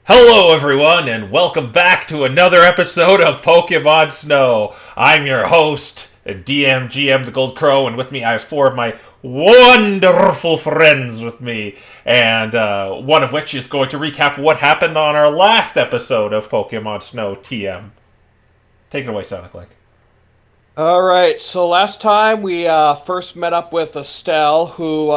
Hello, everyone, and welcome back to another episode of Pokemon Snow. I'm your host, DM GM the Gold Crow, and with me I have four of my wonderful friends with me, and one of which is going to recap what happened on our last episode of Pokemon Snow TM. Take it away, Sonic Link. All right, so last time we first met up with Estelle, who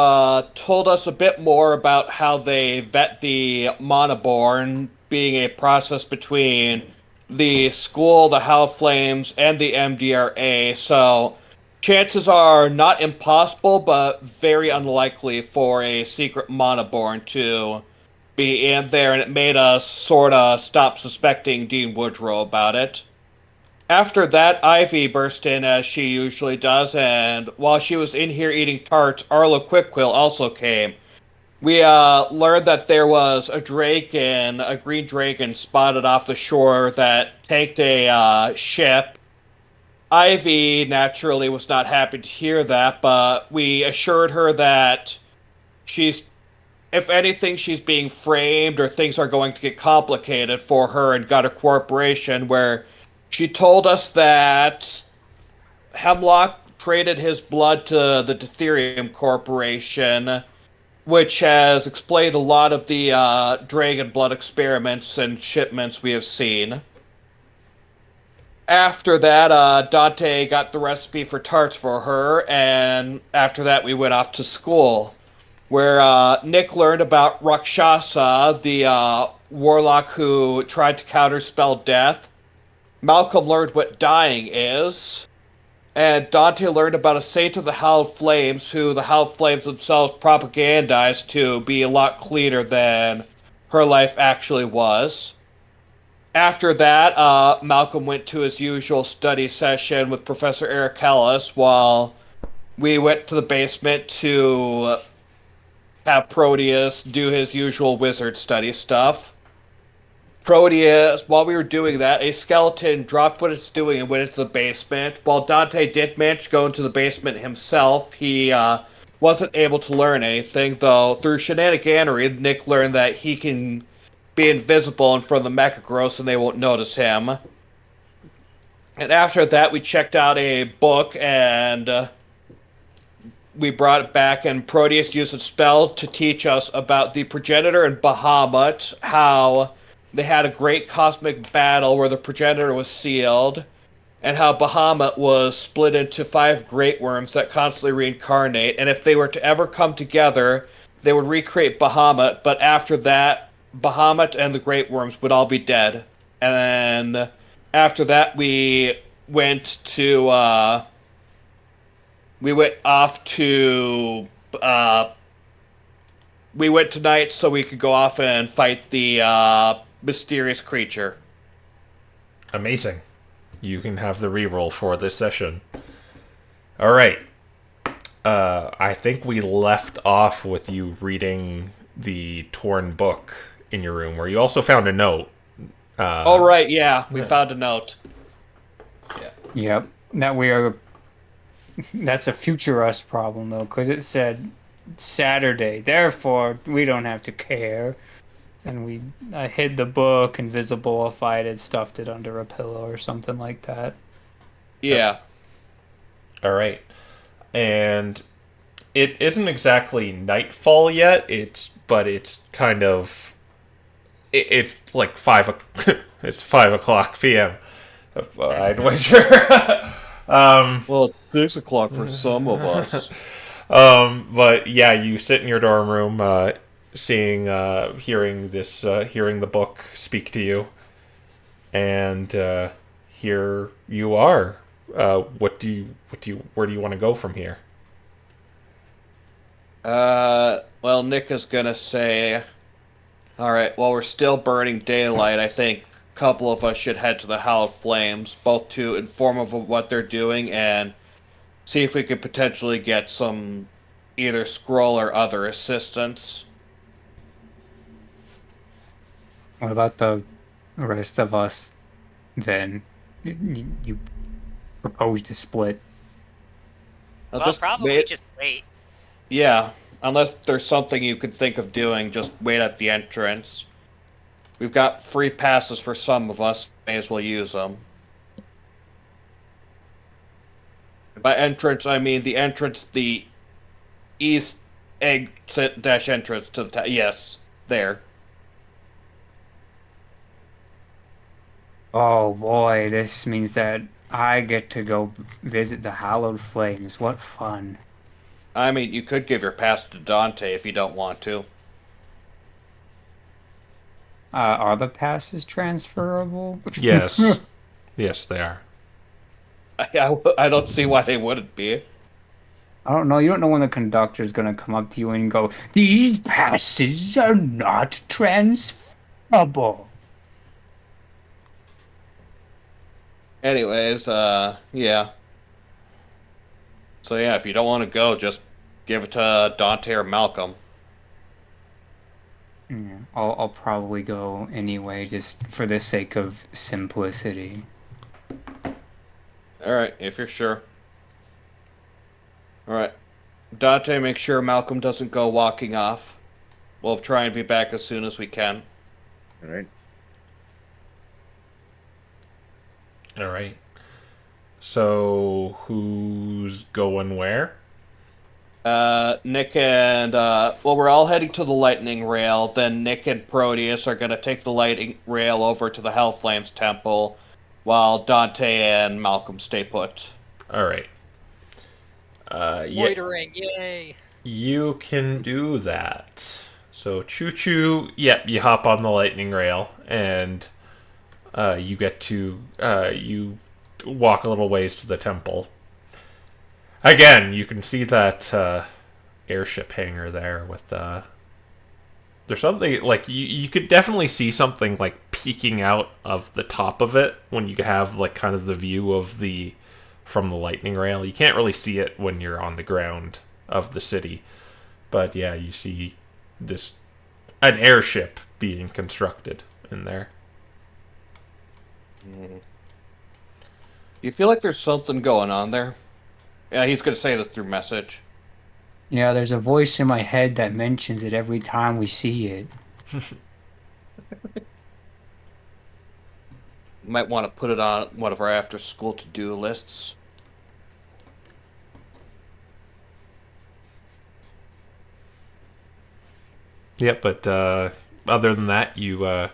told us a bit more about how they vet the Monoborn, being a process between the school, the Hell Flames, and the MDRA. So chances are not impossible, but very unlikely for a secret Monoborn to be in there, and it made us sort of stop suspecting Dean Woodrow about it. After that, Ivy burst in as she usually does, and while she was in here eating tarts, Arlo Quickquill also came. We learned that there was a dragon, a green dragon, spotted off the shore that tanked a ship. Ivy naturally was not happy to hear that, but we assured her that she's, if anything, she's being framed or things are going to get complicated for her, and got her cooperation where she told us that Hemlock traded his blood to the Deuterium Corporation, which has explained a lot of the dragon blood experiments and shipments we have seen. After that, Dante got the recipe for tarts for her, and after that, we went off to school, where Nick learned about Rakshasa, the warlock who tried to counterspell death. Malcolm learned what dying is, and Dante learned about a saint of the Howled Flames, who the Howled Flames themselves propagandized to be a lot cleaner than her life actually was. After that, Malcolm went to his usual study session with Professor Eric Ellis, while we went to the basement to have Proteus do his usual wizard study stuff. Proteus, while we were doing that, a skeleton dropped what it's doing and went into the basement. While Dante did manage to go into the basement himself, he wasn't able to learn anything, though through shenaniganery, Nick learned that he can be invisible in front of the Mechagross and they won't notice him. And after that, we checked out a book and we brought it back, and Proteus used a spell to teach us about the progenitor and Bahamut, how they had a great cosmic battle where the progenitor was sealed, and how Bahamut was split into five great worms that constantly reincarnate, and if they were to ever come together, they would recreate Bahamut, but after that, Bahamut and the great worms would all be dead. And after that, went to, we went off to, we went tonight so we could go off and fight the, mysterious creature. Amazing. You can have the reroll for this session. Alright. I think we left off with you reading the torn book in your room, where you also found a note. Oh, right, yeah, we found a note. Yeah. Yep. Now we are. That's a future us problem though, because it said Saturday. Therefore, we don't have to care. And I hid the book, invisibilified it, stuffed it under a pillow or something like that. Yeah. Alright. And it isn't exactly nightfall yet. But it's kind of. It's like it's 5 o'clock p.m. I'd wager. Well, it's 6 o'clock for some of us. But yeah, you sit in your dorm room, hearing the book speak to you, and here you are. Where do you want to go from here? Well, Nick is gonna say, alright, while we're still burning daylight, I think a couple of us should head to the Howled Flames, both to inform them of what they're doing and see if we could potentially get some either scroll or other assistance. What about the rest of us then? You propose to split. I'll Well, just probably wait. just wait. Yeah, unless there's something you could think of doing, just wait at the entrance. We've got free passes for some of us. May as well use them. By entrance, I mean the east exit dash entrance to the yes, there. Oh boy, this means that I get to go visit the Hallowed Flames. What fun. I mean, you could give your pass to Dante if you don't want to. Are the passes transferable? Yes. Yes, they are. I don't see why they wouldn't be. I don't know. You don't know when the conductor's gonna come up to you and go, "These passes are not transferable." Anyways, yeah. So yeah, if you don't want to go, just give it to Dante or Malcolm. Yeah, I'll probably go anyway, just for the sake of simplicity. Alright, if you're sure. Alright. Dante, make sure Malcolm doesn't go walking off. We'll try and be back as soon as we can. All right. All right. So, who's going where? Nick and, well, we're all heading to the lightning rail. Then Nick and Proteus are going to take the lightning rail over to the Hellflames Temple, while Dante and Malcolm stay put. All right. Yeah, Loitering, yay! you can do that. So, Choo Choo, yep, you hop on the lightning rail, and you get to, you walk a little ways to the temple. Again, you can see that airship hangar there with there's something like you could definitely see something like peeking out of the top of it when you have like kind of the view of the from the lightning rail. You can't really see it when you're on the ground of the city, but yeah, you see an airship being constructed in there. You feel like there's something going on there? Yeah, he's going to say this through message. Yeah, there's a voice in my head that mentions it every time we see it. Might want to put it on one of our after-school to-do lists. Yep, but other than that, you are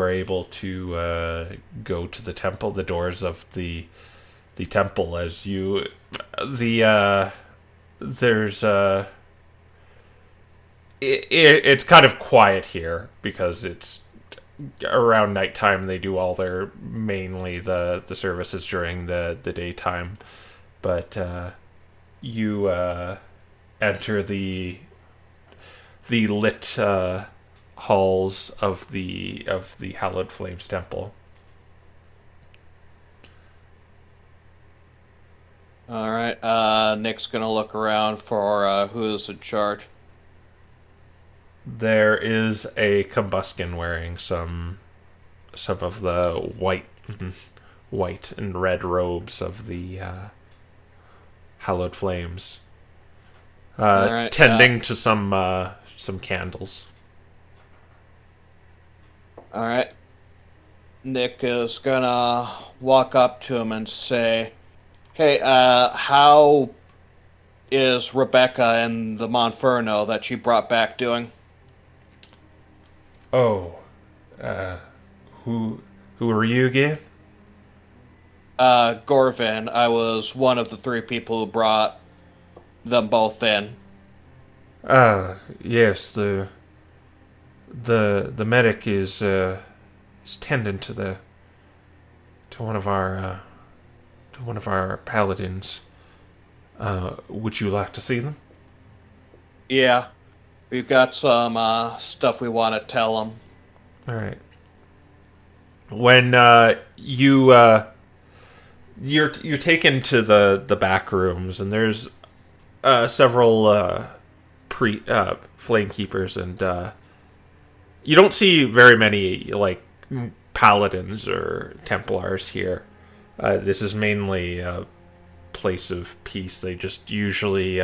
able to go to the temple, the doors of the temple, as you there's it's kind of quiet here because it's around nighttime. They do all their mainly the services during the daytime, but you enter the lit halls of the Hallowed Flames Temple. All right, Nick's going to look around for who's in charge. There is a Combuskin wearing some of the white and red robes of the Hallowed Flames, All right, tending to some candles. All right. Nick is going to walk up to him and say, "Hey, how is Rebecca and the Monferno that she brought back doing?" Oh, who are you again? Gorvin. I was one of the three people who brought them both in. Yes, the medic is tending to one of our paladins. Would you like to see them? Yeah. We've got some stuff we want to tell them. All right. When you're taken to the back rooms, and there's several flame keepers, and you don't see very many like paladins or templars here. This is mainly a place of peace. They just usually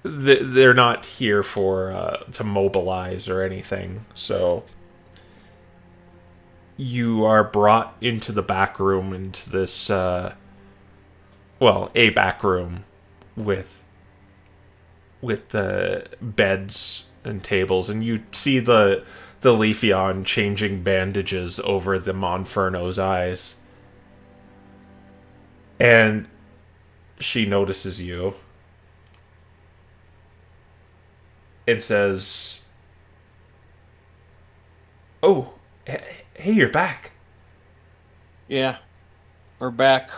they're not here for to mobilize or anything. So you are brought into the back room, into this a back room with the beds and tables, and you see the Leafeon changing bandages over the Monferno's eyes. And she notices you and says, "Oh, hey, you're back." Yeah, we're back.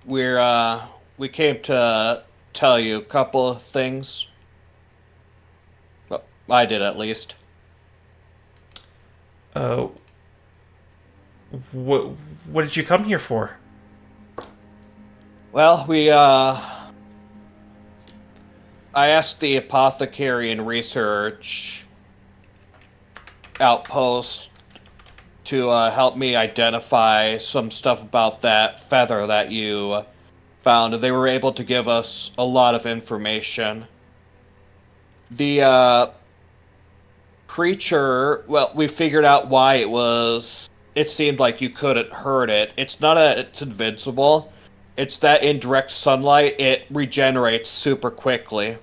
We came to tell you a couple of things. Well, I did at least. Uh, what did you come here for? Well, I asked the apothecary and research outpost to help me identify some stuff about that feather that you found. They were able to give us a lot of information. The creature, well, we figured out why it seemed like you couldn't hurt it. It's not it's invincible. It's that in direct sunlight, it regenerates super quickly.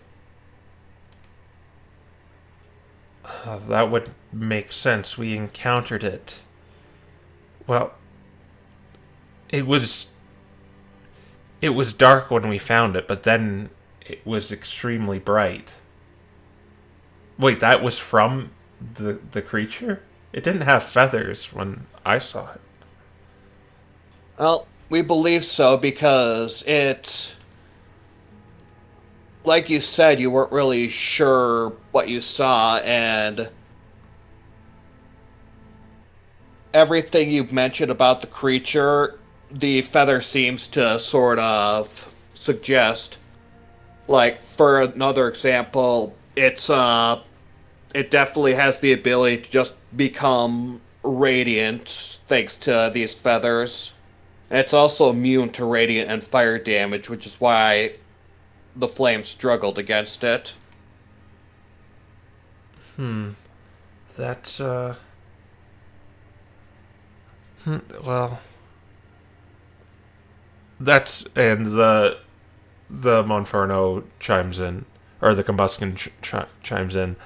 That would make sense. We encountered it. Well, it was dark when we found it, but then it was extremely bright. Wait, that was from the creature? It didn't have feathers when I saw it. Well, we believe so because like you said, you weren't really sure what you saw, and everything you've mentioned about the creature, the feather seems to sort of suggest. Like, for another example, it definitely has the ability to just become radiant thanks to these feathers. And it's also immune to radiant and fire damage, which is why the flames struggled against it. That's well, and the Monferno chimes in, or the Combustion chimes in.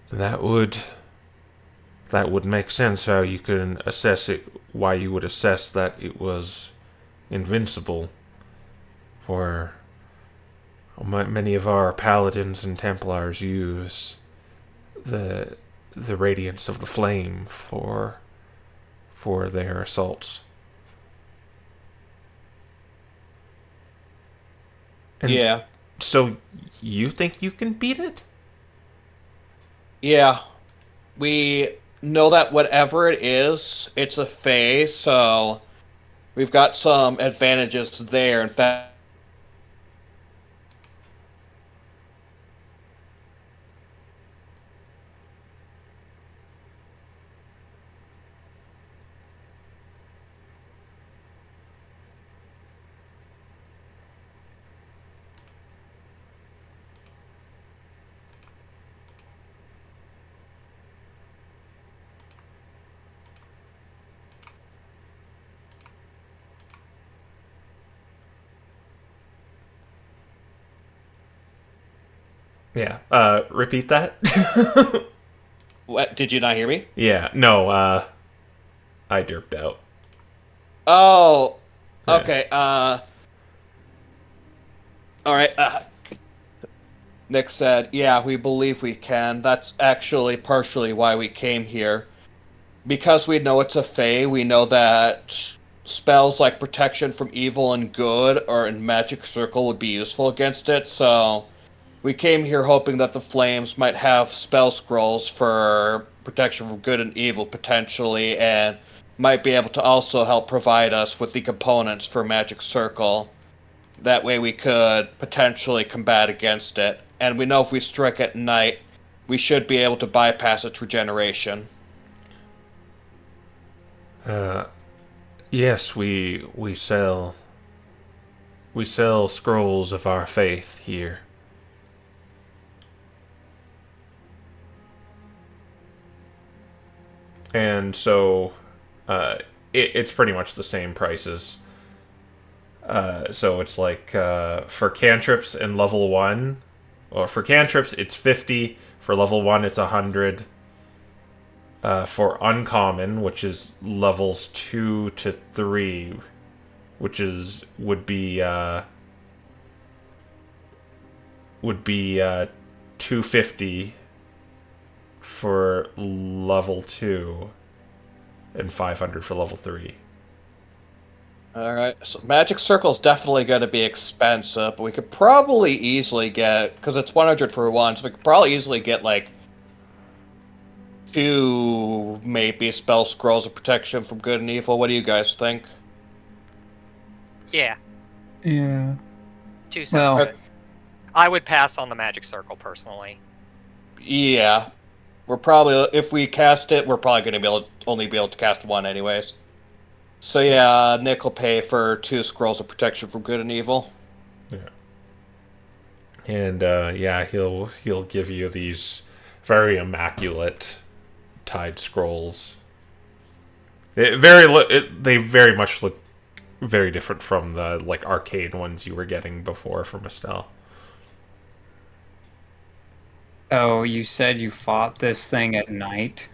That would make sense. How you can assess it? Why you would assess that it was invincible? For many of our paladins and Templars use the radiance of the flame for their assaults. And Yeah. so you think you can beat it? Yeah. We know that whatever it is, it's a Fae, so we've got some advantages there. In fact, Yeah. Repeat that. what, did you not hear me? Yeah. No. I derped out. Oh, Yeah. okay. All right. Nick said, "Yeah, we believe we can. That's actually partially why we came here. Because we know it's a Fae, we know that spells like protection from evil and good or in magic circle would be useful against it. So we came here hoping that the flames might have spell scrolls for protection from good and evil potentially, and might be able to also help provide us with the components for magic circle. That way we could potentially combat against it. And we know if we strike at night, we should be able to bypass its regeneration." Yes, we sell We sell scrolls of our faith here. And so it's pretty much the same prices. So it's like for cantrips in level 1, or for cantrips it's 50, for level 1 it's 100. For uncommon, which is levels 2 to 3, which would be 250 for level 2 and 500 for level 3. Alright, so Magic Circle's definitely going to be expensive, but we could probably easily get, because it's 100 for one, so we could probably easily get, like, 2 maybe spell scrolls of protection from good and evil. What do you guys think? Yeah, Yeah. 2 sounds Well- good. I would pass on the Magic Circle personally. Yeah. We're probably, if we cast it, we're probably going to only be able to cast 1 anyways. So yeah, Nick will pay for 2 scrolls of protection from good and evil. Yeah. And yeah, he'll give you these very immaculate tied scrolls. They very much look very different from the like arcane ones you were getting before from Estelle. Oh, you said you fought this thing at night?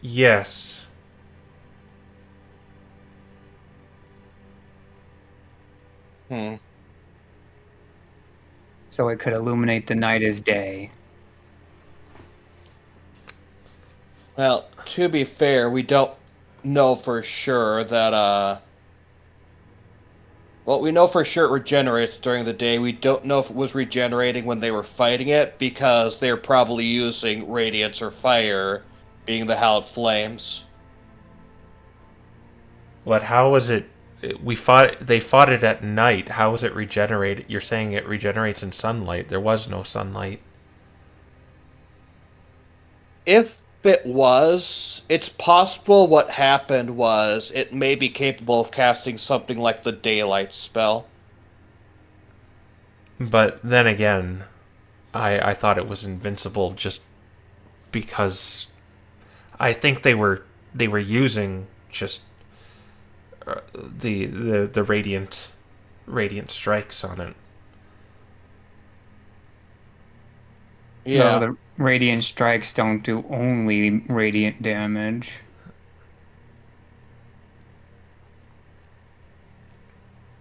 Yes. So it could illuminate the night as day. Well, to be fair, we don't know for sure that, well, we know for sure it regenerates during the day. We don't know if it was regenerating when they were fighting it, because they're probably using radiance or fire, being the hallowed flames. But how was it? They fought it at night. How was it regenerated? You're saying it regenerates in sunlight. There was no sunlight. If it was, it's possible what happened was it may be capable of casting something like the daylight spell. But then again, I thought it was invincible just because I think they were using just the radiant strikes on it. Yeah. No, the radiant strikes don't do only radiant damage.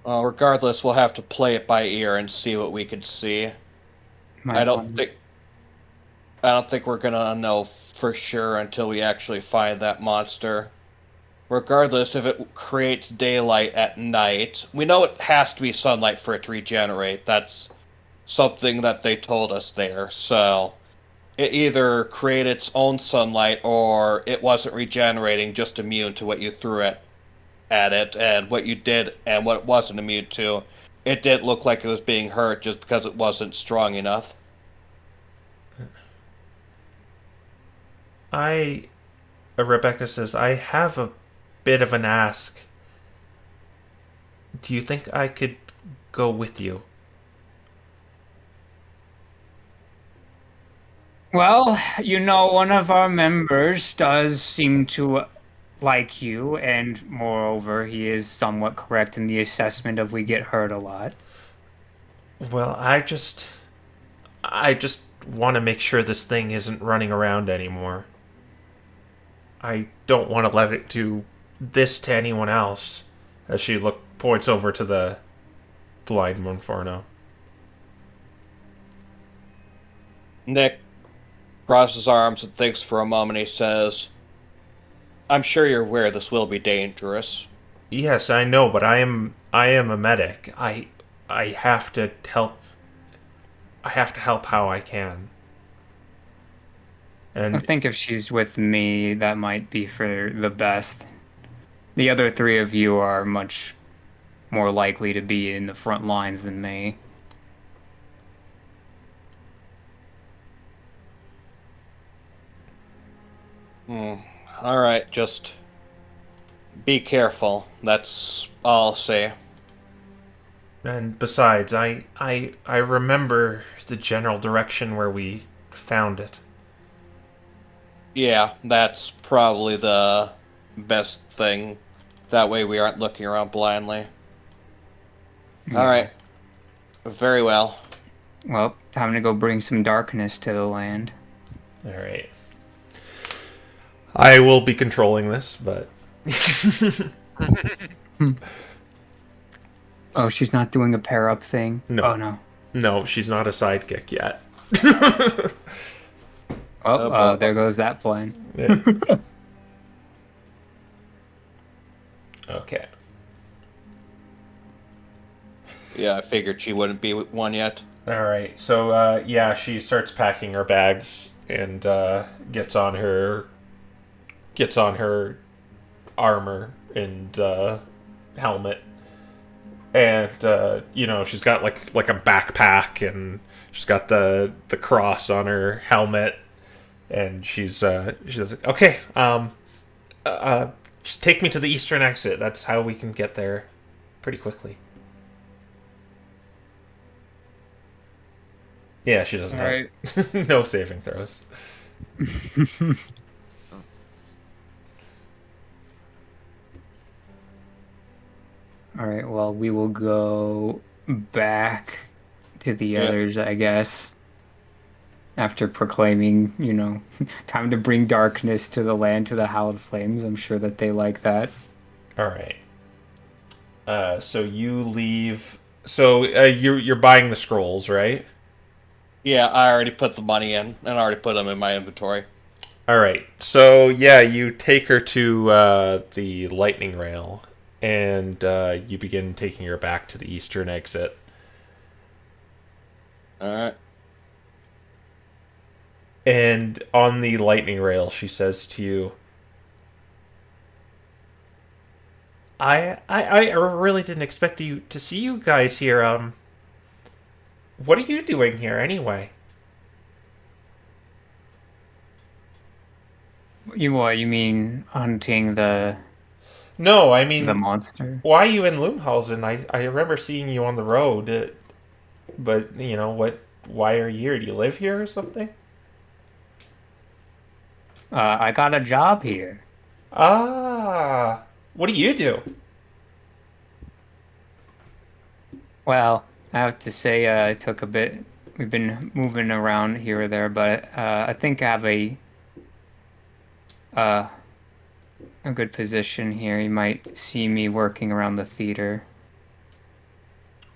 Well, regardless, we'll have to play it by ear and see what we can see. I don't think we're gonna know for sure until we actually find that monster. Regardless, if it creates daylight at night, we know it has to be sunlight for it to regenerate. That's something that they told us there. So it either created its own sunlight or it wasn't regenerating, just immune to what you threw at it, and what you did and what it wasn't immune to. It didn't look like it was being hurt just because it wasn't strong enough. Rebecca says, I have a bit of an ask. Do you think I could go with you? Well, you know, one of our members does seem to like you, and moreover, he is somewhat correct in the assessment of we get hurt a lot. Well, I just want to make sure this thing isn't running around anymore. I don't want to let it do this to anyone else. As she points over to the blind Monforno. Nick crosses his arms and thinks for a moment. He says, I'm sure you're aware this will be dangerous. Yes, I know, but I am a medic. I have to help. I have to help how I can. I And think if she's with me, that might be for the best. The other 3 of you are much more likely to be in the front lines than me. Alright, just be careful. That's all I'll say. And besides, I remember the general direction where we found it. Yeah, that's probably the best thing. That way we aren't looking around blindly. Yeah. Alright. Very well. Well, time to go bring some darkness to the land. All right. I will be controlling this, but Oh, she's not doing a pair up thing? No. Oh, no. no, she's not a sidekick yet. Oh, there goes that plan. Yeah. Okay. Yeah, I figured she wouldn't be one yet. All right. So yeah, she starts packing her bags and gets on her armor and helmet, and she's got like a backpack, and she's got the cross on her helmet, and she's like, okay, just take me to the eastern exit. That's how we can get there pretty quickly. Yeah, she doesn't have no saving throws. All right, well, we will go back to the others, I guess. After proclaiming, time to bring darkness to the land, to the hallowed flames. I'm sure that they like that. All right. So you leave. So you're buying the scrolls, right? Yeah, I already put the money in, and I already put them in my inventory. All right. So yeah, you take her to the lightning rail, and you begin taking her back to the eastern exit. Alright. And on the lightning rail, she says to you, I really didn't expect to see you guys here. What are you doing here anyway? You mean hunting the No, I mean, monster? why are you in Loomhausen? I remember seeing you on the road, but what? Why are you here? Do you live here or something? I got a job here. Ah, what do you do? Well, I have to say, it took a bit. We've been moving around here or there, but I think I have a good position here. You might see me working around the theater.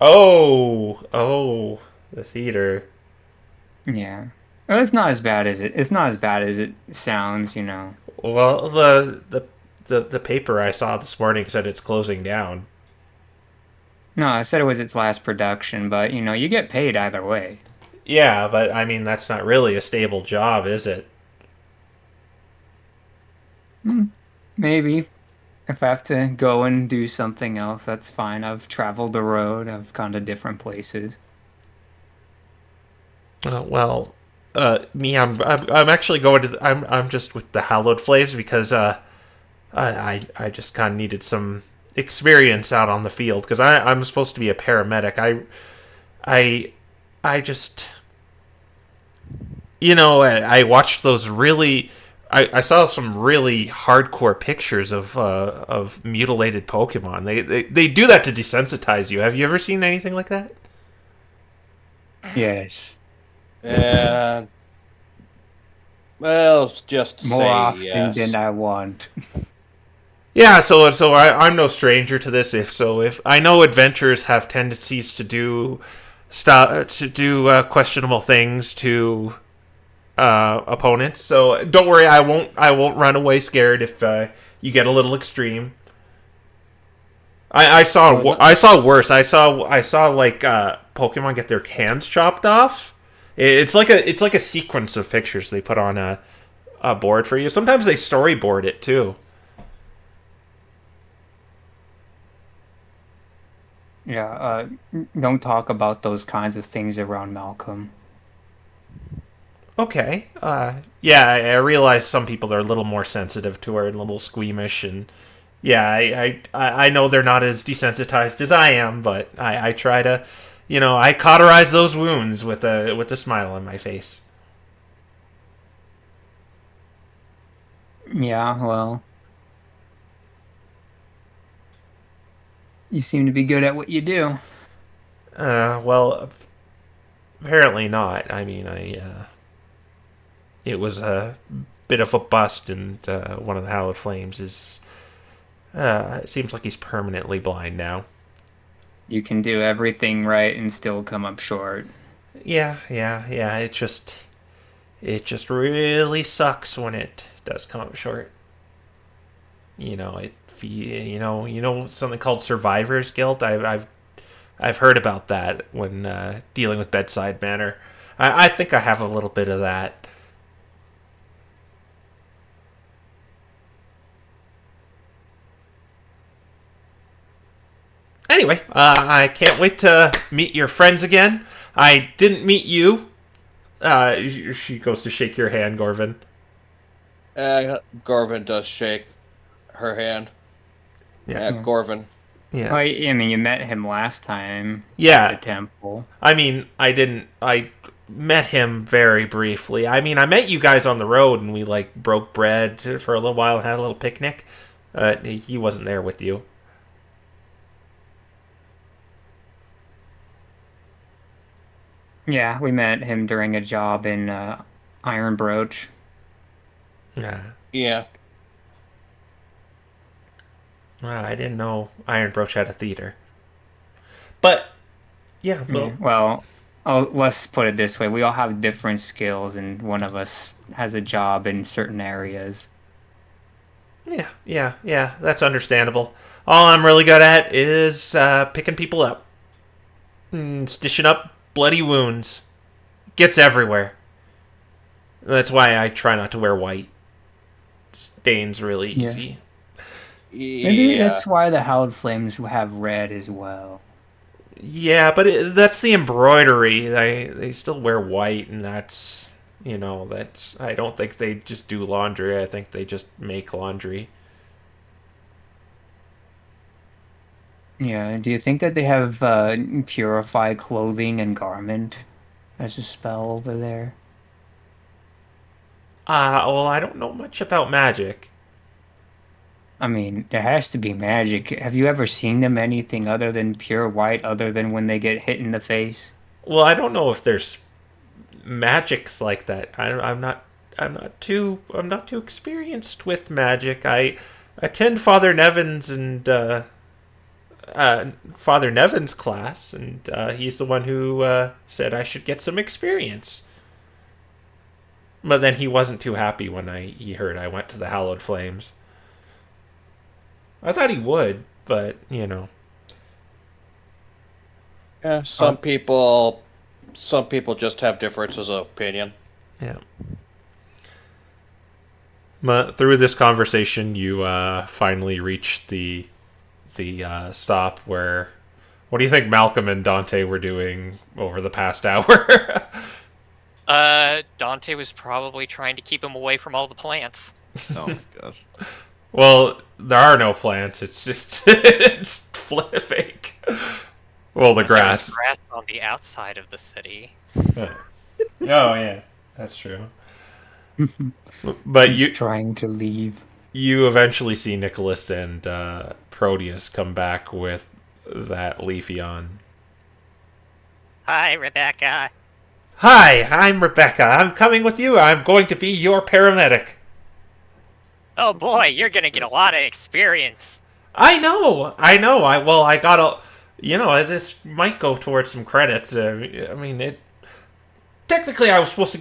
Oh, the theater. Yeah. Well, it's not as bad as it sounds, Well, the paper I saw this morning said it's closing down. No, I said it was its last production, but you get paid either way. Yeah, but I mean that's not really a stable job, is it? Maybe. If I have to go and do something else, that's fine. I've traveled the road. I've gone to different places. Well, me, I'm actually going to. I'm just with the Hallowed Flames because I just kind of needed some experience out on the field because I'm supposed to be a paramedic. I just I watched those really. I saw some really hardcore pictures of mutilated Pokemon. They do that to desensitize you. Have you ever seen anything like that? Yes. And well, just More say often yes. than I want. Yeah, so I'm no stranger to this. If I know adventurers have tendencies to do questionable things to opponents, so don't worry, I won't run away scared if you get a little extreme. I saw worse. I saw like Pokemon get their hands chopped off. It's like a sequence of pictures they put on a board for you. Sometimes they storyboard it too. Yeah, don't talk about those kinds of things around Malcolm. Okay. Yeah, I realize some people are a little more sensitive to her and a little squeamish, and I know they're not as desensitized as I am, but I try to, I cauterize those wounds with a smile on my face. Yeah, well, you seem to be good at what you do. Well, apparently not. I mean, it was a bit of a bust, and one of the Hallowed Flames is. It seems like he's permanently blind now. You can do everything right and still come up short. Yeah. It just really sucks when it does come up short. Something called survivor's guilt. I've heard about that when dealing with bedside manner. I think I have a little bit of that. Anyway, I can't wait to meet your friends again. I didn't meet you. She goes to shake your hand, Gorvin. Gorvin does shake her hand. Yeah. Gorvin. Yeah. Well, I mean, you met him last time Yeah. at the temple. I mean, I met him very briefly. I mean, I met you guys on the road, and we, broke bread for a little while and had a little picnic. He wasn't there with you. Yeah, we met him during a job in Iron Broach. Yeah. Yeah. Well, I didn't know Iron Broach had a theater. But, yeah, well... Yeah, well, let's put it this way. We all have different skills, and one of us has a job in certain areas. Yeah, that's understandable. All I'm really good at is picking people up. Stitching up bloody wounds. Gets everywhere. That's why I try not to wear white. Stains really easy. Maybe that's why the Hallowed Flames have red as well. Yeah, but that's the embroidery. They still wear white, and that's... that's... I don't think they just do laundry. I think they just make laundry. Yeah, do you think that they have purify clothing and garment as a spell over there? Well, I don't know much about magic. I mean, there has to be magic. Have you ever seen them anything other than pure white, other than when they get hit in the face? Well, I don't know if there's magics like that. I'm not too experienced with magic. I attend Father Nevin's and Father Nevin's class, and he's the one who said I should get some experience. But then he wasn't too happy when he heard I went to the Hallowed Flames. I thought he would, but Yeah, some people just have differences of opinion. Yeah. But through this conversation, you finally reach the stop where... What do you think Malcolm and Dante were doing over the past hour? Dante was probably trying to keep him away from all the plants. Oh my gosh. Well, there are no plants. It's just it's fake. Well, the grass. There's grass on the outside of the city. Oh yeah, that's true. But He's trying to leave. You eventually see Nicholas and Proteus come back with that Leafeon. Hi, Rebecca. Hi, I'm Rebecca. I'm coming with you. I'm going to be your paramedic. Oh boy, you're gonna get a lot of experience. I know. I got a... this might go towards some credits. I mean, technically, I was supposed to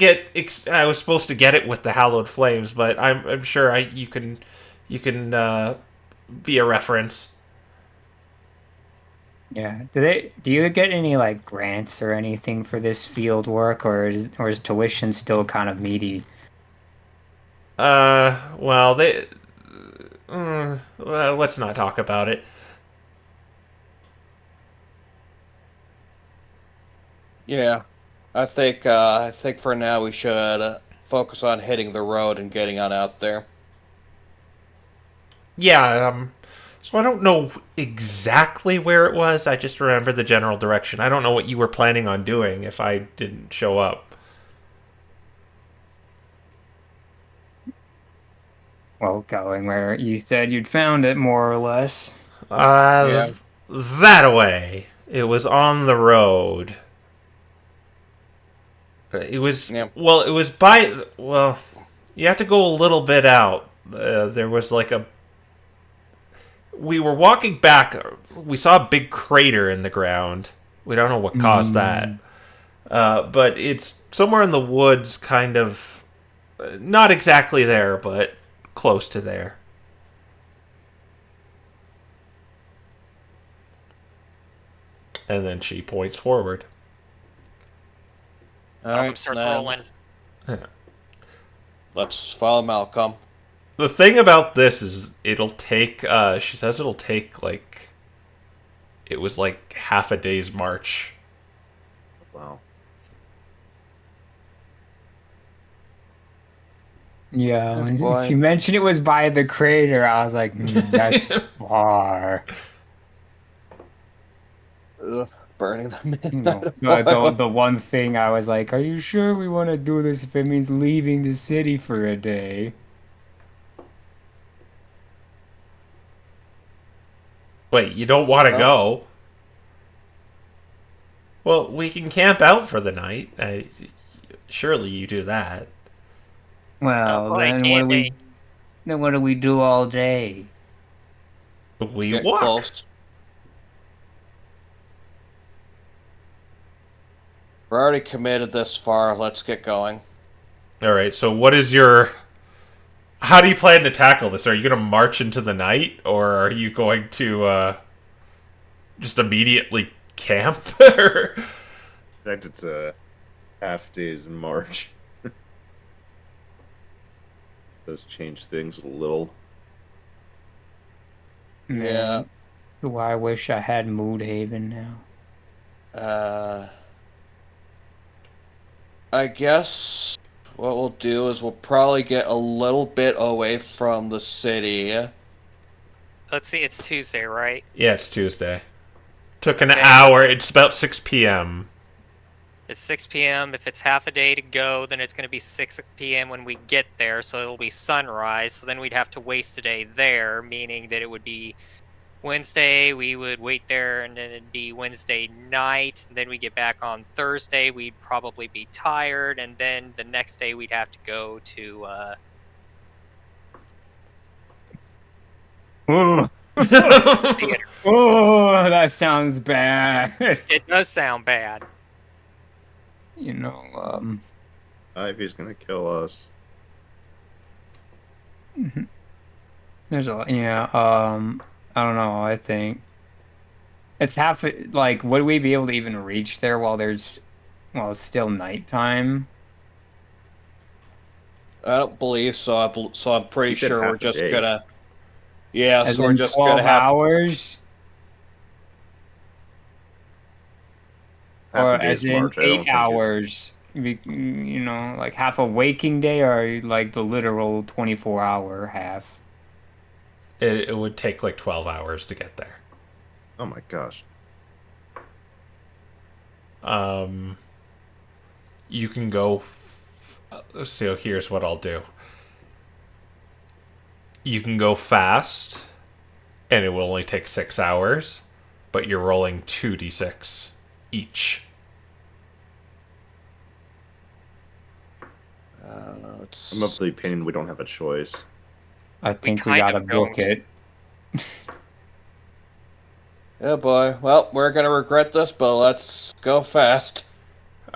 get it with the Hallowed Flames, but I'm sure you can be a reference. Yeah. Do you get any grants or anything for this field work, or is tuition still kind of meaty? Well, let's not talk about it. Yeah, I think for now we should focus on hitting the road and getting on out there. Yeah, So I don't know exactly where it was. I just remember the general direction. I don't know what you were planning on doing if I didn't show up. Well, going where you said you'd found it, more or less. Yeah. That away. It was on the road. It was Yeah. well. It was by well. You have to go a little bit out. There was like a. We were walking back. We saw a big crater in the ground. We don't know what caused that. But it's somewhere in the woods, kind of. Not exactly there, but close to there. And then she points forward. All Malcolm right, starts then rolling. let's follow Malcolm. The thing about this is it'll take, she says it'll take, like, it was like half a day's march. Wow. Yeah, when boy. she mentioned it was by the crater, I was like, that's far. Ugh, burning them. You know, the one thing I was like, are you sure we want to do this if it means leaving the city for a day? Wait, you don't want to Huh? go? Well, we can camp out for the night. Surely you do that. Well, boy, then what do we do all day? We Get walk. close. We're already committed this far. Let's get going. All right. So, what is your? How do you plan to tackle this? Are you going to march into the night, or are you going to just immediately camp? In fact, it's a half day's march. Does change things a little. Yeah. Man, do I wish I had Mood Haven now? I guess what we'll do is we'll probably get a little bit away from the city. Let's see, it's Tuesday, right? Yeah, it's Tuesday. Took an Okay. hour. It's about 6 p.m. It's 6 p.m. If it's half a day to go, then it's going to be 6 p.m. when we get there, so it'll be sunrise. So then we'd have to waste a day there, meaning that it would be Wednesday, we would wait there, and then it'd be Wednesday night. Then we get back on Thursday, we'd probably be tired, and then the next day we'd have to go to, Oh, theater. oh, that sounds bad. It does sound bad. You know, Ivy's gonna kill us. there's a yeah, I don't know, I think it's like, would we be able to even reach there while it's still nighttime? I don't believe so. So I'm pretty You said sure half we're a just day. gonna. Yeah, As so we're in just 12 gonna have. hours? Half Or a day's as in march. I don't 8 think it- hours? You know, like half a waking day, or like the literal 24-hour half? It would take like 12 hours to get there. Oh my gosh. You can go. So here's what I'll do. You can go fast, and it will only take 6 hours, but you're rolling 2d6 each. Let's- I'm of the opinion we don't have a choice. I think we kind gotta of book don't. it. Yeah, boy. Well, we're gonna regret this, but let's go fast.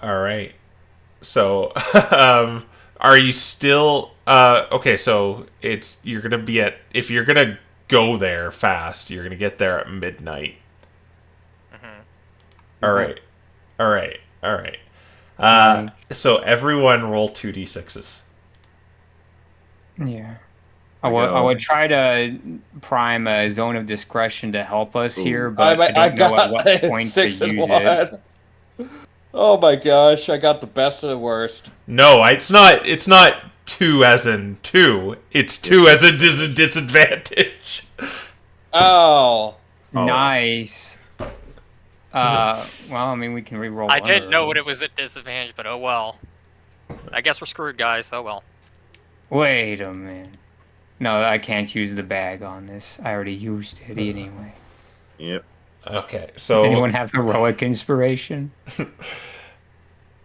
All right. So, are you still okay? So you're gonna be at, if you're gonna go there fast, you're gonna get there at midnight. All right, all right, all right. So everyone roll 2d6s. Yeah. I I go. would try to prime a zone of discretion to help us Ooh. here, but I don't know at what point to 6 use and it. 1. Oh my gosh, I got the best of the worst. No, it's not. It's not 2 as in 2. It's 2 as in disadvantage. Oh, Oh. Nice. Well, I mean, we can re-roll I one of didn't know what it those. was at disadvantage, but oh well. I guess we're screwed, guys. Oh well. Wait a minute. No, I can't use the bag on this. I already used it anyway. Yep. Okay, so Anyone have heroic inspiration?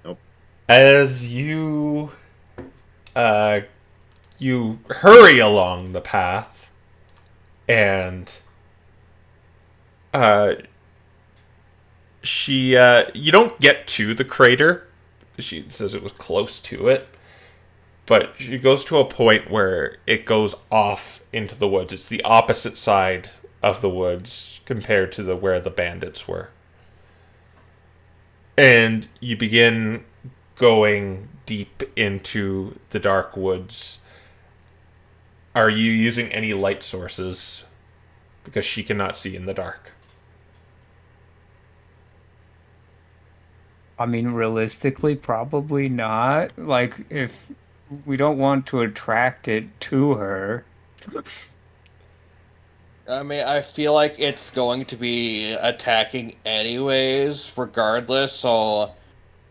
Nope. as uh, you hurry along the path, and uh, you don't get to the crater. She says it was close to it, but she goes to a point where it goes off into the woods. It's the opposite side of the woods compared to where the bandits were. And you begin going deep into the dark woods. Are you using any light sources? Because she cannot see in the dark. I mean, realistically, probably not. Like, if we don't want to attract it to her. I mean, I feel like it's going to be attacking anyways, regardless. So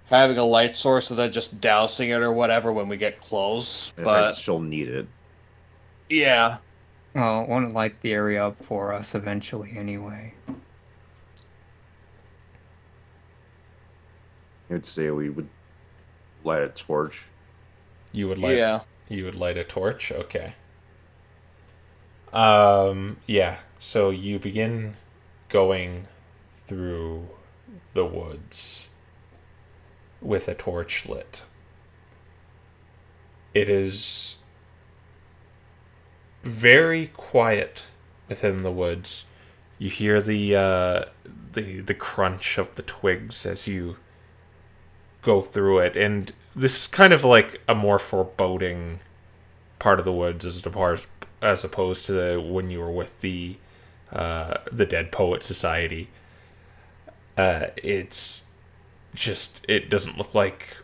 having a light source and then just dousing it or whatever when we get close. In fact, But she'll need it. yeah, Well, it won't light the area up for us eventually anyway. I'd say we would light a torch. You would light. yeah. You would light a torch. Okay. Yeah. So you begin going through the woods with a torch lit. It is very quiet within the woods. You hear the crunch of the twigs as you go through it, and this is kind of like a more foreboding part of the woods as opposed to when you were with the Dead Poet Society. It's just, it doesn't look like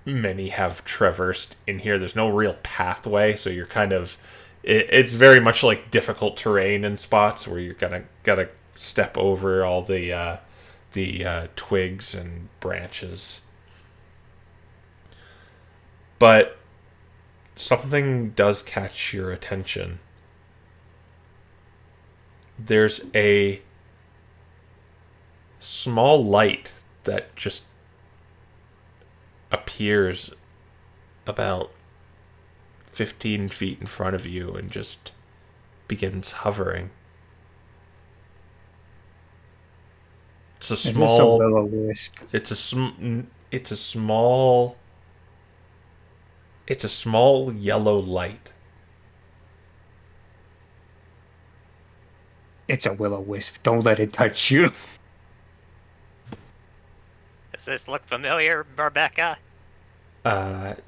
many have traversed in here. There's no real pathway, so you're kind of, it's very much like difficult terrain in spots where you're gotta step over all the twigs and branches. But something does catch your attention. There's a small light that just appears about 15 feet in front of you and just begins hovering. It's a Is this a small. will-o-wisp? It's a small. It's a small yellow light. It's a will-o-wisp. Don't let it touch you. Does this look familiar, Rebecca?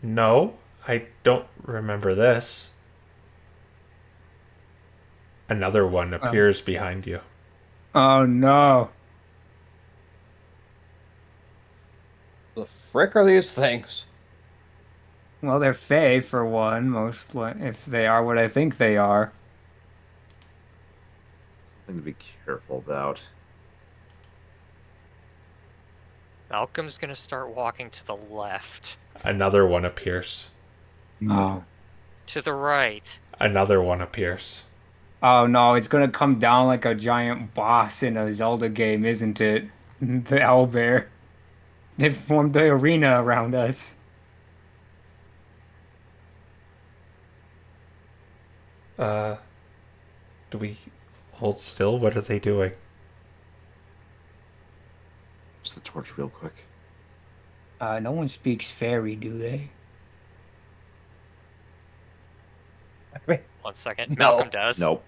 No, I don't remember this. Another one appears behind you. Oh no. The frick are these things? Well, they're fey for one, if they are what I think they are. Something to be careful about. Malcolm's gonna start walking to the left. Another one appears. Oh. To the right. Another one appears. Oh no, it's gonna come down like a giant boss in a Zelda game, isn't it? The owlbear. They've formed the arena around us. Do we hold still? What are they doing? Use the torch real quick. No one speaks fairy, do they? 1 second. No. Malcolm does. Nope.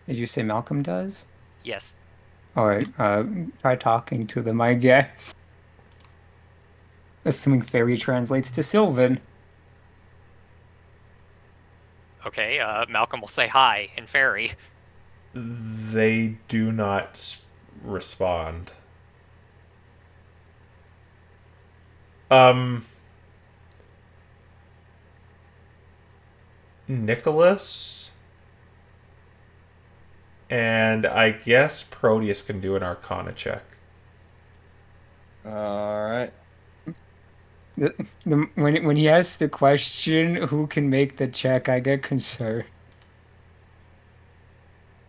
Did you say Malcolm does? Yes. Alright, try talking to them, I guess. Assuming fairy translates to Sylvan. Okay, Malcolm will say hi in fairy. They do not respond. Nicholas, and I guess Proteus can do an Arcana check. All right. When he asks the question, who can make the check, I get concerned.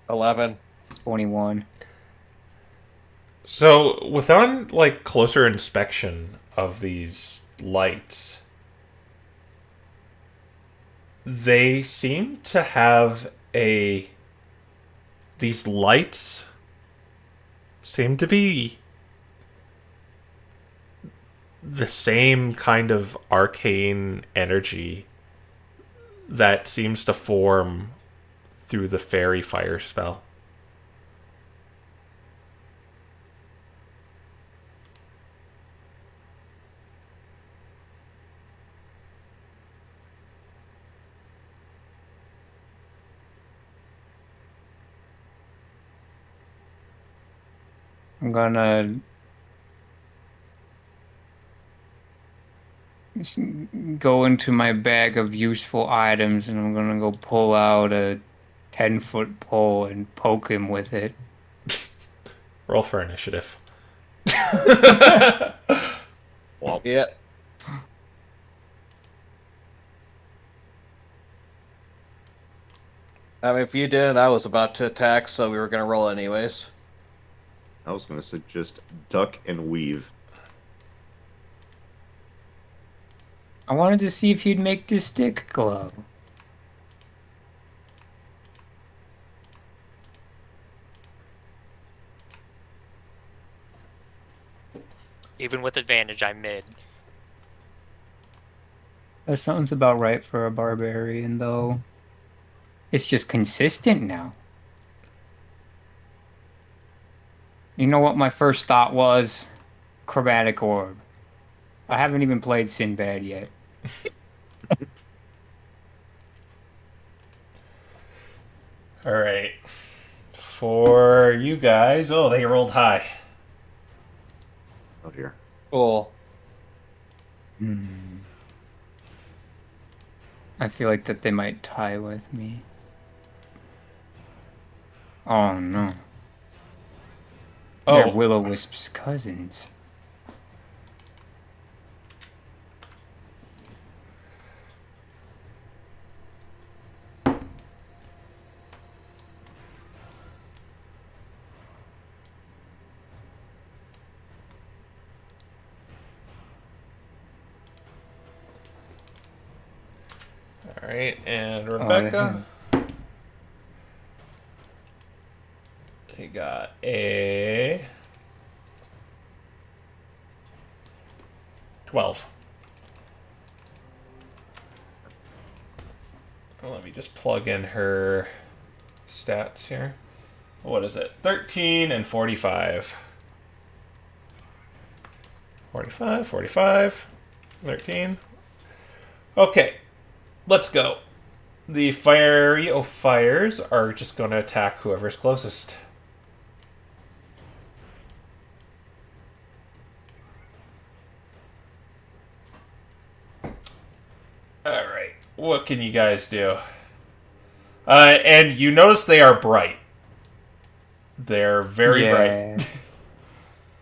11. 21. So, without like closer inspection of these lights, they seem to have these lights seem to be the same kind of arcane energy that seems to form through the fairy fire spell. I'm gonna go into my bag of useful items and I'm gonna go pull out a 10-foot pole and poke him with it. Roll for initiative. Well, yeah. I mean, if you didn't, I was about to attack, so we were going to roll anyways. I was going to suggest duck and weave. I wanted to see if he'd make the stick glow. Even with advantage, I'm mid. That sounds about right for a barbarian, though. It's just consistent now. You know what my first thought was? Chromatic orb. I haven't even played Sinbad yet. Alright. For you guys... Oh, they rolled high. Oh dear. Cool. I feel like that they might tie with me. Oh no. They're Oh, Will-O-Wisp's cousins. alright. And Oh, Rebecca... He got a 12. Let me just plug in her stats here. What is it? 13 and 45. 45, 45, 13. Okay, let's go. The fiery of fires are just going to attack whoever's closest. Alright, what can you guys do? And you notice they are bright. They're very bright.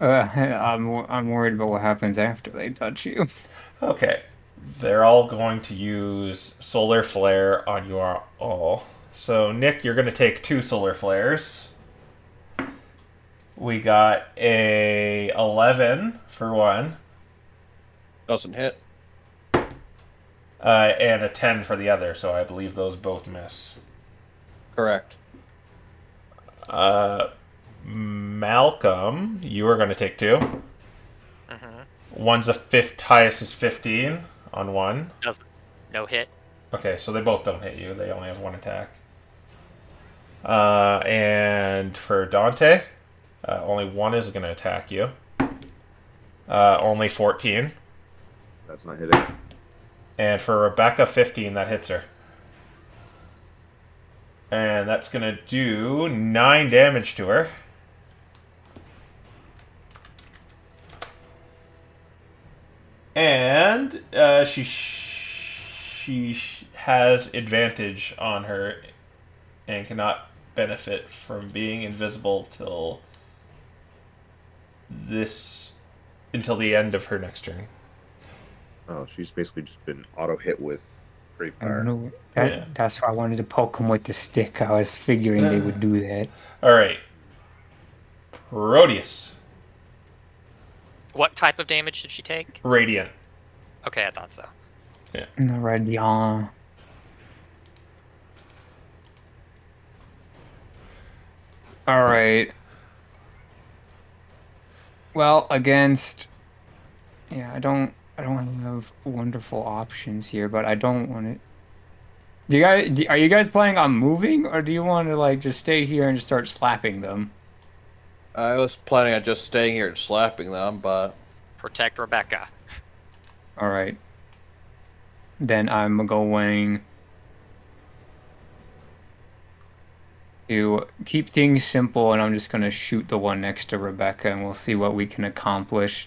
I'm worried about what happens after they touch you. Okay, they're all going to use solar flare on you all. So, Nick, you're going to take 2 solar flares. We got a 11 for one. Doesn't hit. And a 10 for the other, so I believe those both miss. Correct. Malcolm, you are going to take 2. One's a highest is 15 on one. Doesn't. No hit. Okay, so they both don't hit you. They only have 1 attack. And for Dante, only 1 is going to attack you. Only 14. That's not hitting. And for Rebecca, 15, that hits her. And that's going to do 9 damage to her. And she has advantage on her and cannot benefit from being invisible until the end of her next turn. Oh, she's basically just been auto hit with Free I Fire. knew Yeah. that's why I wanted to poke him with the stick. I was figuring they would do that. All right, Proteus, What type of damage did she take? Radiant. Okay, I thought so. Already on. All right. Well, I don't have wonderful options here, but I don't want to. Are you guys planning on moving, or do you want to like just stay here and just start slapping them? I was planning on just staying here and slapping them, but Protect Rebecca. All right. Then I'm going to keep things simple, and I'm just going to shoot the one next to Rebecca, and we'll see what we can accomplish.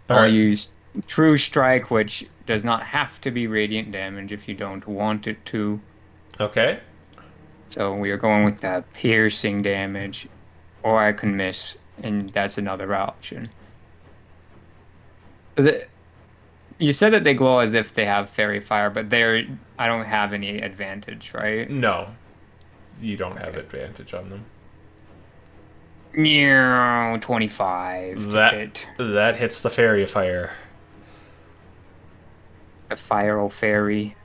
All I'll right. use True Strike, which does not have to be radiant damage if you don't want it to. Okay. So we are going with that piercing damage, or I can miss, and that's another option. You said that they glow as if they have fairy fire, but I don't have any advantage, right? No, you don't have advantage on them. Yeah, 25 to hit. That hits the fairy fire. A fire fairy.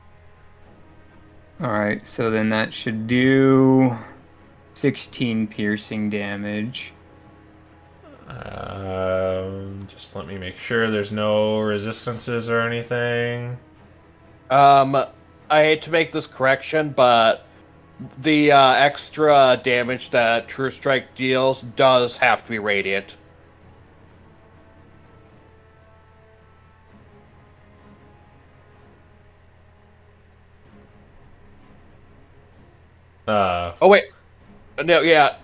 Alright, so then that should do 16 piercing damage. Just let me make sure there's no resistances or anything. I hate to make this correction, but the extra damage that True Strike deals does have to be radiant. Oh wait, no, yeah.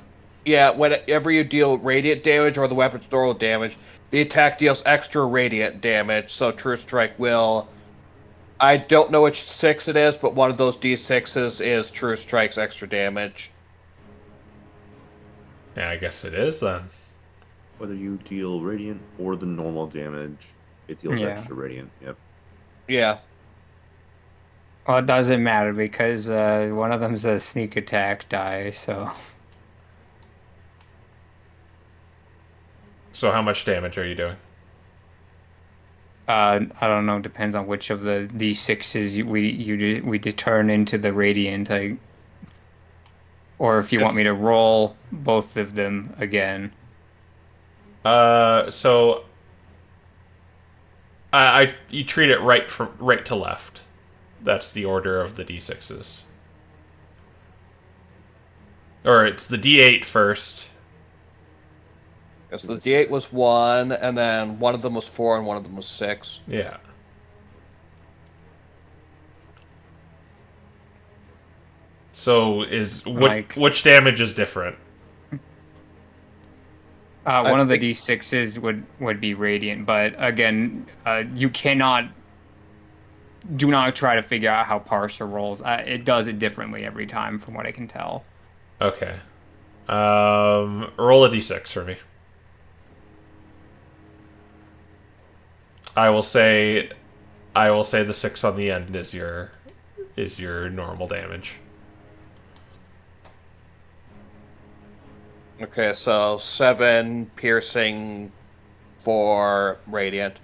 Whenever you deal radiant damage or the weapon's normal damage, the attack deals extra radiant damage. So True Strike will. I don't know which 6 it is, but one of those D6s is True Strike's extra damage. Yeah, I guess it is then. Whether you deal radiant or the normal damage, it deals Yeah. extra radiant. Yep. Yeah. Well, it doesn't matter because one of them's a sneak attack die, so. So how much damage are you doing? I don't know. Depends on which of the D6s we turn into the radiant. Or if you want me to roll both of them again. So you treat it right to left. That's the order of the D6s. Or it's the D8 first. So the D8 was 1, and then one of them was 4, and one of them was 6. Yeah. So which damage is different? One of the D6s would be radiant, but again, you cannot. Do not try to figure out how parser rolls. It does it differently every time, from what I can tell. Okay. Roll a d6 for me. I will say the 6 on the end is your normal damage. Okay, so 7 piercing for radiant.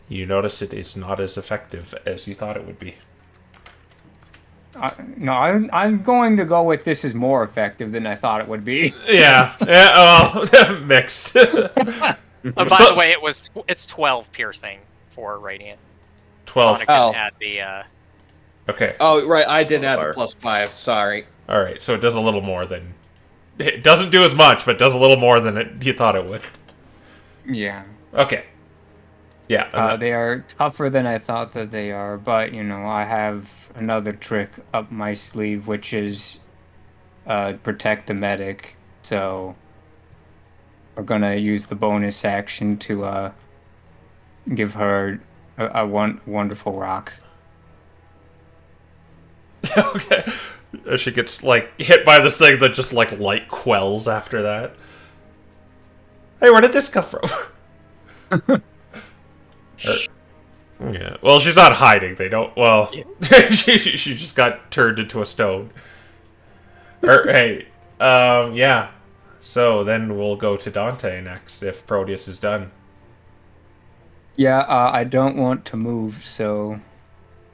You notice it is not as effective as you thought it would be. No, I'm going to go with this is more effective than I thought it would be. Yeah. Oh, mixed. By the way, it's 12 piercing for radiant. 12. Sonic didn't add the. Okay. Oh, right, I didn't add the +5, sorry. All right, so it does a little more than. It doesn't do as much, but does a little more than you thought it would. Yeah. Okay. Yeah. They are tougher than I thought that they are, but I have another trick up my sleeve, which is protect the medic. So we're gonna use the bonus action to give her a wonderful rock. Okay. She gets, like, hit by this thing that just, like, light quells after that. Hey, where did this come from? Yeah. Well, she's not hiding. They don't. Well, she just got turned into a stone. Hey. Yeah. So then we'll go to Dante next if Proteus is done. Yeah, I don't want to move, so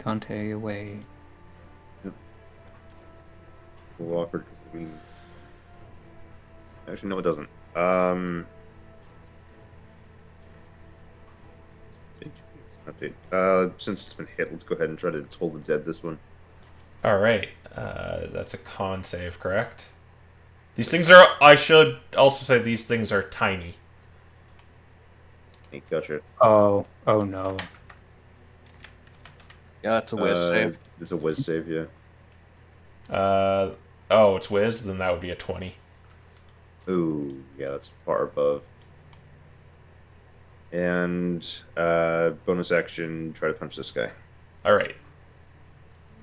Dante away. A little awkward because it means. Actually, no, it doesn't. Update. Since it's been hit, let's go ahead and try to toll the dead this one. All right. That's a con save, correct? These things are. I should also say these things are tiny. Hey, gotcha. Oh no. Yeah, it's a whiz save. It's a whiz save, yeah. Oh, it's whiz. Then that would be a 20. Ooh, yeah, that's far above. And bonus action, try to punch this guy. All right.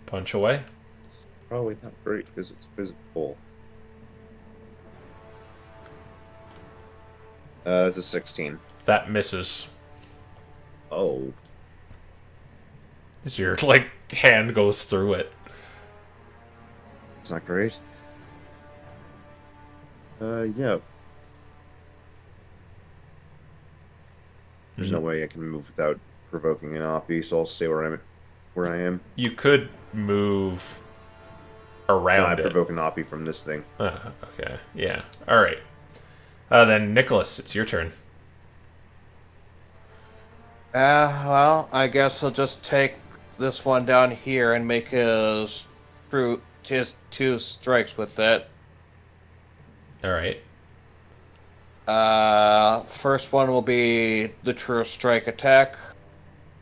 Punch away. Probably not great because it's full. It's a 16. That misses. Oh. As your like hand goes through it. It's not great. Yeah. There's no way I can move without provoking an oppie, so I'll stay where I am. You could move No, around I it. provoke an oppie from this thing. Okay. Yeah. All right. Then Nicholas, it's your turn. Well, I guess I'll just take this one down here and make his two strikes with it. All right. First one will be the true strike attack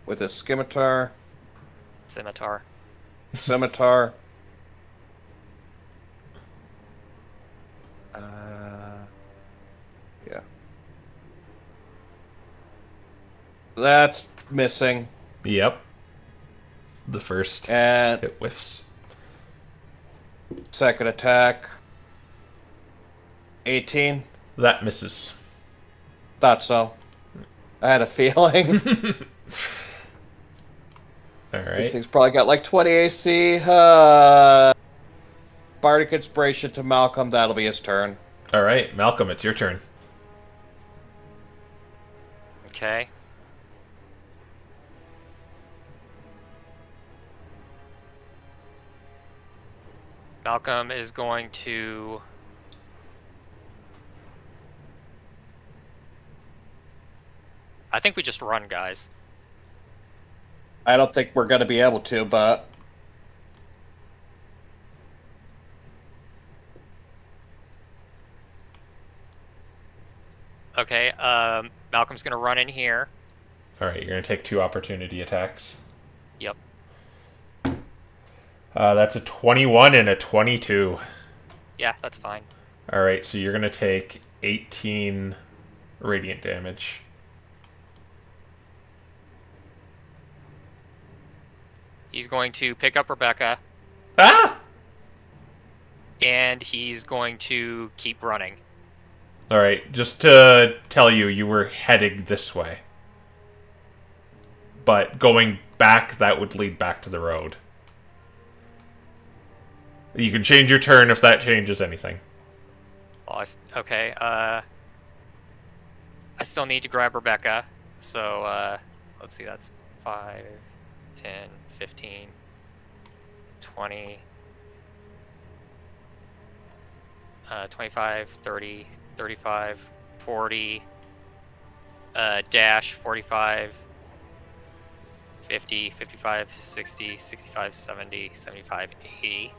with his scimitar. Scimitar. Yeah. That's missing. Yep. The first And hit whiffs. second attack. 18. That misses. Thought so. I had a feeling. All This right. thing's probably got like 20 AC. Bardic Inspiration to Malcolm. That'll be his turn. All right, Malcolm, it's your turn. Okay. Malcolm is going to... I think we just run, guys. I don't think we're going to be able to, but... Okay, Malcolm's gonna run in here. All right, you're gonna take 2 opportunity attacks. Yep. That's a 21 and a 22. Yeah, that's fine. All right, so you're gonna take 18 radiant damage. He's going to pick up Rebecca, Ah! and he's going to keep running. All right, just to tell you, you were heading this way. But going back, that would lead back to the road. You can change your turn if that changes anything. Well, okay, I still need to grab Rebecca, so, let's see, that's 5, 10, 15, 20, 25, 30, 35, 40, dash 45, 50, 55, 60, 65, 70, 75, 80.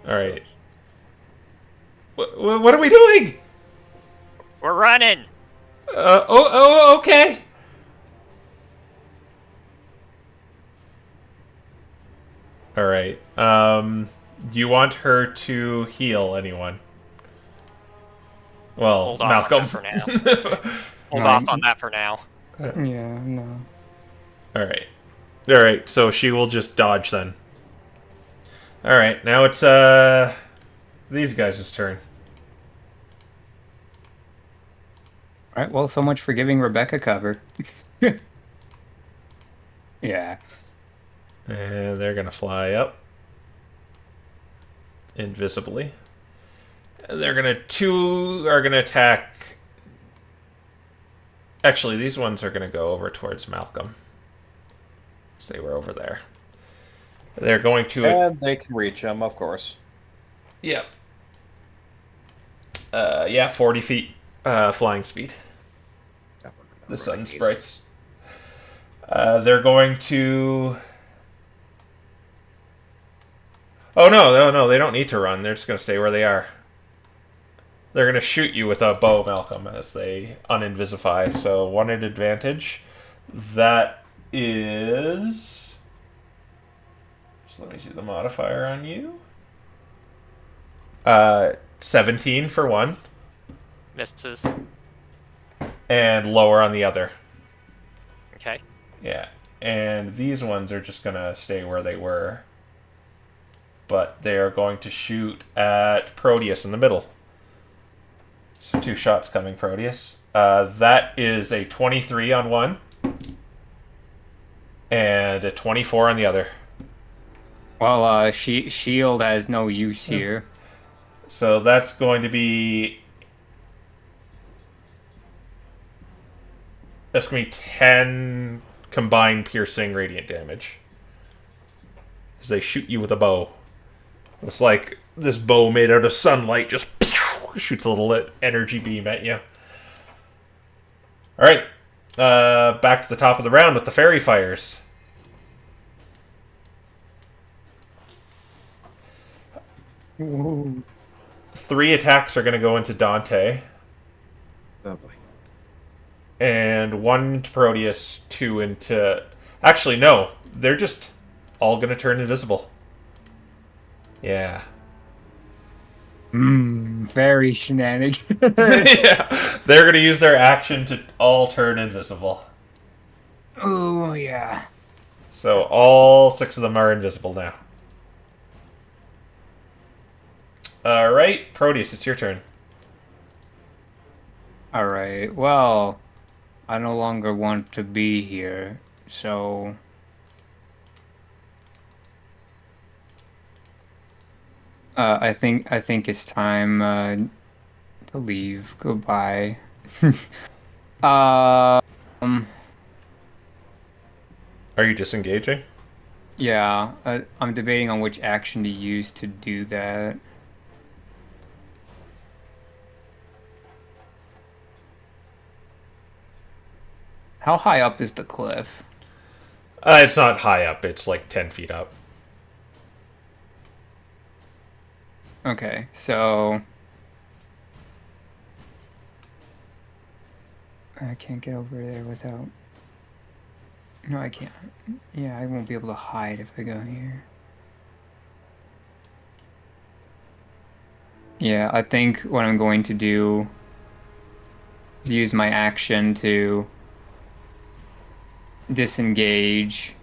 All right. What are we doing? We're running! Okay. All right. Do you want her to heal anyone? Well, Hold off Malcolm. on that for now. Hold off on that for now. Yeah, no. All right. All right. So she will just dodge then. All right, now it's these guys' turn. All right. Well, so much for giving Rebecca cover. Yeah. And they're gonna fly up invisibly. And they're gonna two are gonna attack. Actually, these ones are gonna go over towards Malcolm. So they were over there. They're going to. And they can reach him, of course. Yep. Yeah, 40 feet flying speed. The sun sprites. They're going to. Oh no! They don't need to run. They're just going to stay where they are. They're going to shoot you with a bow, Malcolm, as they uninvisify. So 1 at advantage. That is. So let me see the modifier on you. 17 for 1. Misses. And lower on the other. Okay. Yeah. And these ones are just going to stay where they were. But they are going to shoot at Proteus in the middle. So 2 shots coming, Proteus. That is a 23 on one. And a 24 on the other. Well, shield has no use here. So that's going to be... That's going to be 10 combined piercing radiant damage. As they shoot you with a bow. It's like this bow made out of sunlight just shoots a little energy beam at you. Alright. Back to the top of the round with the fairy fires. Ooh. 3 attacks are going to go into Dante. Oh boy. And 1 to Proteus, 2 into... Actually, no. They're just all going to turn invisible. Yeah. Very shenanigans. Yeah. They're going to use their action to all turn invisible. Oh, yeah. So all 6 of them are invisible now. Alright, Proteus, it's your turn. Alright, well, I no longer want to be here, so... I think it's time to leave. Goodbye. Are you disengaging? Yeah, I'm debating on which action to use to do that. How high up is the cliff? It's not high up, it's like 10 feet up. Okay, so... I can't get over there without... No, I can't. Yeah, I won't be able to hide if I go here. Yeah, I think what I'm going to do is use my action to disengage.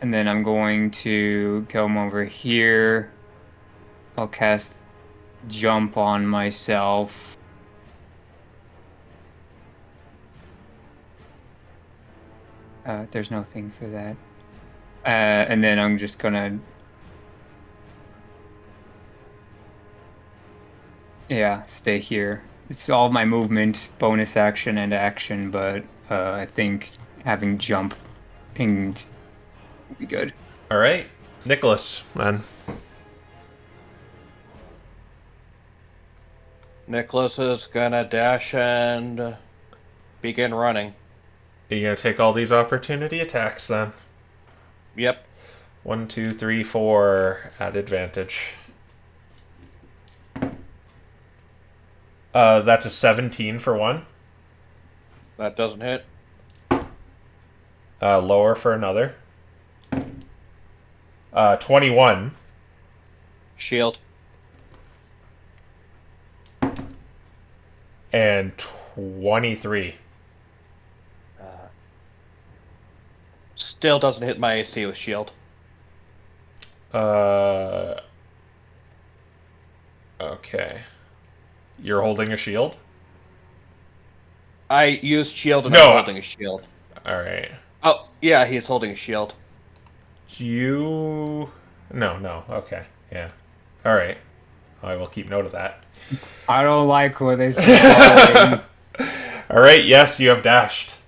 And then I'm going to come over here. I'll cast jump on myself. There's no thing for that. And then I'm just gonna... Yeah, stay here. It's all my movement, bonus action, and action, but I think having jump pinged would be good. Alright, Nicholas, man. Nicholas is gonna dash and begin running. Are you going to take all these opportunity attacks then? Yep. 1, 2, 3, 4 at advantage. That's a 17 for 1. That doesn't hit. Lower for another. 21. Shield. And 23. Still doesn't hit my AC with shield. Okay. You're holding a shield? I used shield and No, I'm holding a shield. Alright. Oh, yeah, he's holding a shield. You... No. Okay. Yeah. Alright. I will keep note of that. I don't like where they say Alright, yes, you have dashed.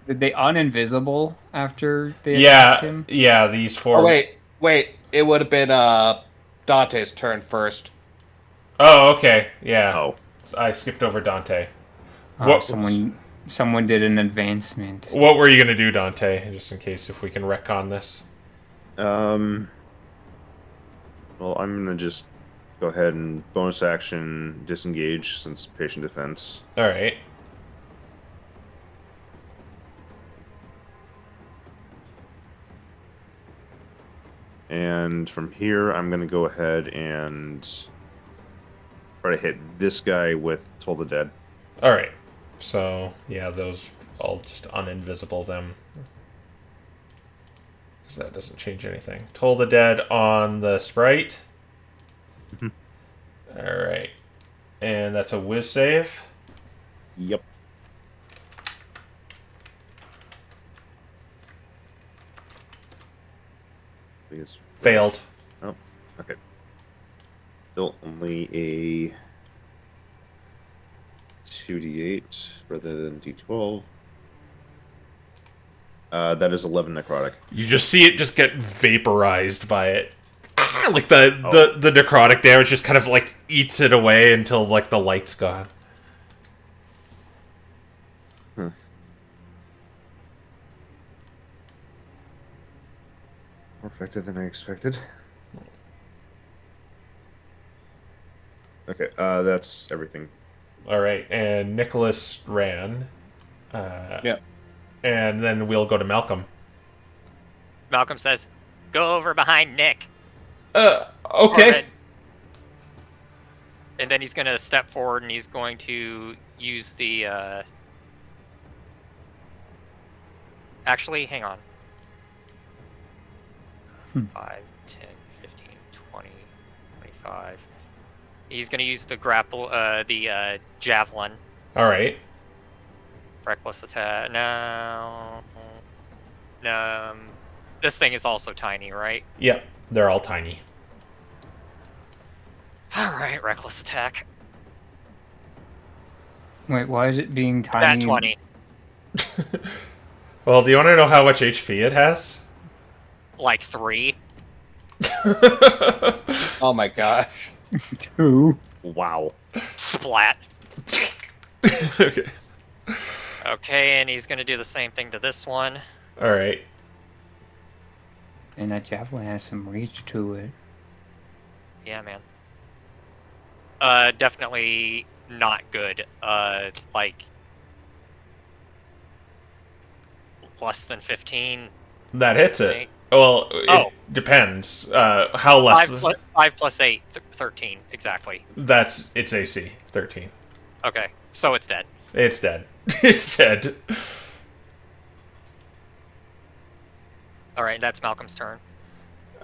Did they uninvisible after they attacked him? Yeah, these four... Oh, wait. It would have been Dante's turn first. Oh, okay. Yeah. Oh. I skipped over Dante. Oh, someone did an advancement. What were you going to do, Dante? Just in case if we can retcon this. Well, I'm gonna just go ahead and bonus action disengage since patient defense. Alright. And from here, I'm gonna go ahead and try to hit this guy with Toll the Dead. Alright. So, yeah, those... I'll just uninvisible them. Because that doesn't change anything. Toll the Dead on the Sprite. Alright. And that's a whiz save. Yep. Please. Failed. Oh, okay. Still only a 2d8 rather than d12. That is 11 necrotic. You just see it just get vaporized by it. Like the necrotic damage just kind of like eats it away until like the light's gone. Huh. More effective than I expected. Okay, that's everything. Alright, and Nicholas ran. Yeah. And then we'll go to Malcolm. Malcolm says, "Go over behind Nick." Okay. And then he's going to step forward and he's going to use the, Actually, hang on. 5, 10, 15, 20, 25. He's going to use the grapple, the javelin. Alright. Reckless attack. No. This thing is also tiny, right? Yep, they're all tiny. Alright, reckless attack. Wait, why is it being tiny? That 20. Well, do you want to know how much HP it has? Like 3. Oh my gosh. 2. Wow. Splat. Okay. Okay, and he's gonna do the same thing to this one. Alright. And that javelin has some reach to it. Yeah, man. Definitely not good. Like... less than 15. That hits it. Right? Well, it depends. How less... 5 plus 8, 13, exactly. That's its AC, 13. Okay, so it's dead. It's dead. It's dead. Alright, that's Malcolm's turn.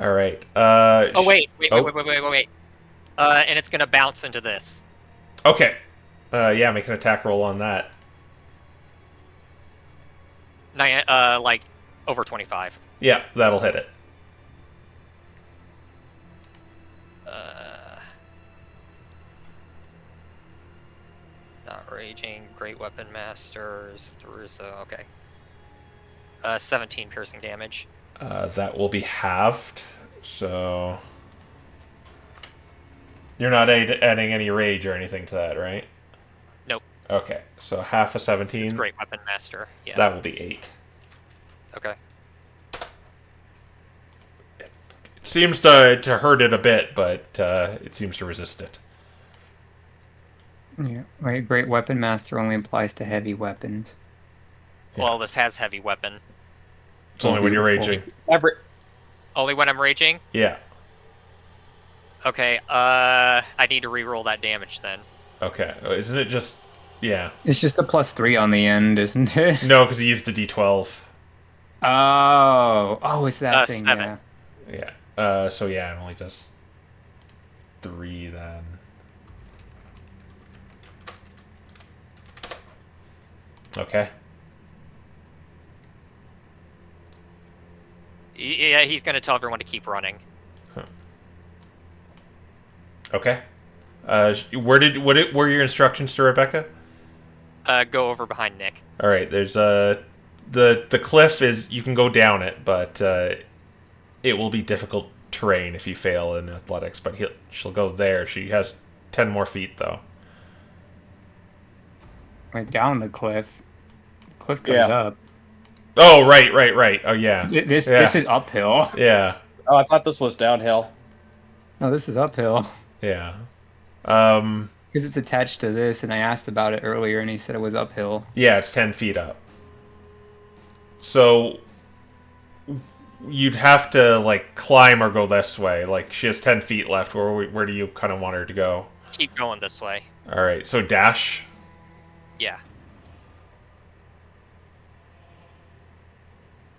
Alright. Oh, wait. Oh. Wait. And it's gonna bounce into this. Okay. Yeah, make an attack roll on that. Like, over 25. Yeah, that'll hit it. Not raging. Great weapon masters. Okay. 17 piercing damage. That will be halved, so... You're not adding any rage or anything to that, right? Nope. Okay, so half a 17. It's great weapon master. Yeah. That will be 8. Okay. It seems to hurt it a bit, but it seems to resist it. Yeah. Right, great weapon master only applies to heavy weapons. Yeah. Well, this has heavy weapon. It's only when you're raging. Only when I'm raging? Yeah. Okay, I need to reroll that damage then. Okay. Isn't it just... Yeah. It's just a +3 on the end, isn't it? No, because he used a d12. Oh, it's that thing. 7. Yeah. Yeah. So yeah, it only does 3 then. Okay. Yeah, he's gonna tell everyone to keep running. Okay. What were your instructions to Rebecca? Go over behind Nick. All right. There's the cliff is you can go down it, but it will be difficult terrain if you fail in athletics. But she'll go there. She has 10 more feet though. Went down the cliff. The cliff goes Yeah. up. Oh right. Oh yeah. This Yeah. this is uphill. Yeah. Oh, I thought this was downhill. No, this is uphill. Yeah. Because it's attached to this, and I asked about it earlier, and he said it was uphill. Yeah, it's 10 feet up. So you'd have to like climb or go this way. Like she has 10 feet left. Where do you kind of want her to go? Keep going this way. All right. So dash. Yeah.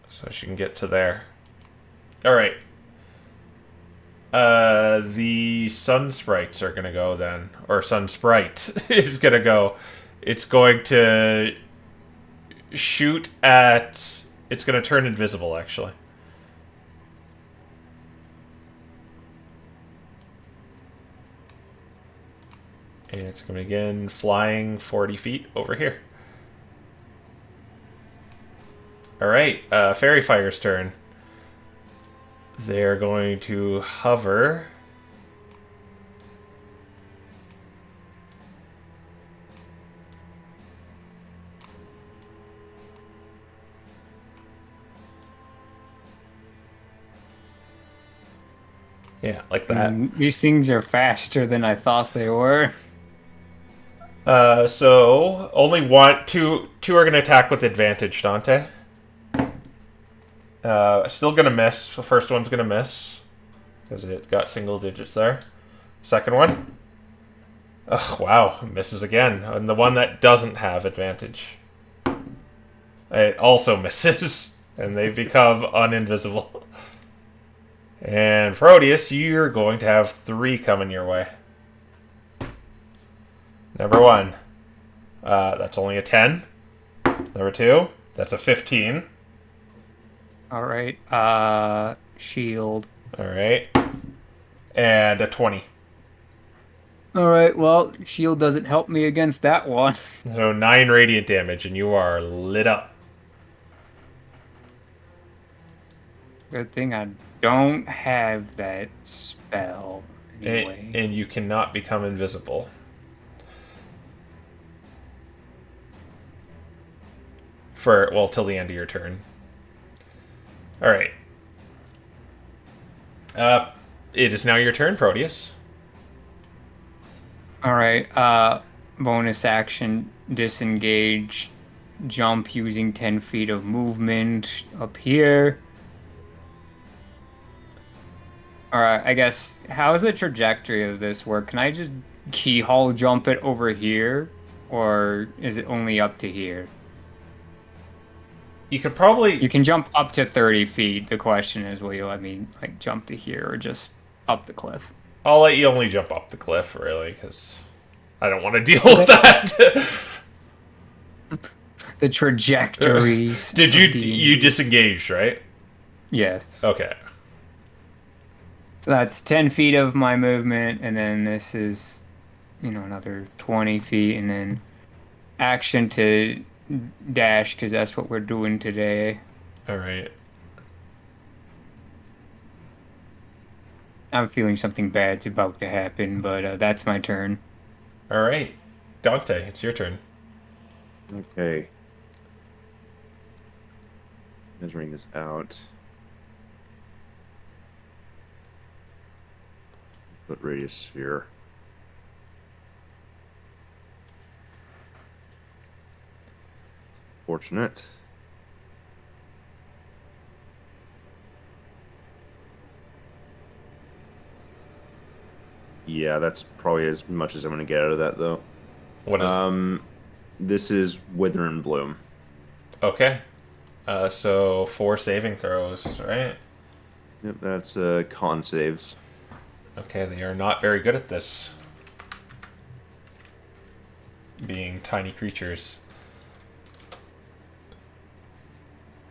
So she can get to there. All right. The sun sprites are gonna go then, or sun sprite is gonna go. It's going to shoot at. It's gonna turn invisible, actually. And it's gonna begin flying 40 feet over here. All right, Fairy Fire's turn. They're going to hover. Yeah, like that. These things are faster than I thought they were. So only two are going to attack with advantage, Dante. Still going to miss. The first one's going to miss because it got single digits there. Second one. Oh, wow, misses again. And the one that doesn't have advantage, it also misses, and they become uninvisible. And Proteus, you're going to have 3 coming your way. Number 1, that's only a 10. Number 2, that's a 15. All right. Shield. All right. And a 20. All right. Well, shield doesn't help me against that one. So 9 radiant damage, and you are lit up. Good thing I don't have that spell anyway. And you cannot become invisible. Till the end of your turn. All right. It is now your turn, Proteus. All right. Bonus action, disengage, jump using 10 feet of movement up here. All right. I guess, how does the trajectory of this work? Can I just keyhole jump it over here? Or is it only up to here? You could probably... You can jump up to 30 feet. The question is, will you let me like jump to here or just up the cliff? I'll let you only jump up the cliff, really, because I don't want to deal with that. The trajectories. Did you disengaged, right? Yes. Okay. So that's 10 feet of my movement, and then this is, another 20 feet, and then action to dash, because that's what we're doing today. All right. I'm feeling something bad's about to happen, but that's my turn. All right. Dante, it's your turn. Okay. Measuring this out. Put radius sphere. Fortunate. Yeah, that's probably as much as I'm going to get out of that, though. What is... This is Wither and Bloom. Okay. So 4 saving throws, right? Yep, that's con saves. Okay, they are not very good at this. Being tiny creatures.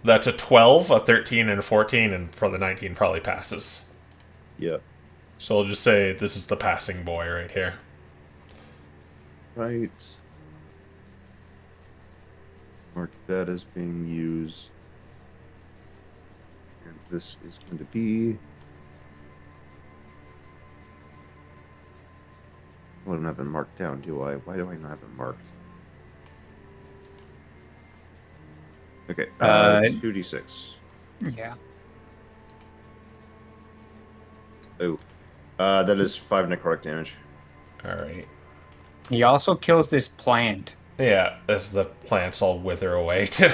That's a 12, a 13, and a 14, and for the 19 probably passes. Yep. So I'll just say this is the passing boy right here. Right. Mark that as being used. And this is going to be... I don't have it marked down, do I? Why do I not have it marked? Okay, 2d6. Yeah. Oh. That is 5 necrotic damage. Alright. He also kills this plant. Yeah, as the plants all wither away too.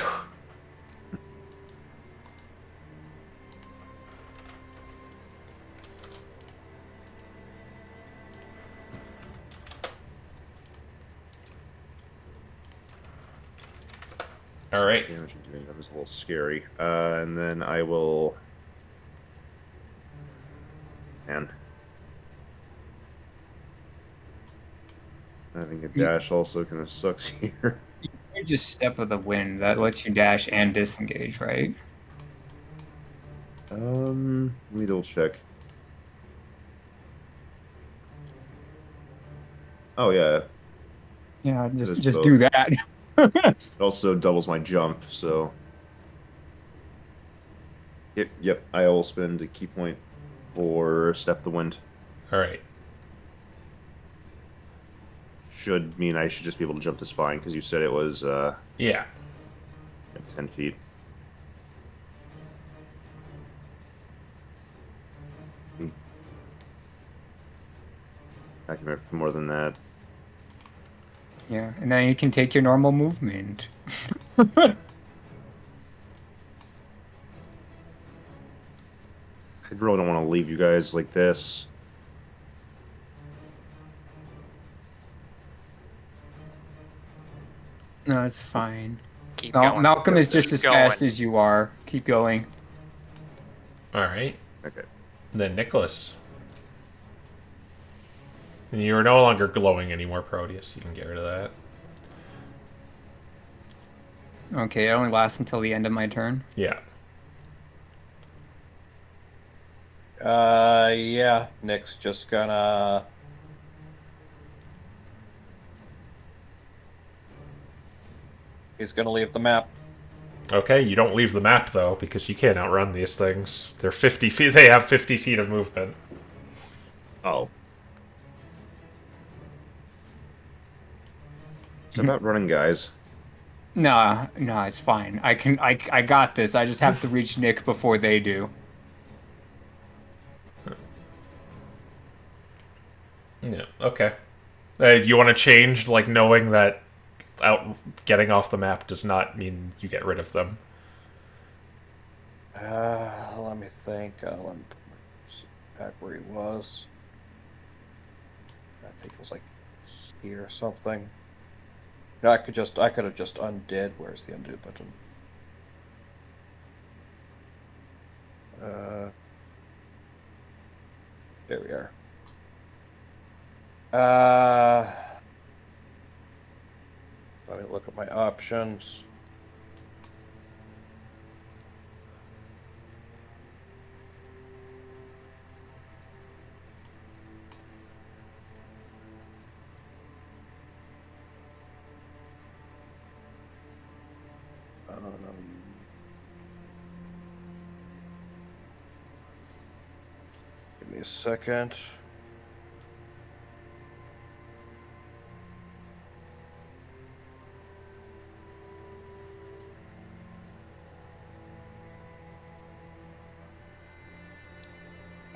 Alright. Damage I'm doing, that was a little scary. And then I will... Man. Having a dash also kind of sucks here. You just step of the wind. That lets you dash and disengage, right? Let me double check. Oh yeah, Yeah, is just both. do that. it also doubles my jump, so... Yep, I will spend a key point for Step the Wind. Alright. Should mean I should just be able to jump this fine, because you said it was, Yeah. 10 feet. I can move more than that. Yeah, and then you can take your normal movement. I really don't want to leave you guys like this. No, it's fine. Keep going. Malcolm is just Keep as going. fast as you are. Keep going. Alright. Okay. Then Nicholas. And you are no longer glowing anymore, Proteus. You can get rid of that. Okay, it only lasts until the end of my turn. Yeah. Yeah, Nick's just gonna... He's gonna leave the map. Okay, you don't leave the map, though, because you can't outrun these things. They're 50 feet. They have 50 feet of movement. Oh. It's about running, guys. No, it's fine. I got this. I just have to reach Nick before they do. Yeah, okay. You want to change, like, knowing that getting off the map does not mean you get rid of them. Let me think. Let me put back where he was. I think it was like here or something. No, I could have just undid. Where's the undo button? There we are. Let me look at my options. Give me a second.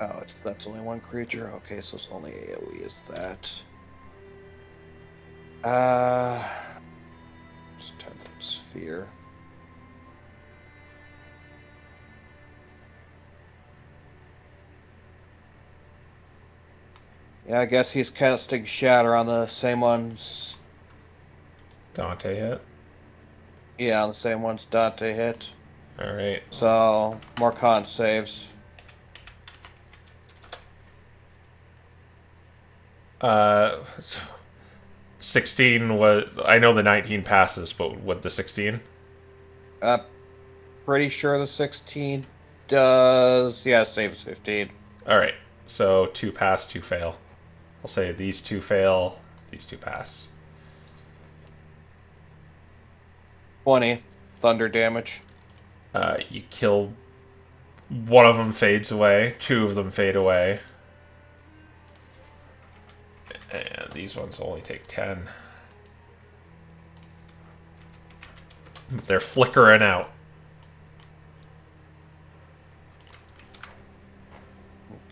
Oh, that's only one creature. Okay, so it's only AoE is that. Just 10-foot sphere. Yeah, I guess he's casting Shatter on the same ones. Dante hit. Yeah, on the same ones Dante hit. All right. So, more con saves. 16 was. I know the 19 passes, but what the 16? Pretty sure the 16 does. Yeah, saves 15. All right. So 2 pass, 2 fail. I'll say these 2 fail, these 2 pass. 20 thunder damage. You kill. One of them fades away. 2 of them fade away. And these ones only take 10. They're flickering out.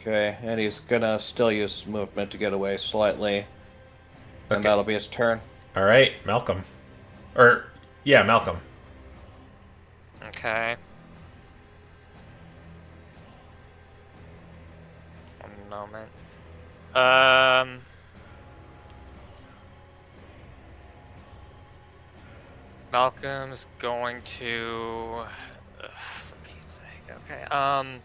Okay, and he's gonna still use his movement to get away slightly. And Okay. that'll be his turn. All right, Malcolm. Yeah, Malcolm. Okay. One moment. Malcolm's going to. For Pete's sake. Okay.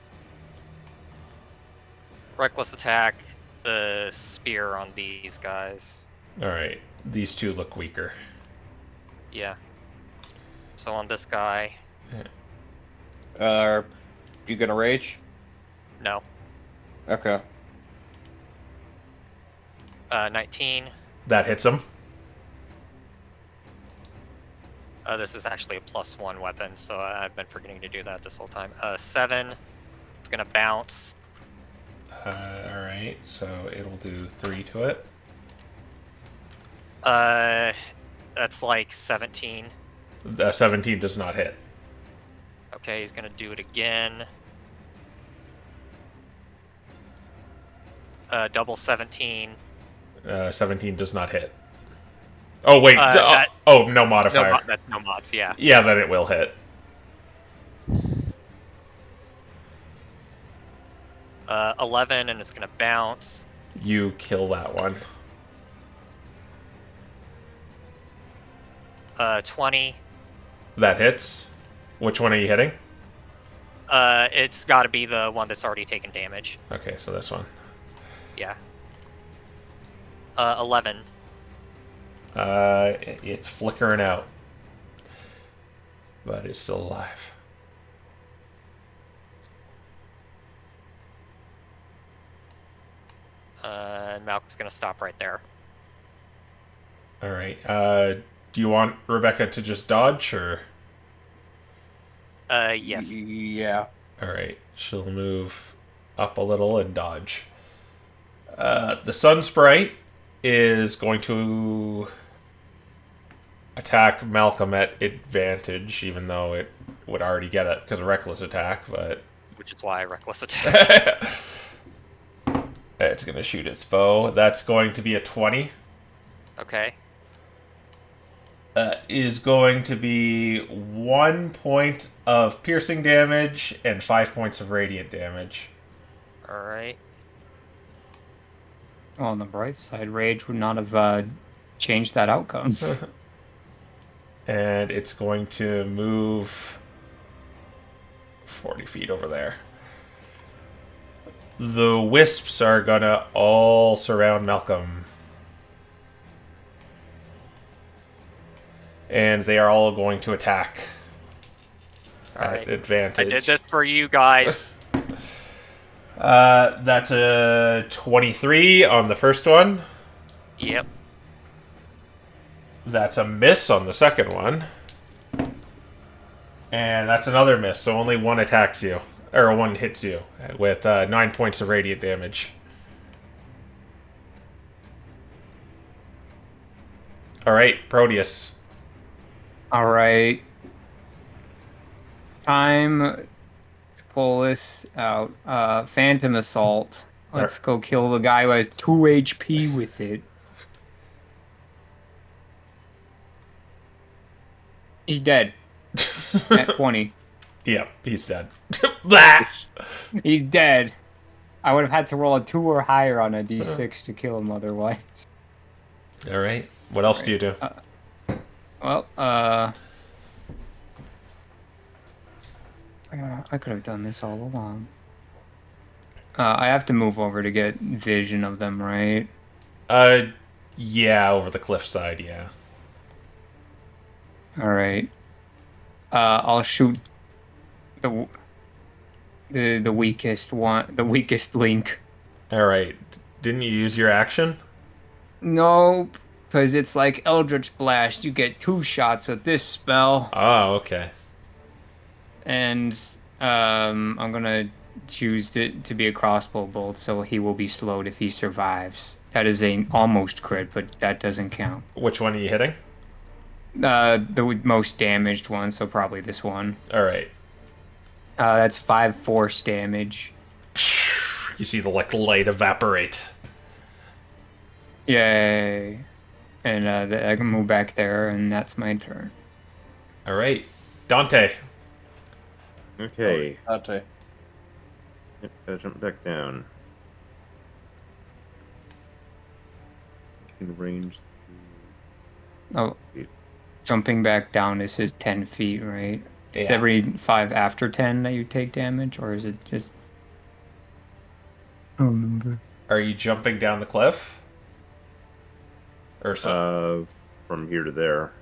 Reckless attack the spear on these guys. All right, these 2 look weaker. Yeah. So on this guy, You gonna rage? no. Okay. 19. That hits him. This is actually a +1 weapon, so I've been forgetting to do that this whole time. 7. It's gonna bounce. All right, so it'll do 3 to it. That's like 17. The 17 does not hit. Okay, he's gonna do it again. Double 17. 17 does not hit. Oh wait, no modifier. That's no mods, yeah. Yeah, then it will hit. 11, and it's gonna bounce. You kill that one. 20. That hits. Which one are you hitting? It's gotta be the one that's already taken damage. Okay, so this one. Yeah. 11. It's flickering out. But it's still alive. And Malcolm's gonna stop right there. Alright, do you want Rebecca to just dodge, or? Yes. Yeah. Alright, she'll move up a little and dodge. The Sun Sprite is going to attack Malcolm at advantage, even though it would already get it because of reckless attack, but... Which is why I reckless attack. It's going to shoot its bow. That's going to be a 20. Okay. Is going to be 1 point of piercing damage and 5 points of radiant damage. Alright. Well, on the bright side, rage would not have changed that outcome. And it's going to move 40 feet over there. The wisps are gonna all surround Malcolm. And they are all going to attack at advantage. I did this for you guys. That's a 23 on the first one. Yep. That's a miss on the second one. And that's another miss, so only one attacks you. Or one hits you with 9 points of radiant damage. Alright, Proteus. Alright. Time to pull this out. Phantom Assault. Let's go kill the guy who has 2 HP with it. He's dead. At 20. Yep, he's dead. Blah! He's dead. I would have had to roll a 2 or higher on a d6 to kill him otherwise. Alright, what else do you do? Well, I could have done this all along. I have to move over to get vision of them, right? Yeah, over the cliffside, yeah. All right. I'll shoot the w- the weakest one, the weakest link. Alright. Didn't you use your action? Nope, because it's like Eldritch Blast. You get 2 shots with this spell, Oh, okay. and I'm gonna choose it to be a crossbow bolt, so he will be slowed if he survives. That is a almost crit, but that doesn't count. Which one are you hitting? The most damaged one, so probably this one. Alright. That's 5 force damage. You see the light evaporate. Yay! And I can move back there, and that's my turn. Alright. Dante. Okay. Dante. Yep, gotta jump back down. In range. Oh, jumping back down is his 10 feet, right? It's Yeah. every 5 after 10 that you take damage, or is it just? I don't remember. Are you jumping down the cliff? Or so? From here to there.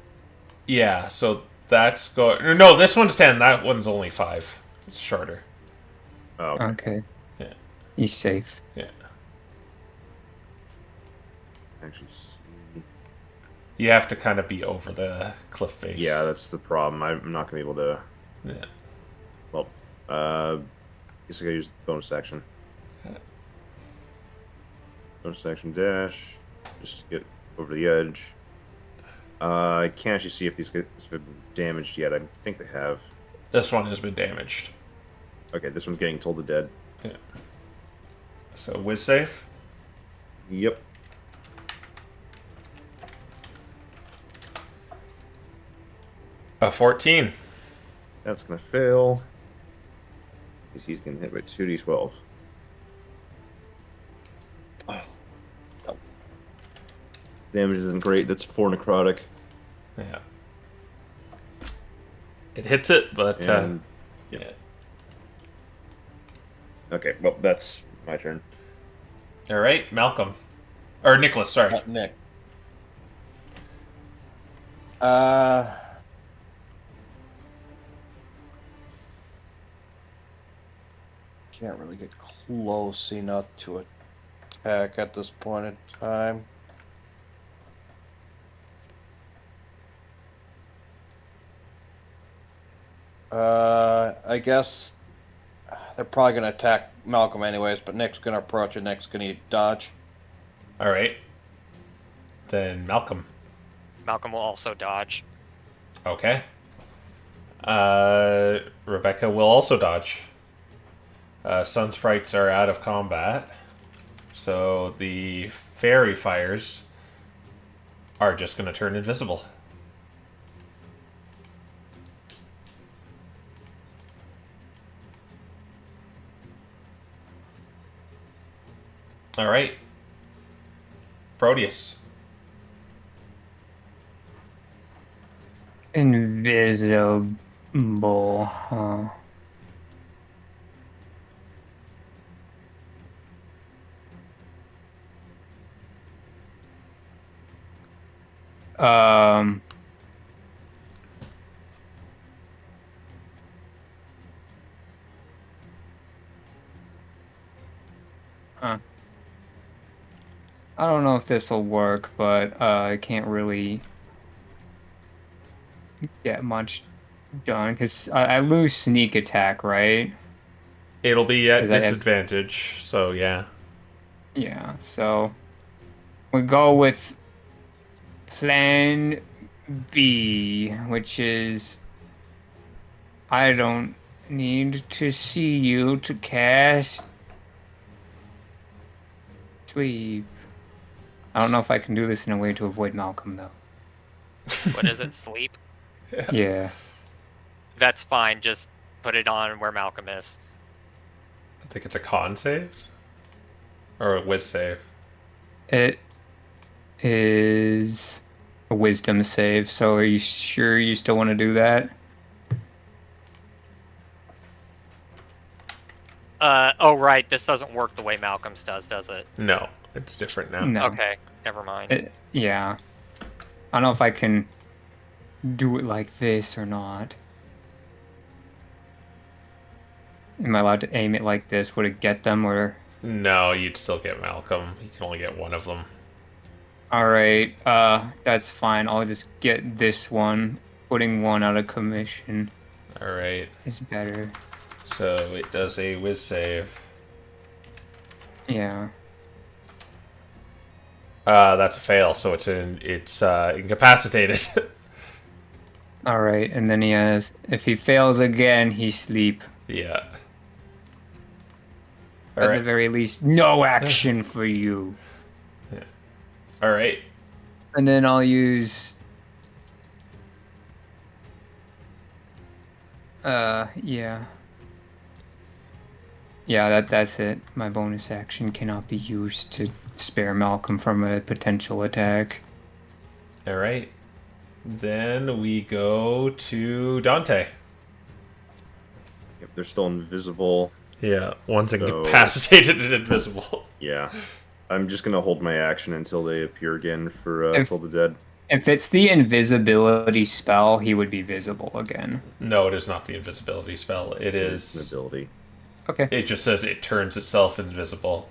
Yeah, so that's going. No, this one's 10. That one's only 5. It's shorter. Oh, okay. Okay. Yeah. He's safe. Yeah. Actually, see. You have to kind of be over the cliff face. Yeah, that's the problem. I'm not gonna be able to. Yeah. Well, guess I gotta use the bonus action. Bonus action dash, just to get over the edge. I can't actually see if these guys have been damaged yet. I think they have. This one has been damaged. Okay, this one's getting told to dead. Yeah. So, whiz safe? Yep. A 14. That's gonna fail. Because he's getting hit by 2d12. Oh. Damage isn't great. That's 4 necrotic. Yeah. It hits it, but And yeah. okay, well that's my turn. All right, Malcolm, or Nicholas. Sorry. Nick. Can't really get close enough to attack at this point in time. I guess they're probably gonna attack Malcolm anyways, but Nick's gonna approach and Nick's gonna dodge. All right. Then Malcolm. Malcolm will also dodge. Okay. Rebecca will also dodge. Sun sprites are out of combat, so the fairy fires are just going to turn invisible. All right. Proteus. Invisible, huh? Um. Huh. I don't know if this will work, but I can't really get much done because I lose sneak attack, right? It'll be at 'Cause I have- disadvantage, so yeah. Yeah, so we go with plan B, which is I don't need to see you to cast sleep. I don't know if I can do this in a way to avoid Malcolm though. What is it? Sleep? Yeah. That's fine. Just put it on where Malcolm is. I think it's a con save or a whiz save. It is a wisdom save, so are you sure you still want to do that? Oh, right. This doesn't work the way Malcolm's does it? No, it's different now. No. Okay, never mind. Yeah. I don't know if I can do it like this or not. Am I allowed to aim it like this? Would it get them or... No, you'd still get Malcolm. You can only get one of them. Alright, that's fine. I'll just get this one. Putting one out of commission All right. is better. So it does a whiz save. Yeah. That's a fail. So it's incapacitated. Alright, and then he has... If he fails again, he sleep. Yeah. At All the right. very least, no action for you. All right. And then I'll use... yeah. Yeah, that's it. My bonus action cannot be used to spare Malcolm from a potential attack. All right. Then we go to Dante. Yep, they're still invisible. Yeah, one's So- incapacitated and invisible. Yeah. I'm just gonna hold my action until they appear again for If- Toll the Dead. If it's the invisibility spell, he would be visible again. No, it is not the invisibility spell. It It's an is. ability. Okay. It just says it turns itself invisible.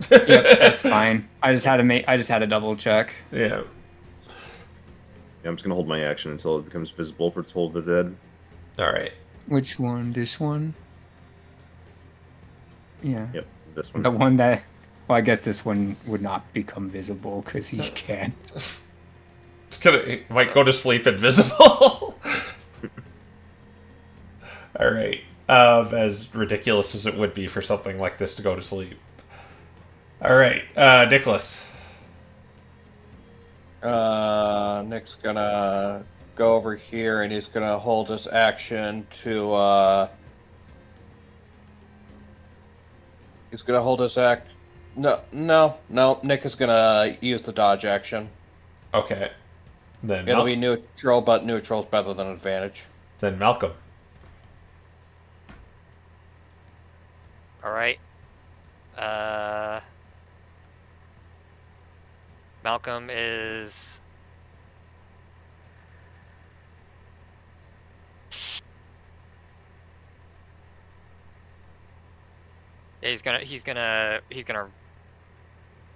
Yep, that's fine. I just had to double check. Yeah. Yeah, I'm just gonna hold my action until it becomes visible for Toll the Dead. All right. Which one? This one? Yeah. Yep, this one. The one that... Well, I guess this one would not become visible because he can't. It might go to sleep invisible. All right. As ridiculous as it would be for something like this to go to sleep. All right, Nicholas. Nick's gonna go over here and he's gonna hold his action to he's gonna hold his act no, Nick is gonna use the dodge action. Okay. Then It'll be neutral, but neutral's better than advantage. Then Malcolm. All right. Malcolm is. Yeah, he's gonna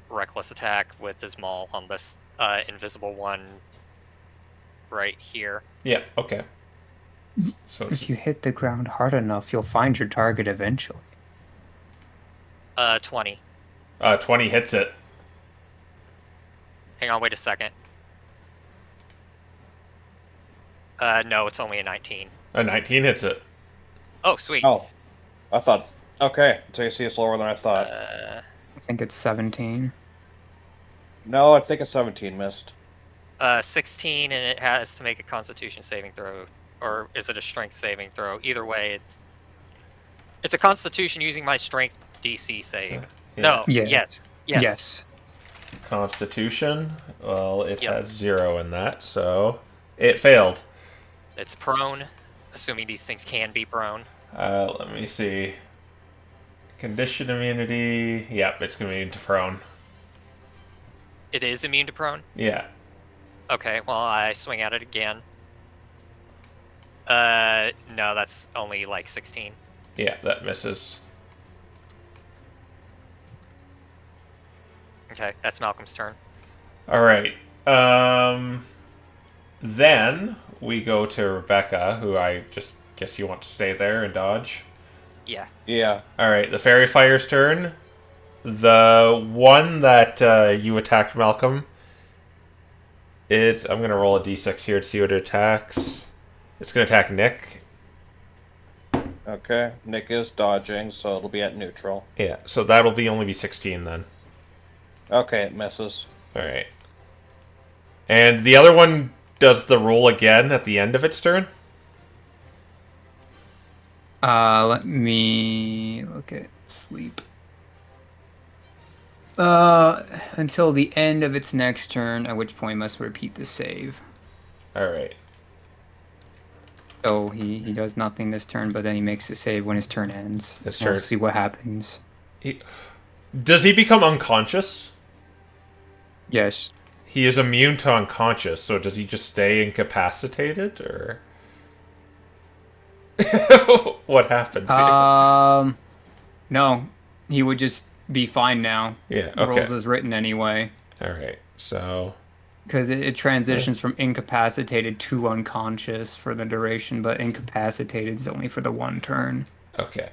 reckless attack with his maul on this invisible one right here. Yeah. Okay. So it's If you hit the ground hard enough, you'll find your target eventually. 20. 20 hits it. Hang on, wait a second. No, it's only a 19. A 19 hits it. Oh, sweet. Oh, I thought. Okay, so you see it's lower than I thought. I think it's 17. No, I think a 17 missed. 16, and it has to make a Constitution saving throw, or is it a Strength saving throw? Either way, it's a Constitution using my Strength DC save. Yeah. No, Yeah. yes. Constitution. Well, it Yep. has 0 in that, so it failed. It's prone, assuming these things can be prone. Let me see. Condition immunity. Yep, it's going to be into prone. It is immune to prone? Yeah. Okay, well, I swing at it again. No, that's only like 16. Yeah, that misses. Okay, that's Malcolm's turn. All right. Then we go to Rebecca, who I just guess you want to stay there and dodge. Yeah. Yeah. All right, the Fairy Fire's turn. The one that you attacked, Malcolm, I'm going to roll a d6 here to see what it attacks. It's going to attack Nick. Okay, Nick is dodging, so it'll be at neutral. Yeah, so that'll only be 16 then. Okay, it misses. All right. And the other one does the roll again at the end of its turn. Let me look at sleep. Until the end of its next turn, at which point must repeat the save. All right. So he does nothing this turn, but then he makes a save when his turn ends. His We'll turn. see what happens. Does he become unconscious? Yes. He is immune to unconscious, so does he just stay incapacitated, or what happens? No, he would just be fine now. Yeah, okay. Rules is written anyway. All right, so Because it transitions from incapacitated to unconscious for the duration, but incapacitated is only for the one turn. okay,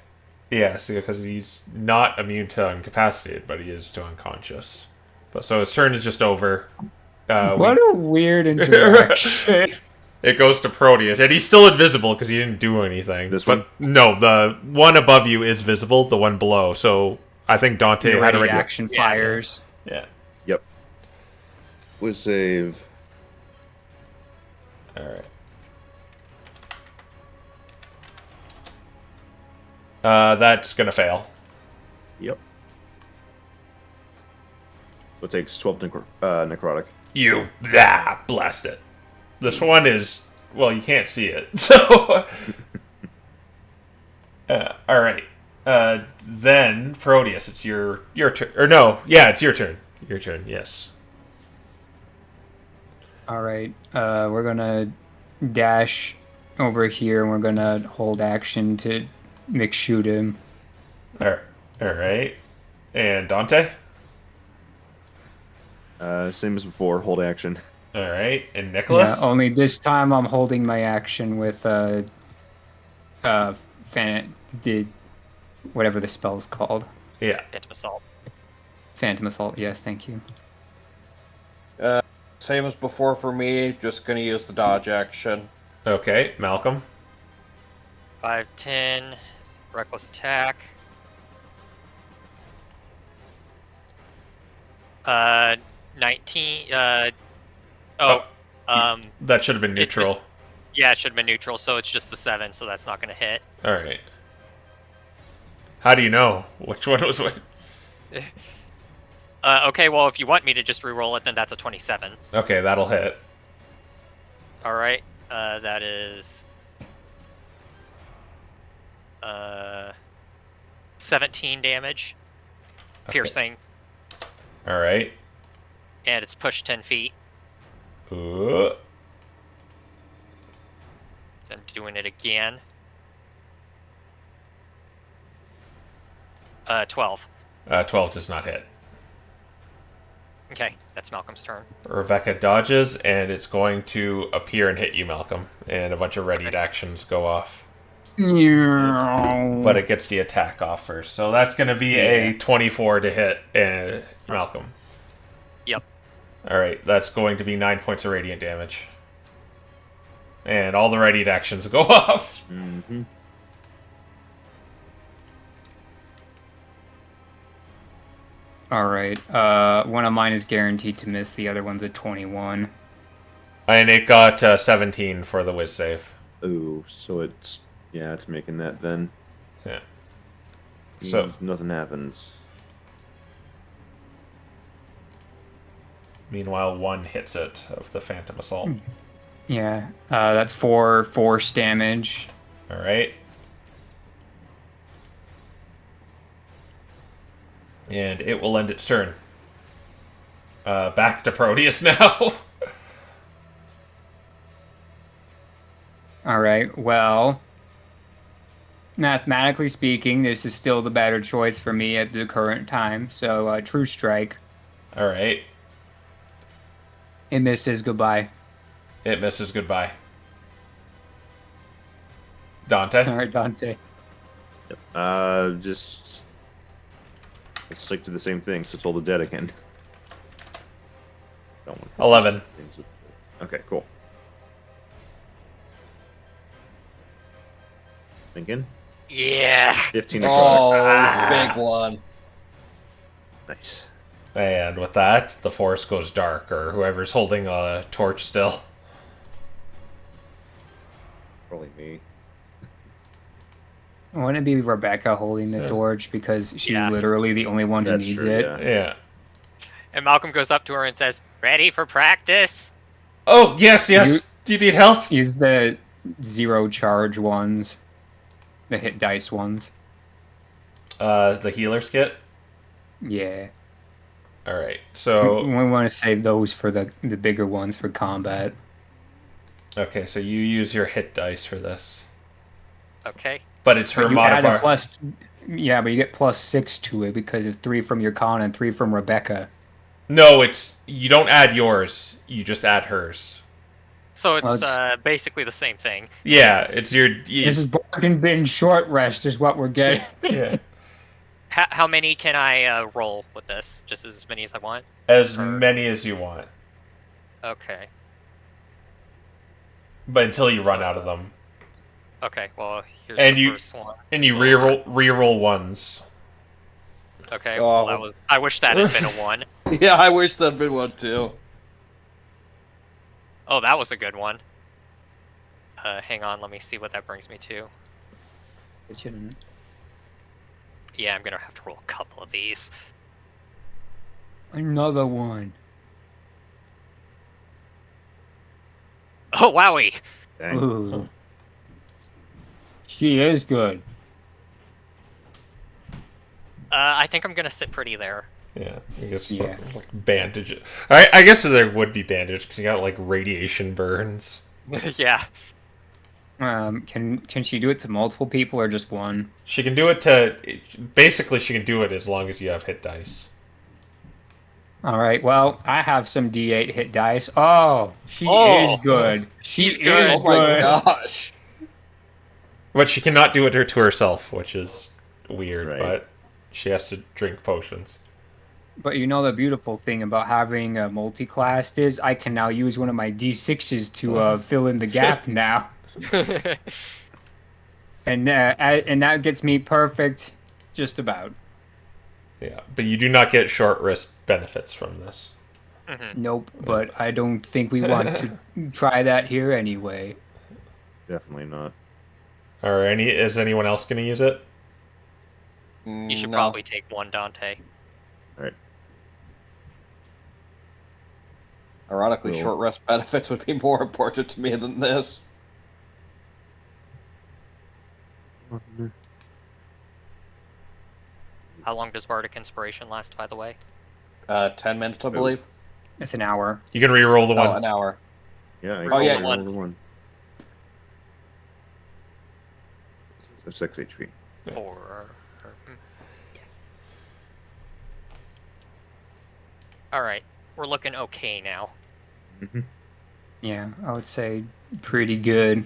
yeah, see, because he's not immune to incapacitated, but he is to unconscious. But so his turn is just over. What a weird interaction. It goes to Proteus, and he's still invisible because he didn't do anything. This but one? no, the one above you is visible. The one below. So I think Dante had Ready already. action fires. Yeah. Yep. With save. All right. That's gonna fail. Yep. So it takes 12 necrotic. You blast it. This one is you can't see it. So all right. Then Proteus, it's your turn. Or no, yeah, it's your turn. Your turn. Yes. All right. We're gonna dash over here, and we're gonna hold action to shoot him. All right. And Dante. Same as before, hold action. All right, and Nicholas. Yeah, only this time I'm holding my action with whatever the spell's called. Yeah. Phantom Assault. Phantom Assault. Yes, thank you. Same as before for me, just gonna use the dodge action. Okay, Malcolm. 5, 10, reckless attack. 19. That should have been neutral. Yeah, it should have been neutral, so it's just the 7, so that's not going to hit. All right. How do you know which one was what? Okay, well, if you want me to just re-roll it, then that's a 27. Okay, that'll hit. All right, that is 17 damage, piercing, All right. and it's pushed 10 feet. Ooh. I'm doing it again. 12. 12 does not hit. Okay, that's Malcolm's turn. Rebecca dodges, and it's going to appear and hit you, Malcolm. And a bunch of readied actions go off. But it gets the attack off first. So that's going to be a 24 to hit Malcolm. Yep. Alright, that's going to be 9 points of radiant damage. And all the readied actions go off. Mm-hmm. All right. One of mine is guaranteed to miss. The other one's a 21. And it got 17 for the whiz save. Ooh, so it's making that then. Yeah. So Means nothing happens. meanwhile, one hits it of the Phantom Assault. Yeah. That's 4 force damage. All right. And it will end its turn. Back to Proteus now. All right. Well, mathematically speaking, this is still the better choice for me at the current time. So, True Strike. All right. It misses. Goodbye. It misses. Goodbye. Dante. All right, Dante. Just let's stick to the same thing. So it's all the dead again. Don't want to 11. Okay, cool. Thinking. Yeah. 15. Oh, big one. Nice. And with that, the forest goes dark, or whoever's holding a torch still. Probably me. Wouldn't it be Rebecca holding the torch because she's literally the only one who That's needs true, it? yeah. Yeah. And Malcolm goes up to her and says, "Ready for practice?" Oh, yes. Do you need help? Use the 0 charge ones. The hit dice ones. The healer skit. Yeah. All right. We So want to save those for the bigger ones for combat. okay. So you use your hit dice for this, Okay. but it's her But you add a modifier. plus. Yeah, but you get +6 to it because of 3 from your con and 3 from Rebecca. No, it's you don't add yours. You just add hers. So it's, Well, it's- basically the same thing. Yeah, it's your. This It's, is bargain bin short rest is what we're getting. yeah, How many can I roll with this? Just as many as I want? as Or- many as you want, Okay. but until you run So- out of them, Okay, well, here's And the you- first one. and you reroll ones. Okay, Oh. well, that was... I wish that had been a 1. Yeah, I wish that'd been one too. Oh, that was a good one. Hang on, let me see what that brings me to. It shouldn't. Yeah, I'm gonna have to roll a couple of these. Another one. Oh, wowie! Dang. Ooh. She is good. I think I'm gonna sit pretty there. Yeah, I guess Yeah. like bandage. I guess there would be bandage because you got like radiation burns. Yeah. Can she do it to multiple people or just one? She can do it to. Basically, she can do it as long as you have hit dice. All right. Well, I have some D8 hit dice. Oh, she Oh. is good. She's She good. is Oh my good. gosh. But she cannot do it to herself, which is weird. Right. But she has to drink potions. But you know the beautiful thing about having a multi-classed is I can now use one of my D6s to fill in the gap now, and that gets me perfect, just about. Yeah, but you do not get short rest benefits from this. Nope. But I don't think we want to try that here anyway. Definitely not. Or is anyone else going to use it? You should No. probably take one, Dante. Alright. Ironically, Cool. short rest benefits would be more important to me than this. How long does Bardic Inspiration last, by the way? 10 minutes, I believe. It's an hour. You can re-roll the Oh, one. an hour. Yeah, I Oh, yeah. can roll the one. So 6 HP. Yeah. Yeah. Alright, we're looking okay now. Mm-hmm. Yeah, I would say pretty good.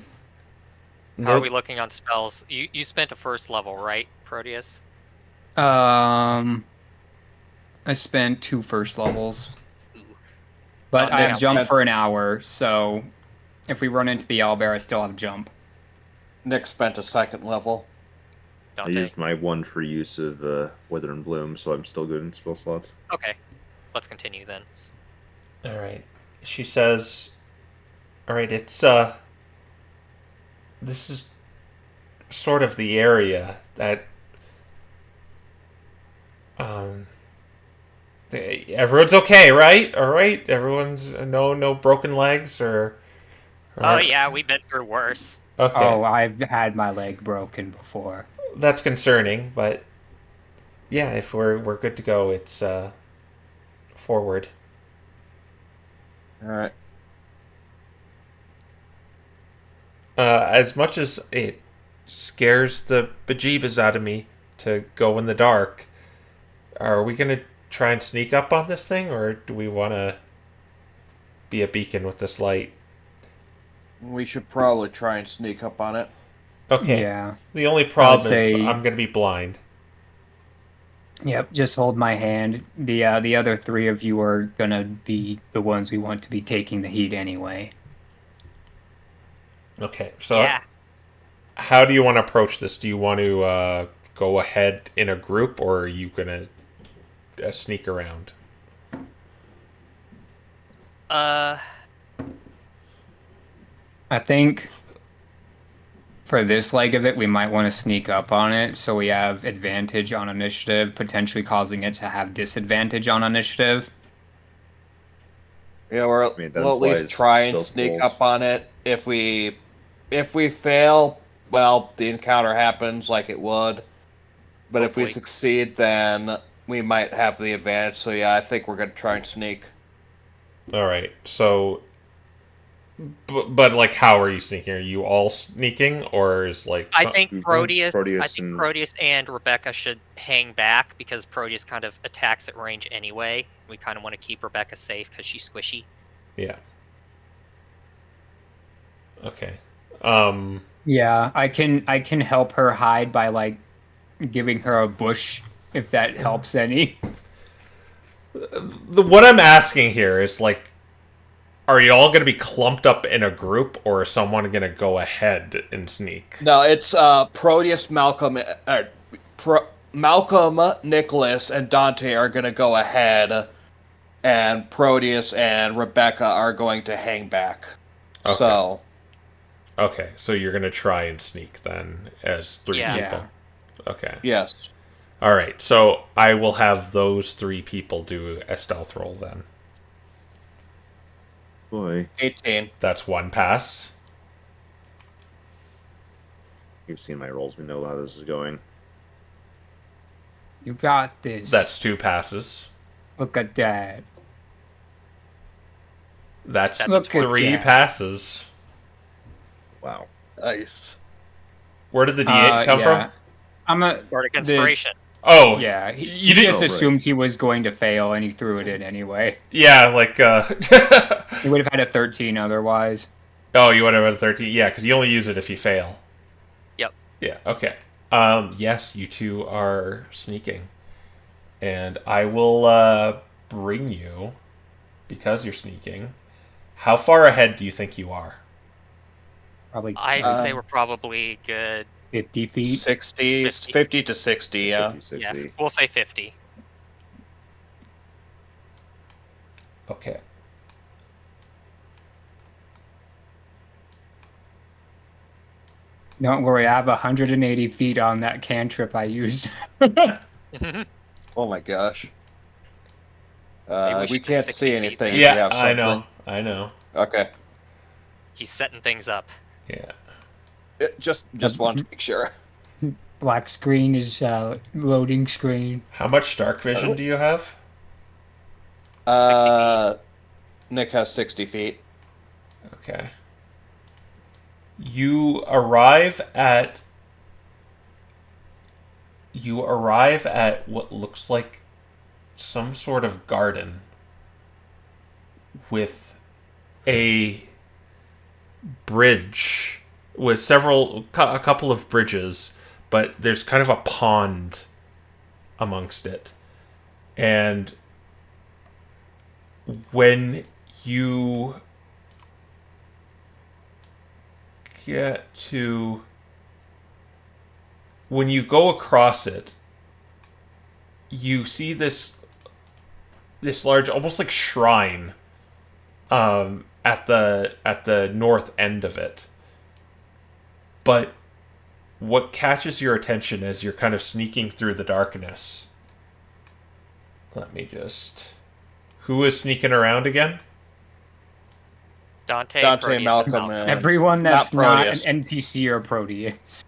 How are we looking on spells? You spent a first level, right, Proteus? I spent 2 first levels, but I have Dante, jump for an hour. So if we run into the owlbear, I still have jump. Nick spent a second level. I Dante. used my one for use of Wither and Bloom, so I'm still good in spell slots. Okay, let's continue then. All right. She says, "All right, it's this is sort of the area that everyone's okay, right? All right, everyone's no broken legs or Oh yeah, we've been through worse. Okay, Oh, I've had my leg broken before. that's concerning, but yeah, if we're good to go, it's forward. Alright. As much as it scares the bejeebus out of me to go in the dark, are we gonna try and sneak up on this thing, or do we want to be a beacon with this light? We should probably try and sneak up on it. Okay. Yeah. The only problem is say- I'm gonna be blind. Yep. Just hold my hand. The other 3 of you are gonna be the ones we want to be taking the heat anyway. Okay. So Yeah. how do you want to approach this? Do you want to go ahead in a group, or are you gonna sneak around? I think for this leg of it, we might want to sneak up on it so we have advantage on initiative, potentially causing it to have disadvantage on initiative. Yeah, mean, that we'll at least implies try and stealth sneak rolls. up on it. If if we fail, well, the encounter happens like it would. But if we Hopefully. succeed, then we might have the advantage. So yeah, I think we're gonna try and sneak. All right. So, but like, how are you sneaking? Are you all sneaking, or is like? I think Mhm. Proteus. Proteus I think and- Proteus and Rebecca should hang back because Proteus kind of attacks at range anyway. We kind of want to keep Rebecca safe because she's squishy. Yeah. Okay. Yeah, I can help her hide by like giving her a bush if that helps any. What I'm asking here is like, are you all going to be clumped up in a group, or is someone going to go ahead and sneak? No, it's Proteus, Malcolm, Malcolm, Nicholas, and Dante are gonna go ahead, and Proteus and Rebecca are going to hang back. Okay. So Okay, so you're going to try and sneak then as three Yeah. people. Okay. yes, All right. So I will have those 3 people do a stealth roll then. Boy, 18. That's 1 pass. you've seen my rolls. We know how this is going. You got this. That's 2 passes. Look at that. That's Look at 3 that. passes. Wow. Nice. Where did the D8 come from? I'm a Bardic Inspiration. Oh, yeah. He You he didn't- just Oh, right. assumed he was going to fail, and he threw it in anyway. yeah, like, He would have had a 13 otherwise. oh, you would have had a 13? Yeah, because you only use it if you fail. Yep. Yeah, okay. Yes, you 2 are sneaking. And I will, bring you, because you're sneaking. How far ahead do you think you are? Probably I'd say we're probably good. 50 feet. 60, 50. 50 to 60, yeah. 50, Yeah, 60. we'll say 50. Okay. Don't worry, I have 180 feet on that cantrip I used. Oh my gosh. Maybe we We should do can't 60 see feet anything. then. if we Yeah, have I something. know. I know. Okay. He's setting things up. Yeah. Just want to make sure. Black screen is loading screen. How much dark vision do you have? Nick has 60 feet. Okay. You arrive at what looks like some sort of garden with a bridge with a couple of bridges, but there's kind of a pond amongst it. And when you when you go across it, you see this large, almost like shrine, at the north end of it. But what catches your attention as you're kind of sneaking through the darkness? Who is sneaking around again? Dante, Dante, Proteus, and Malcolm, and Everyone that's not Proteus. an NPC or Proteus.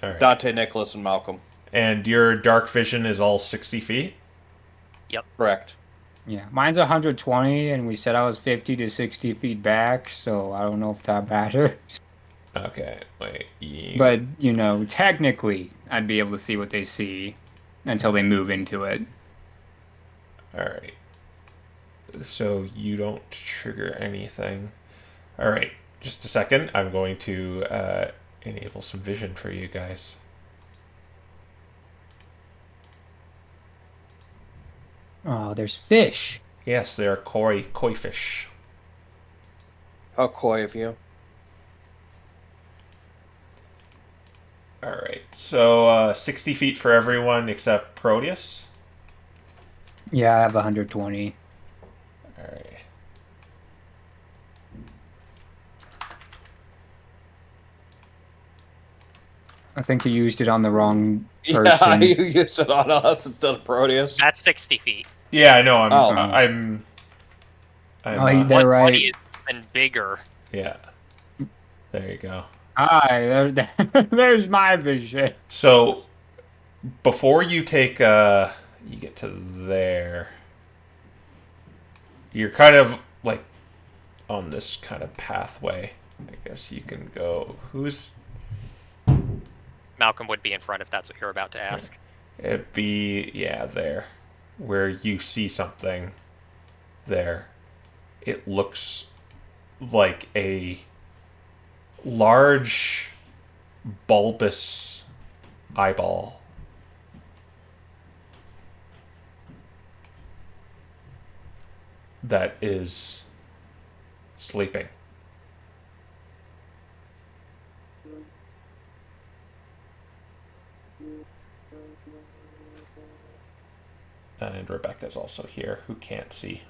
All right. Dante, Nicholas, and Malcolm. And your dark vision is all 60 feet? Correct. Yeah, mine's 120, and we said I was 50 to 60 feet back, so I don't know if that matters. Okay, wait. But, you know, technically, I'd be able to see what they see until they move into it. Alright. So you don't trigger anything. Alright, just a second. I'm going to enable some vision for you guys. Oh, there's fish. Yes, they are koi fish. How coy of you. Alright, so 60 feet for everyone except Proteus. Yeah, I have 120. Alright. I think you used it on the wrong Yeah, person. you used it on us instead of Proteus. That's 60 feet. Yeah, I know. I'm. Oh. I'm. Oh, they're 120 right. is even bigger. Yeah. There you go. Hi, there's my vision. So before you take you get to there, you're kind of like on this kind of pathway. I guess you can go. Who's Malcolm would be in front if that's what you're about to ask. it? Be yeah there, where you see something there. It looks like a large bulbous eyeball. That is sleeping. And Rebecca's also here, who can't see.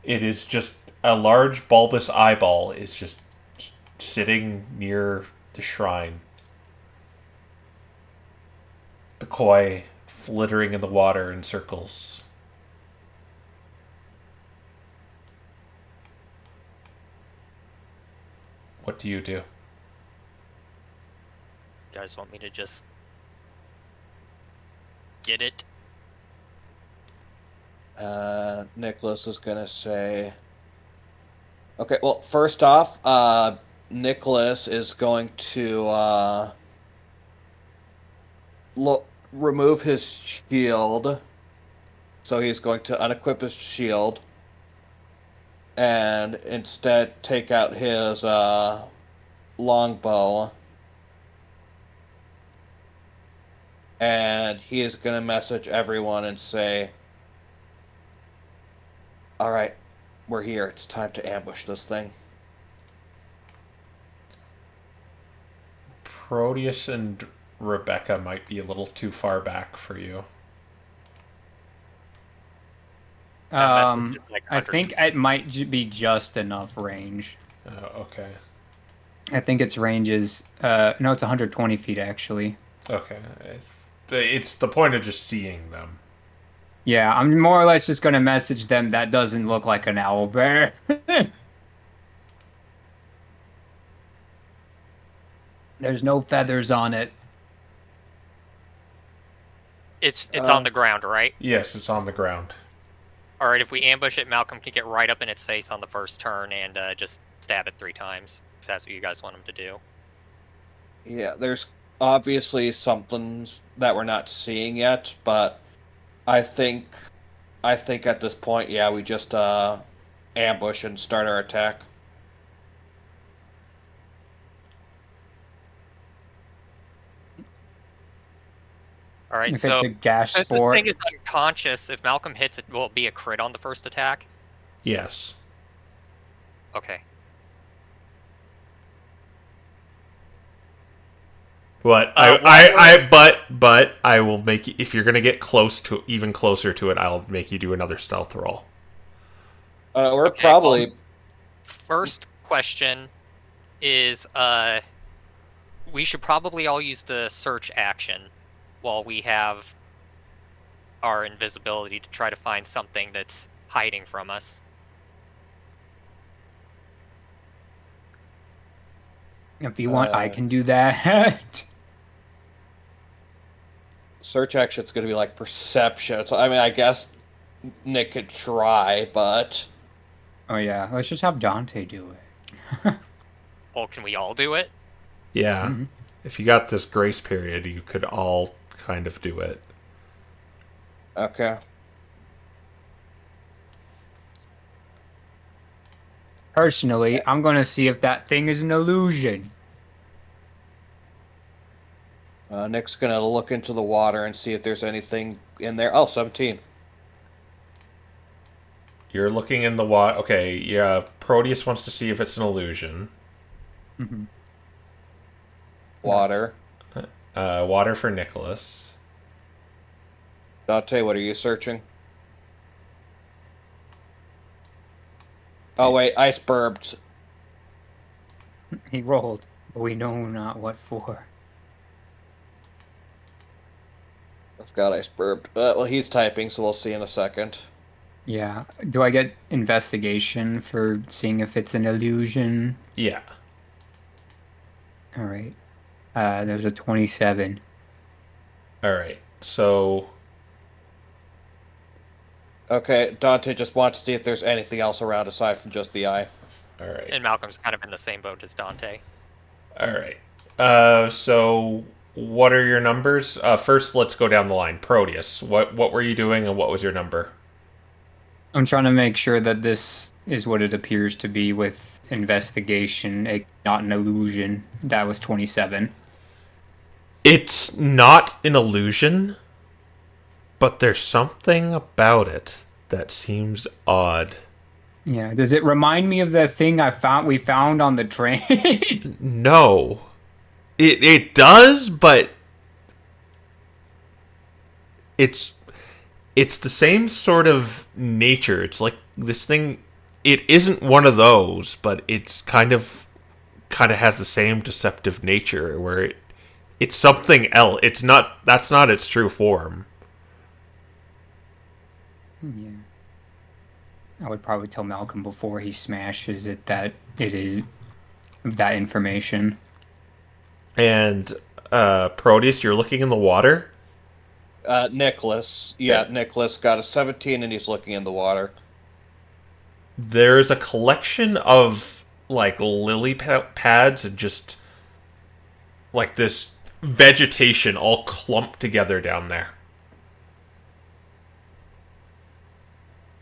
It is just a large bulbous eyeball is just sitting near the shrine. The koi flittering in the water in circles. What do you do? You guys want me to just get it? Nicholas is gonna say. Okay, well, first off, Nicholas is going to remove his shield. So he's going to unequip his shield and instead take out his longbow. And he is going to message everyone and say, all right, we're here. It's time to ambush this thing. Proteus and Rebecca might be a little too far back for you. That message is like I think it might be just enough range. Okay. I think its range is no, it's 120 feet actually. Okay. It's the point of just seeing them. Yeah, I'm more or less just gonna message them. That doesn't look like an owl bear. There's no feathers on it. It's on the ground, right? Yes, it's on the ground. All right, if we ambush it, Malcolm can get right up in its face on the first turn and just stab it 3 times, if that's what you guys want him to do. Yeah, there's obviously something that we're not seeing yet, but I think at this point, yeah, we just ambush and start our attack. All right, If so it's a gash since this sport, thing is unconscious, if Malcolm hits it, will it be a crit on the first attack? Yes. Okay. But but I will make you, if you're gonna get close to even closer to it, I'll make you do another stealth roll. We're Okay, probably First question is, we should probably all use the search action while we have our invisibility to try to find something that's hiding from us. if you want, I can do that. search action's going to be like perception. So I mean, I guess Nick could try, but Oh yeah, let's just have Dante do it. Well, can we all do it? Yeah. Mhm. If you got this grace period, you could all kind of do it. okay. Personally, I'm gonna see if that thing is an illusion. Nick's going to look into the water and see if there's anything in there. Oh, 17. You're looking in the water. Okay, yeah. Proteus wants to see if it's an illusion. Mhm. Water. Water for Nicholas. Dante, what are you searching? Oh, wait, ice burped. He rolled, but we know not what for. I've got ice burped. Well, he's typing, so we'll see in a second. Yeah. Do I get investigation for seeing if it's an illusion? Yeah. All right. There's a 27. All right. So Okay, Dante just wants to see if there's anything else around aside from just the eye. all right. And Malcolm's kind of in the same boat as Dante. All right. So what are your numbers? First, let's go down the line. Proteus, what were you doing, and what was your number? I'm trying to make sure that this is what it appears to be with investigation, not an illusion. That was 27. It's not an illusion, but there's something about it that seems odd. Yeah. Does it remind me of the thing we found on the train? No. It does, but it's it's the same sort of nature. It's like this thing. It isn't one of those, but it's kind of has the same deceptive nature where it's something else. It's not. That's not its true form. Yeah. I would probably tell Malcolm before he smashes it that it is that information. And Proteus, you're looking in the water. Nicholas. Yeah, Nicholas got a 17 and he's looking in the water. There's a collection of like lily pads and just like this vegetation all clumped together down there.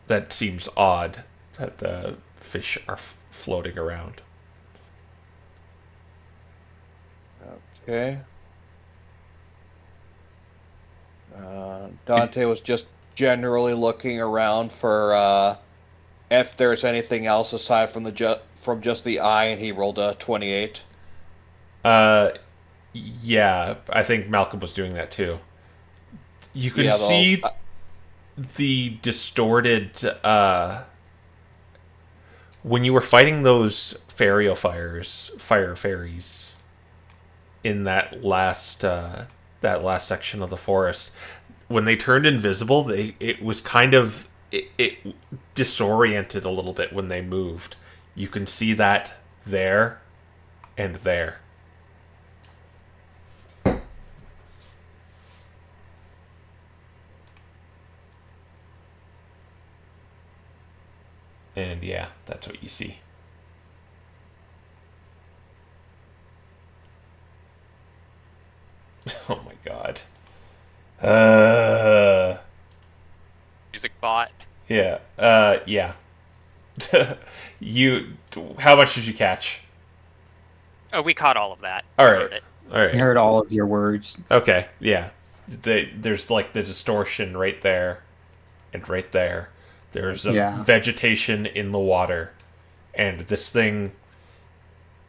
That seems odd that the fish are floating around. Okay. Dante was just generally looking around for if there's anything else aside from from just the eye, and he rolled a 28. Yeah, I think Malcolm was doing that too. You can Yeah, see the distorted when you were fighting those fire fairies in that last section of the forest. When they turned invisible, it was kind of it disoriented a little bit when they moved. You can see that there and there. And yeah, that's what you see. Oh my god. Music bot. Yeah. Yeah. You. How much did you catch? Oh, we caught all of that. All We right. heard it. All I right. heard all of your words. Okay. Yeah. There's like the distortion right there, and right there. There's a Yeah. vegetation in the water, and this thing.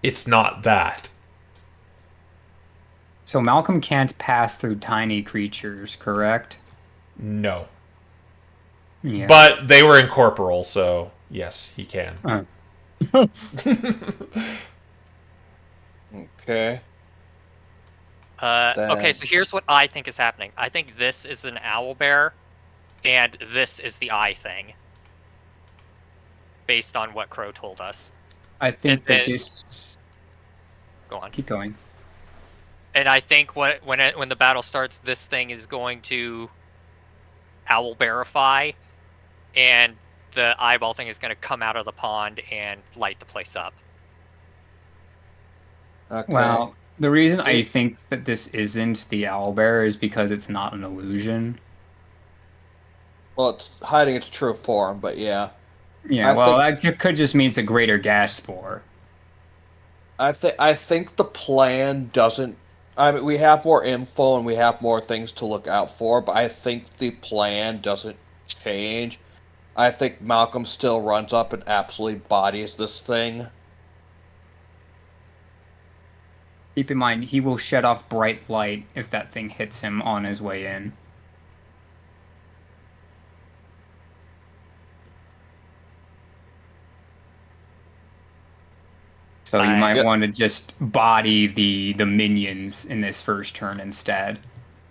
It's not that. So Malcolm can't pass through tiny creatures, correct? No. Yeah. But they were incorporeal, so yes, he can. Okay. Okay, so here's what I think is happening. I think this is an owl bear, and this is the eye thing. Based on what Crow told us. I think And that then- this. Go on. Keep going. And I think when the battle starts, this thing is going to owl bearify, and the eyeball thing is going to come out of the pond and light the place up. Okay. Well, the reason I think that this isn't the owlbear is because it's not an illusion. Well, it's hiding its true form, but yeah. Yeah, that could just mean it's a greater gas spore. I think the plan doesn't. I mean, we have more info and we have more things to look out for, but I think the plan doesn't change. I think Malcolm still runs up and absolutely bodies this thing. Keep in mind, he will shed off bright light if that thing hits him on his way in. So you might want to just body the minions in this first turn instead.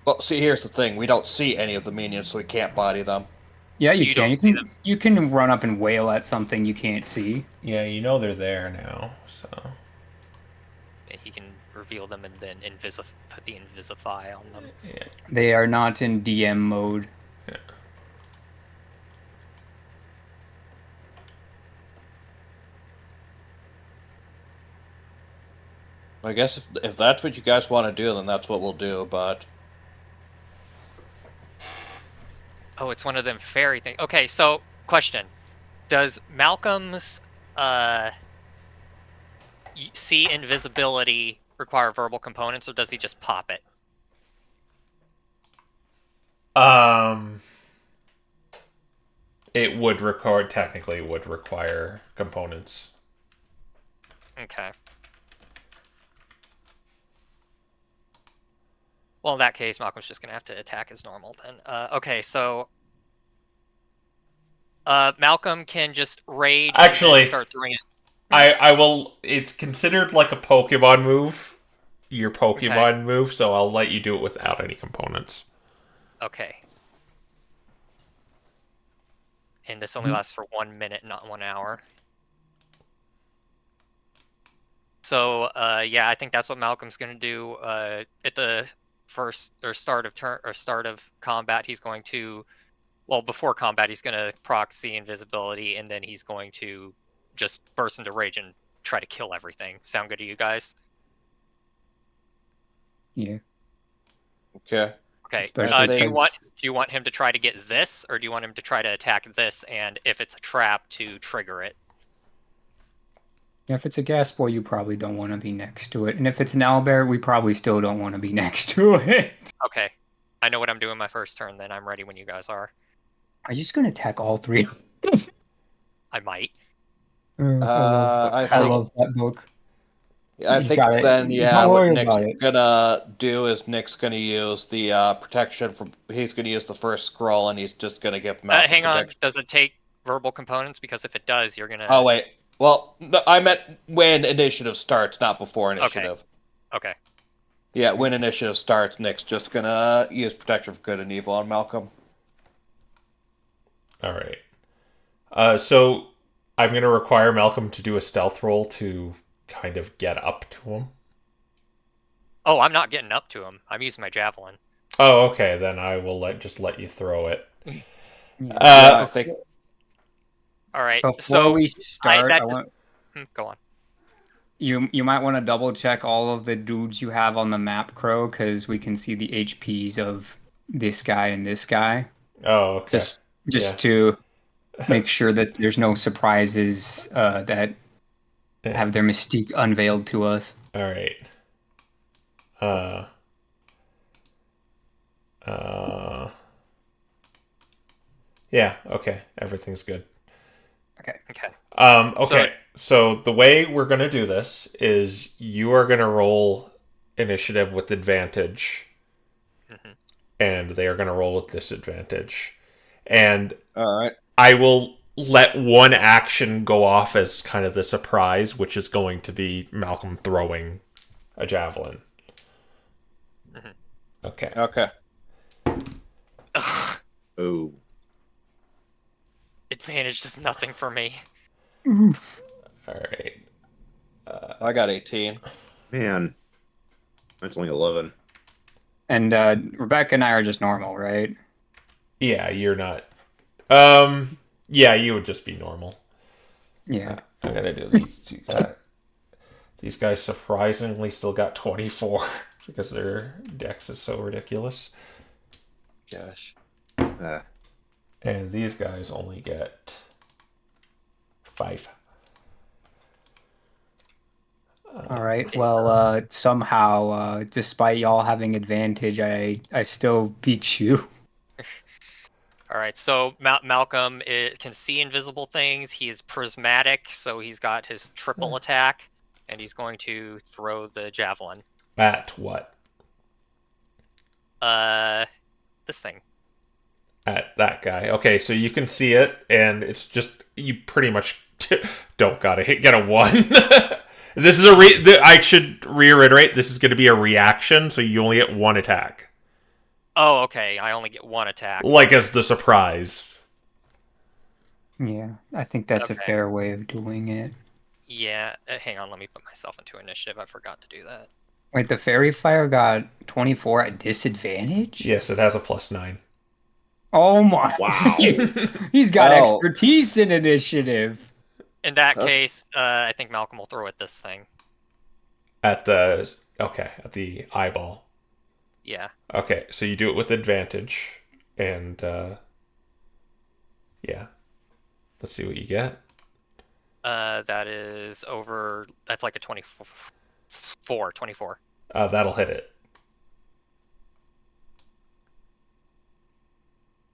Well, see, here's the thing: we don't see any of the minions, so we can't body them. Yeah, you You can. don't see them. You can run up and wail at something you can't see. Yeah, you know they're there now, so... And he can reveal them and then put the invisify on them. Yeah. They are not in DM mode. Yeah. I guess if that's what you guys want to do, then that's what we'll do. But Oh, it's one of them fairy things. Okay, so question: does Malcolm's see invisibility require verbal components, or does he just pop it? It would technically would require components. Okay. Well, in that case, Malcolm's just gonna have to attack as normal then. Okay, so Malcolm can just rage Actually, and start throwing his... I will... It's considered like a Pokemon move. Your Pokemon move, so I'll let you do it without any components. Okay. And this only lasts for 1 minute, not 1 hour. So, yeah, I think that's what Malcolm's gonna do. At the start of combat, he's going to... Well, before combat, he's gonna proxy invisibility, and then he's going to just burst into rage and try to kill everything. Sound good to you guys? Yeah. okay, Okay. Especially Do because- you want him to try to get this, or do you want him to try to attack this, and if it's a trap, to trigger it? Yeah, if it's a gas boy, you probably don't want to be next to it. And if it's an owlbear, we probably still don't want to be next to it. Okay. I know what I'm doing my first turn, then. I'm ready when you guys are. Are you just going to attack all three? I might. I I think love that book. I He's think got it. then yeah, Don't what worry Nick's about it. gonna do is Nick's gonna use the protection from. He's gonna use the first scroll, and he's just gonna give Malcolm Hang on. protection. Does it take verbal components? Because if it does, you're gonna... Oh wait, well no, I meant when initiative starts, not before initiative. Okay. Yeah, when initiative starts, Nick's just gonna use protection for good and evil on Malcolm. All right. So I'm going to require Malcolm to do a stealth roll to kind of get up to him. Oh, I'm not getting up to him. I'm using my javelin. Oh, okay. Then I will just let you throw it. I think All right. Before So we start, that I just- want go on. you might want to double check all of the dudes you have on the map, Crow, because we can see the HPs of this guy and this guy. Oh, okay. Just Yeah. to make sure that there's no surprises that have their mystique unveiled to us. All right. Yeah. Okay. Everything's good. Okay. Okay. So the way we're gonna do this is you are gonna roll initiative with advantage, and they are gonna roll with disadvantage, and all right. I will let one action go off as kind of the surprise, which is going to be Malcolm throwing a javelin. Okay. Okay. Oh. Advantage does nothing for me. All right. I got 18. Man. That's only 11. And Rebecca and I are just normal, right? Yeah, you're not. Yeah, you would just be normal. Yeah. I gotta do these two guys. These guys surprisingly still got 24 because their dex is so ridiculous. Gosh. And these guys only get 5. All right. Well, somehow, despite y'all having advantage, I still beat you. All right. So Malcolm can see invisible things. He's prismatic, so he's got his triple attack, and he's going to throw the javelin. At what? This thing. At that guy. Okay, so you can see it, and it's just you pretty much don't gotta get a 1. This is I should reiterate. This is going to be a reaction, so you only get 1 attack. Oh, okay. I only get 1 attack. Like as the surprise. Yeah, I think that's a Okay. fair way of doing it. Yeah, hang on, let me put myself into initiative. I forgot to do that. Wait, the fairy fire got 24 at disadvantage? Yes, it has a +9. Oh my. Wow. He's got Well- expertise in initiative. In that Huh? case, I think Malcolm will throw at this thing. At the eyeball. Yeah. Okay, so you do it with advantage, and yeah, let's see what you get. That is over. That's like a 24. That'll hit it.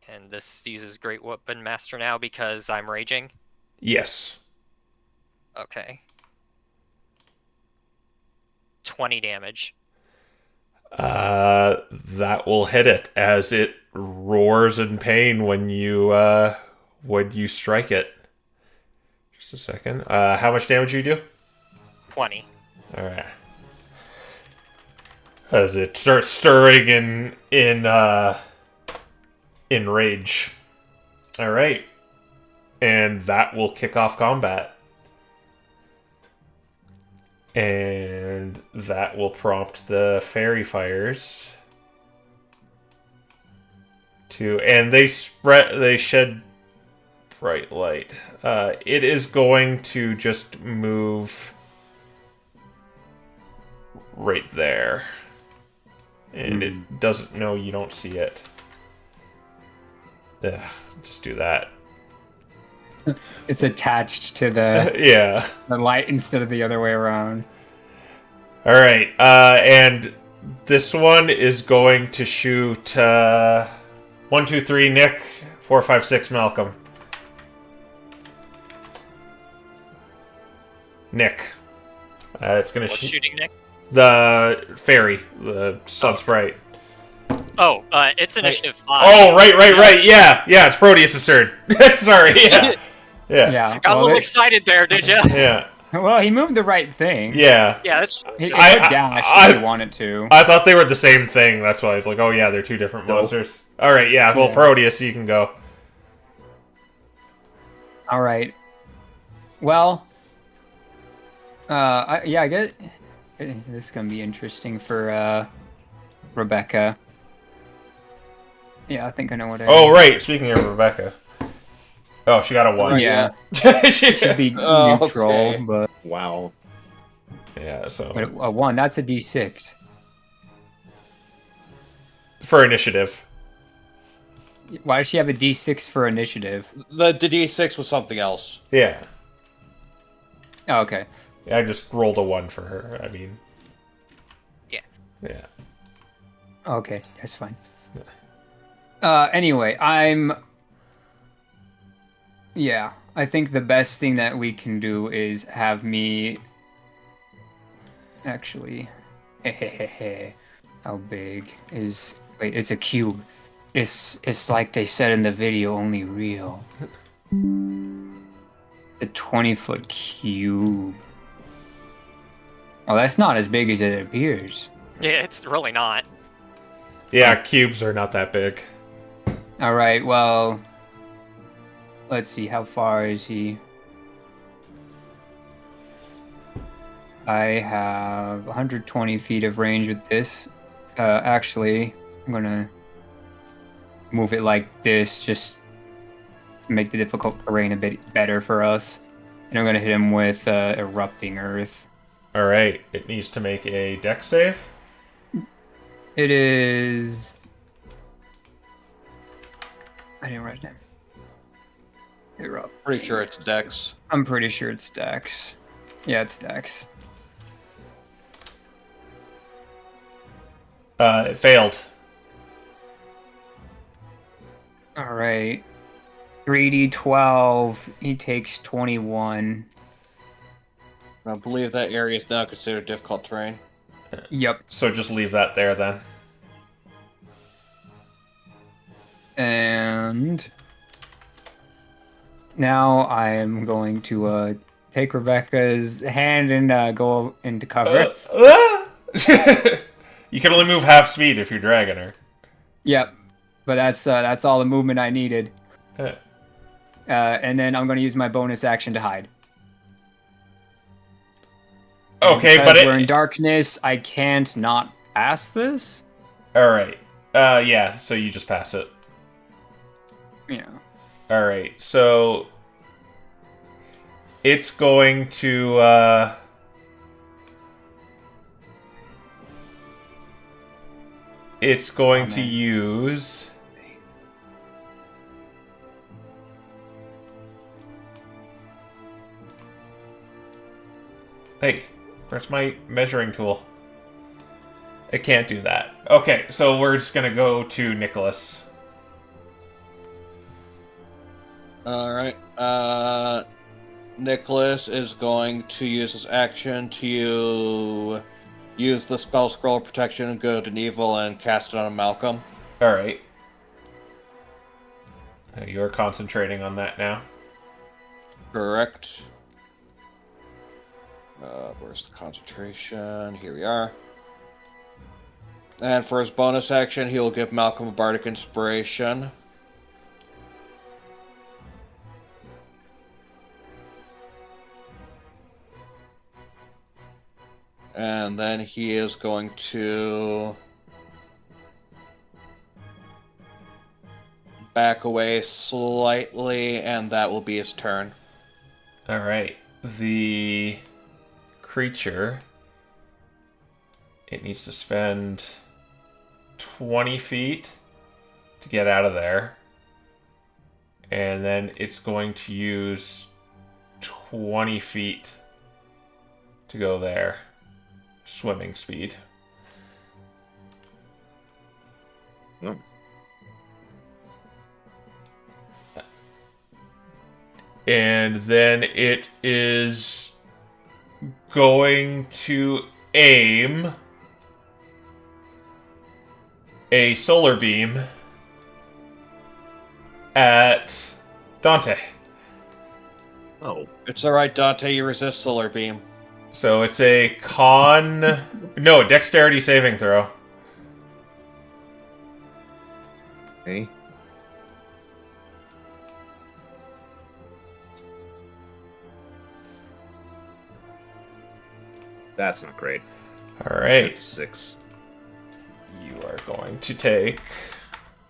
And this uses Great Weapon Master now because I'm raging. Yes. Okay. 20 damage. That will hit it as it roars in pain when you strike it. Just a second. How much damage do you do? 20. All right. As it starts stirring in rage. All right. And that will kick off combat. And that will prompt the fairy fires and they shed bright light. It is going to just move right there. And it doesn't know you don't see it. Ugh, just do that. It's attached to the Yeah. light instead of the other way around. All right. And this one is going to shoot 1, 2, 3, Nick. 4, 5, 6, Malcolm. Nick. It's going to What's shoot shooting, Nick? the fairy, the sun sprite. Oh, it's initiative 5. Oh, right. Yeah, it's Proteus' turn. Sorry, yeah. Yeah. Got a well, little excited there, did ya? Yeah. well, he moved the right thing. Yeah. Yeah, that's. He could I- dash I- if he wanted to. I thought they were the same thing. That's why it's like, oh yeah, they're two different monsters. All right, yeah. Well, Yeah. Proteus, you can go. All right. Well, I get this is gonna be interesting for Rebecca. Yeah, I think I know what I. Oh, right. Speaking of Rebecca. Oh, she got a 1. Yeah, She- should be Oh, neutral, okay. but Wow. yeah, so. a 1, that's a D6. For initiative. Why does she have a D6 for initiative? The D6 was something else. Yeah. Oh, okay. I just rolled a 1 for her. I mean. Yeah. Yeah. Okay, that's fine. Anyway, yeah, I think the best thing that we can do is have me... Actually... How big is... Wait, it's a cube. It's like they said in the video, only real. The 20-foot cube. Oh, that's not as big as it appears. Yeah, it's really not. Yeah, cubes are not that big. Alright, well... Let's see, how far is he? I have 120 feet of range with this. Actually, I'm gonna move it like this, just to make the difficult terrain a bit better for us. And I'm gonna hit him with Erupting Earth. Alright, it needs to make a dex save. It is... I didn't write it down. Erupt. Pretty sure it's Dex. I'm pretty sure it's Dex. Yeah, it's Dex. It failed. Alright. 3d12. He takes 21. I believe that area is now considered difficult terrain. Yep. So just leave that there then. And now I'm going to take Rebecca's hand and go into cover. You can only move half speed if you're dragging her. Yep. But that's all the movement I needed. and then I'm going to use my bonus action to hide. Okay, Because but we're in darkness, I can't not pass this. All right. Yeah. So you just pass it. Yeah. All right. So it's going to. It's going to use. Hey, where's my measuring tool? It can't do that. Okay, so we're just gonna go to Nicholas. All right. Nicholas is going to use his action to use the spell scroll of protection, good and evil, and cast it on Malcolm. All right. You're concentrating on that now. Correct. Where's the concentration? Here we are. And for his bonus action, he will give Malcolm a bardic inspiration. And then he is going to back away slightly, and that will be his turn. All right. The creature, it needs to spend 20 feet to get out of there. And then it's going to use 20 feet to go there. Swimming speed. Oh. And then it is going to aim a solar beam at Dante. Oh. It's alright, Dante, you resist solar beam. So it's a dexterity saving throw. Okay. That's not great. All right. That's 6. You are going to take...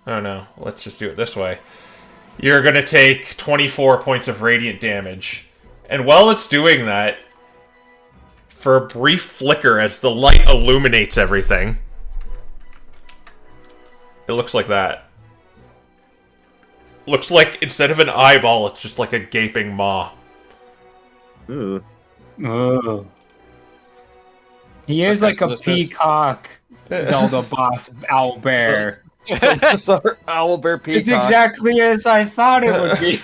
Oh no, let's just do it this way. You're going to take 24 points of radiant damage. And while it's doing that, for a brief flicker as the light illuminates everything, it looks like that. Looks like instead of an eyeball, it's just like a gaping maw. Ooh. Oh. He is Okay, like so a this is- peacock Zelda boss owlbear. It's our owlbear peacock. It's exactly as I thought it would be.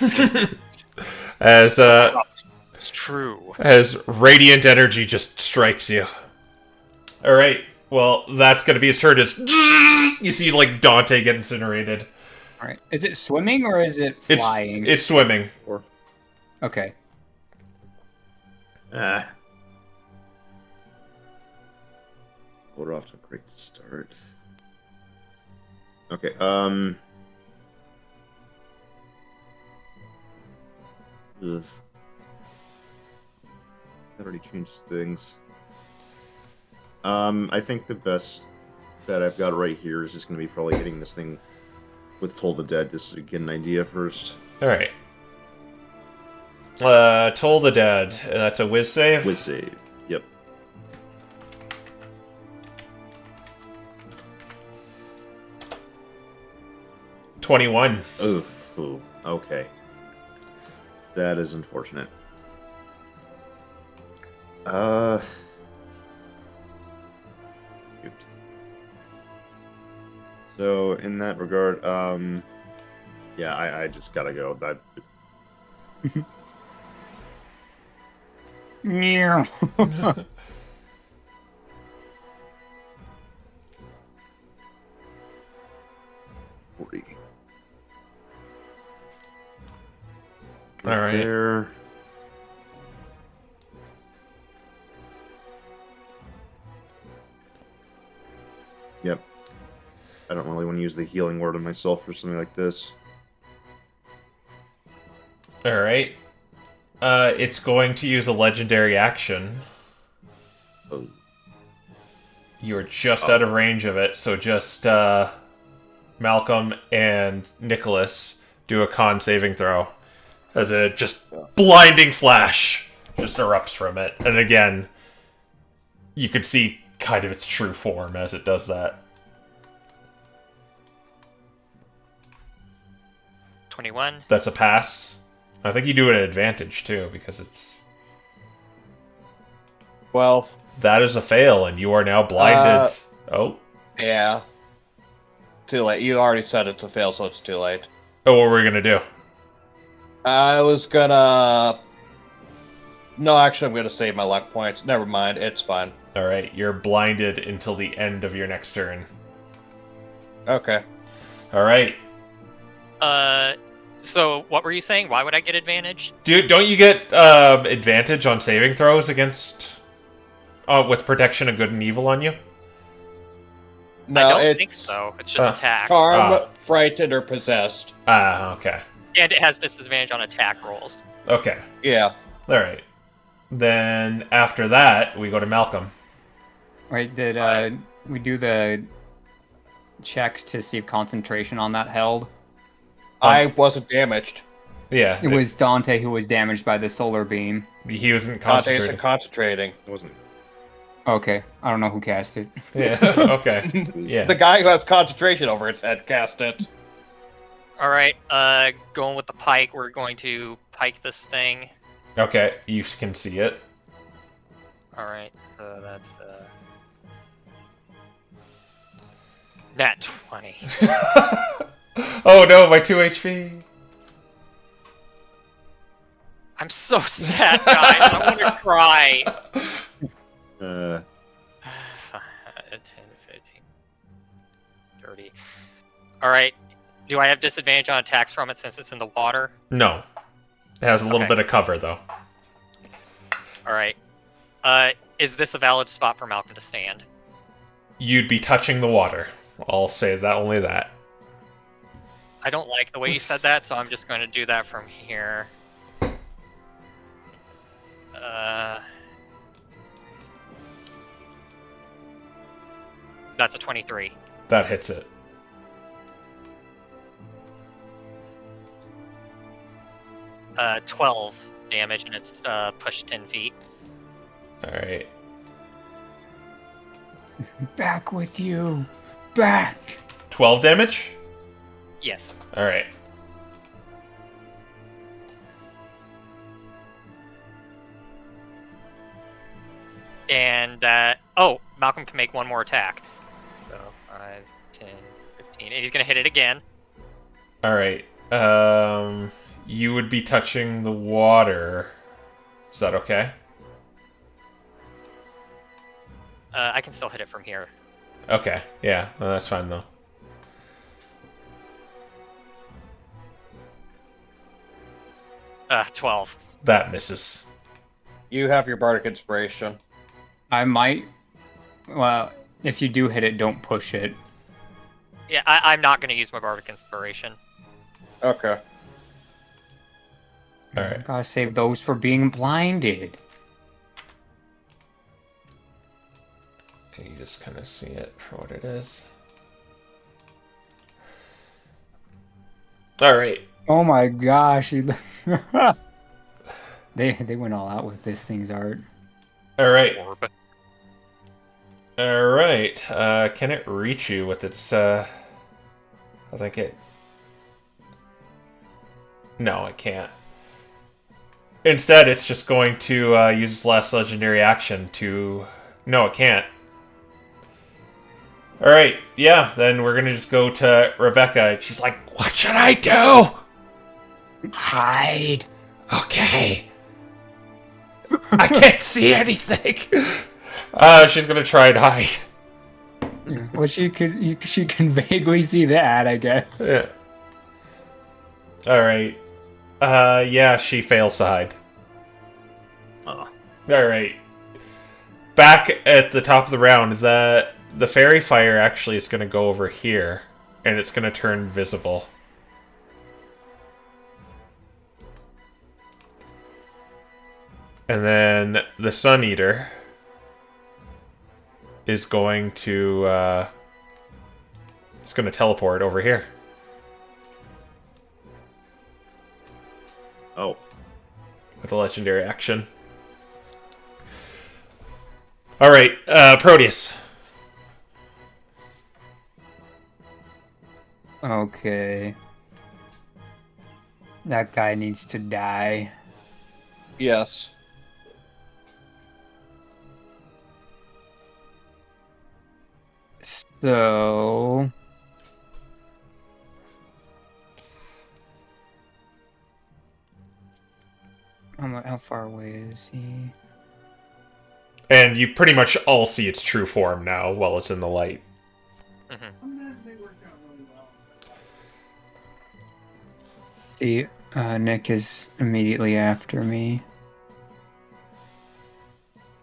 It's true. As radiant energy just strikes you. Alright, well, that's gonna be his turn. As you see, like, Dante get incinerated. Alright. Is it swimming or is it flying? It's swimming. Okay. Ah. We're off to a great start. Okay, Ugh. That already changes things. I think the best bet I've got right here is just going to be probably hitting this thing with Toll the Dead, just to get an idea first. Alright. Toll the Dead. That's a whiz save? Whiz save. Yep. $21. Oof. Ooh. Okay. That is unfortunate. Shoot. So in that regard, yeah, I just gotta go. That Yeah. 40. All right. There. Yep. I don't really want to use the healing word on myself for something like this. Alright. It's going to use a legendary action. Oh. You're just out of range of it, so just Malcolm and Nicholas do a con saving throw. As a just blinding flash just erupts from it. And again, you could see kind of its true form as it does that. 21. That's a pass. I think you do it at advantage too, because it's... 12. That is a fail, and you are now blinded. Oh. Yeah. Too late. You already said it's a fail, so it's too late. Oh, what were we gonna do? I was gonna... No, actually, I'm gonna save my luck points. Never mind, it's fine. Alright, you're blinded until the end of your next turn. Okay. Alright. So what were you saying? Why would I get advantage? Don't you get advantage on saving throws against... with protection of good and evil on you? No, I don't it's think so. It's just attack. charm, frightened, or possessed. Ah, okay. And it has disadvantage on attack rolls. Okay. Yeah. Alright. Then, after that, we go to Malcolm. Right, did we do the check to see if concentration on that held? I wasn't damaged. Yeah. It was Dante who was damaged by the solar beam. He wasn't Dante concentrating. isn't concentrating. It wasn't. Okay, I don't know who cast it. Yeah, okay. Yeah. The guy who has concentration over its head cast it. Alright, going with the pike, we're going to pike this thing. Okay, you can see it. Alright, so that's, nat 20. Oh no, my 2 HP. I'm so sad, guys. I want to cry. 10, 15, 30. Alright, do I have disadvantage on attacks from it since it's in the water? No. It has a little Okay. bit of cover, though. Alright. Is this a valid spot for Malcolm to stand? You'd be touching the water. I'll say that, only that. I don't like the way you said that, so I'm just going to do that from here. That's a 23. That hits it. Uh, 12 damage, and it's pushed 10 feet. Alright. Back with you! Back! 12 damage? Yes. Alright. And, oh, Malcolm can make one more attack. So, 5, 10, 15. And he's going to hit it again. Alright. You would be touching the water. Is that okay? I can still hit it from here. Okay. Yeah, well, that's fine, though. Uh, 12. That misses. You have your bardic inspiration. I might... Well, if you do hit it, don't push it. Yeah, I'm not going to use my Bardic Inspiration. Okay. Alright. Gotta save those for being blinded. You just kind of see it for what it is. Alright. Oh my gosh. They went all out with this thing's art. Alright. Orb. Alright. Can it reach you with its, I think it... No, it can't. Instead, it's just going to use its last legendary action to... No, it can't. Alright, yeah, then we're gonna just go to Rebecca. She's like, what should I do? Hide! Okay. I can't see anything. She's gonna try and hide. Well, she can vaguely see that, I guess. Yeah. Alright. Yeah, she fails to hide. Oh. Alright. Back at the top of the round, the fairy fire actually is gonna go over here, and it's gonna turn visible. And then the Suneater is going to it's going to teleport over here. Oh. With a legendary action. Alright, Proteus. Okay. That guy needs to die. Yes. So... How far away is he? And you pretty much all see its true form now while it's in the light. See, Nick is immediately after me.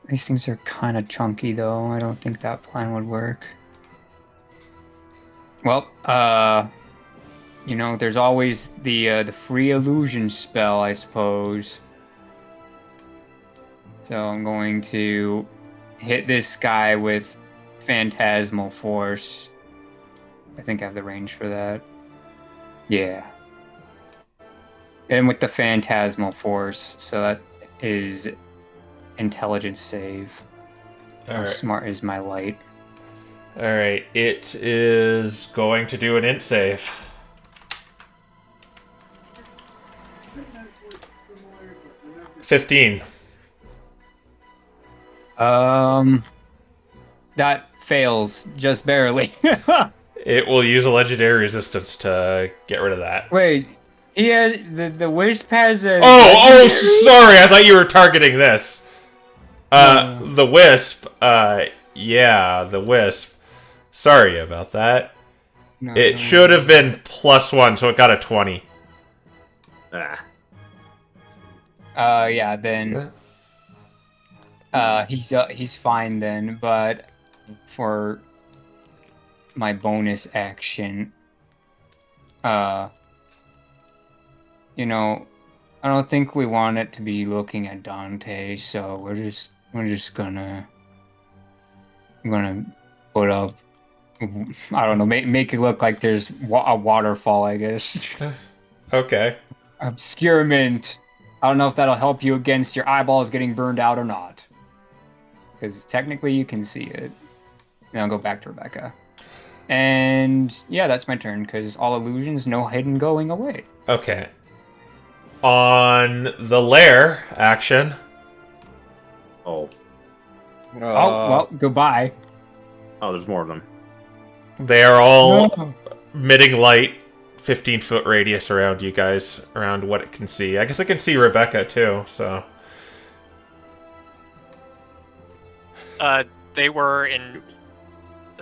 These things are kind of chunky, though. I don't think that plan would work. Well, you know, there's always the free illusion spell, I suppose. So I'm going to hit this guy with phantasmal force. I think I have the range for that. Yeah. And with the phantasmal force, so that is intelligence save. How smart is my light? Alright, it is going to do an int save. $15. That fails just barely. It will use a legendary resistance to get rid of that. Wait, he has the wisp has a. Oh, sorry. I thought you were targeting this. The wisp. Yeah, the wisp. Sorry about that. No, It should have been +1, so it got a 20. Ah. Yeah. Then. He's fine then, but for my bonus action, you know, I don't think we want it to be looking at Dante, so we're just gonna put up, I don't know, make it look like there's a waterfall, I guess. Okay. Obscurement. I don't know if that'll help you against your eyeballs getting burned out or not. Because technically you can see it. And I'll go back to Rebecca. And yeah, that's my turn, because all illusions, no hidden going away. Okay. On the lair action. Oh. Oh, well, goodbye. Oh, there's more of them. They are all emitting light, 15-foot radius around you guys, around what it can see. I guess I can see Rebecca too, so. They were in.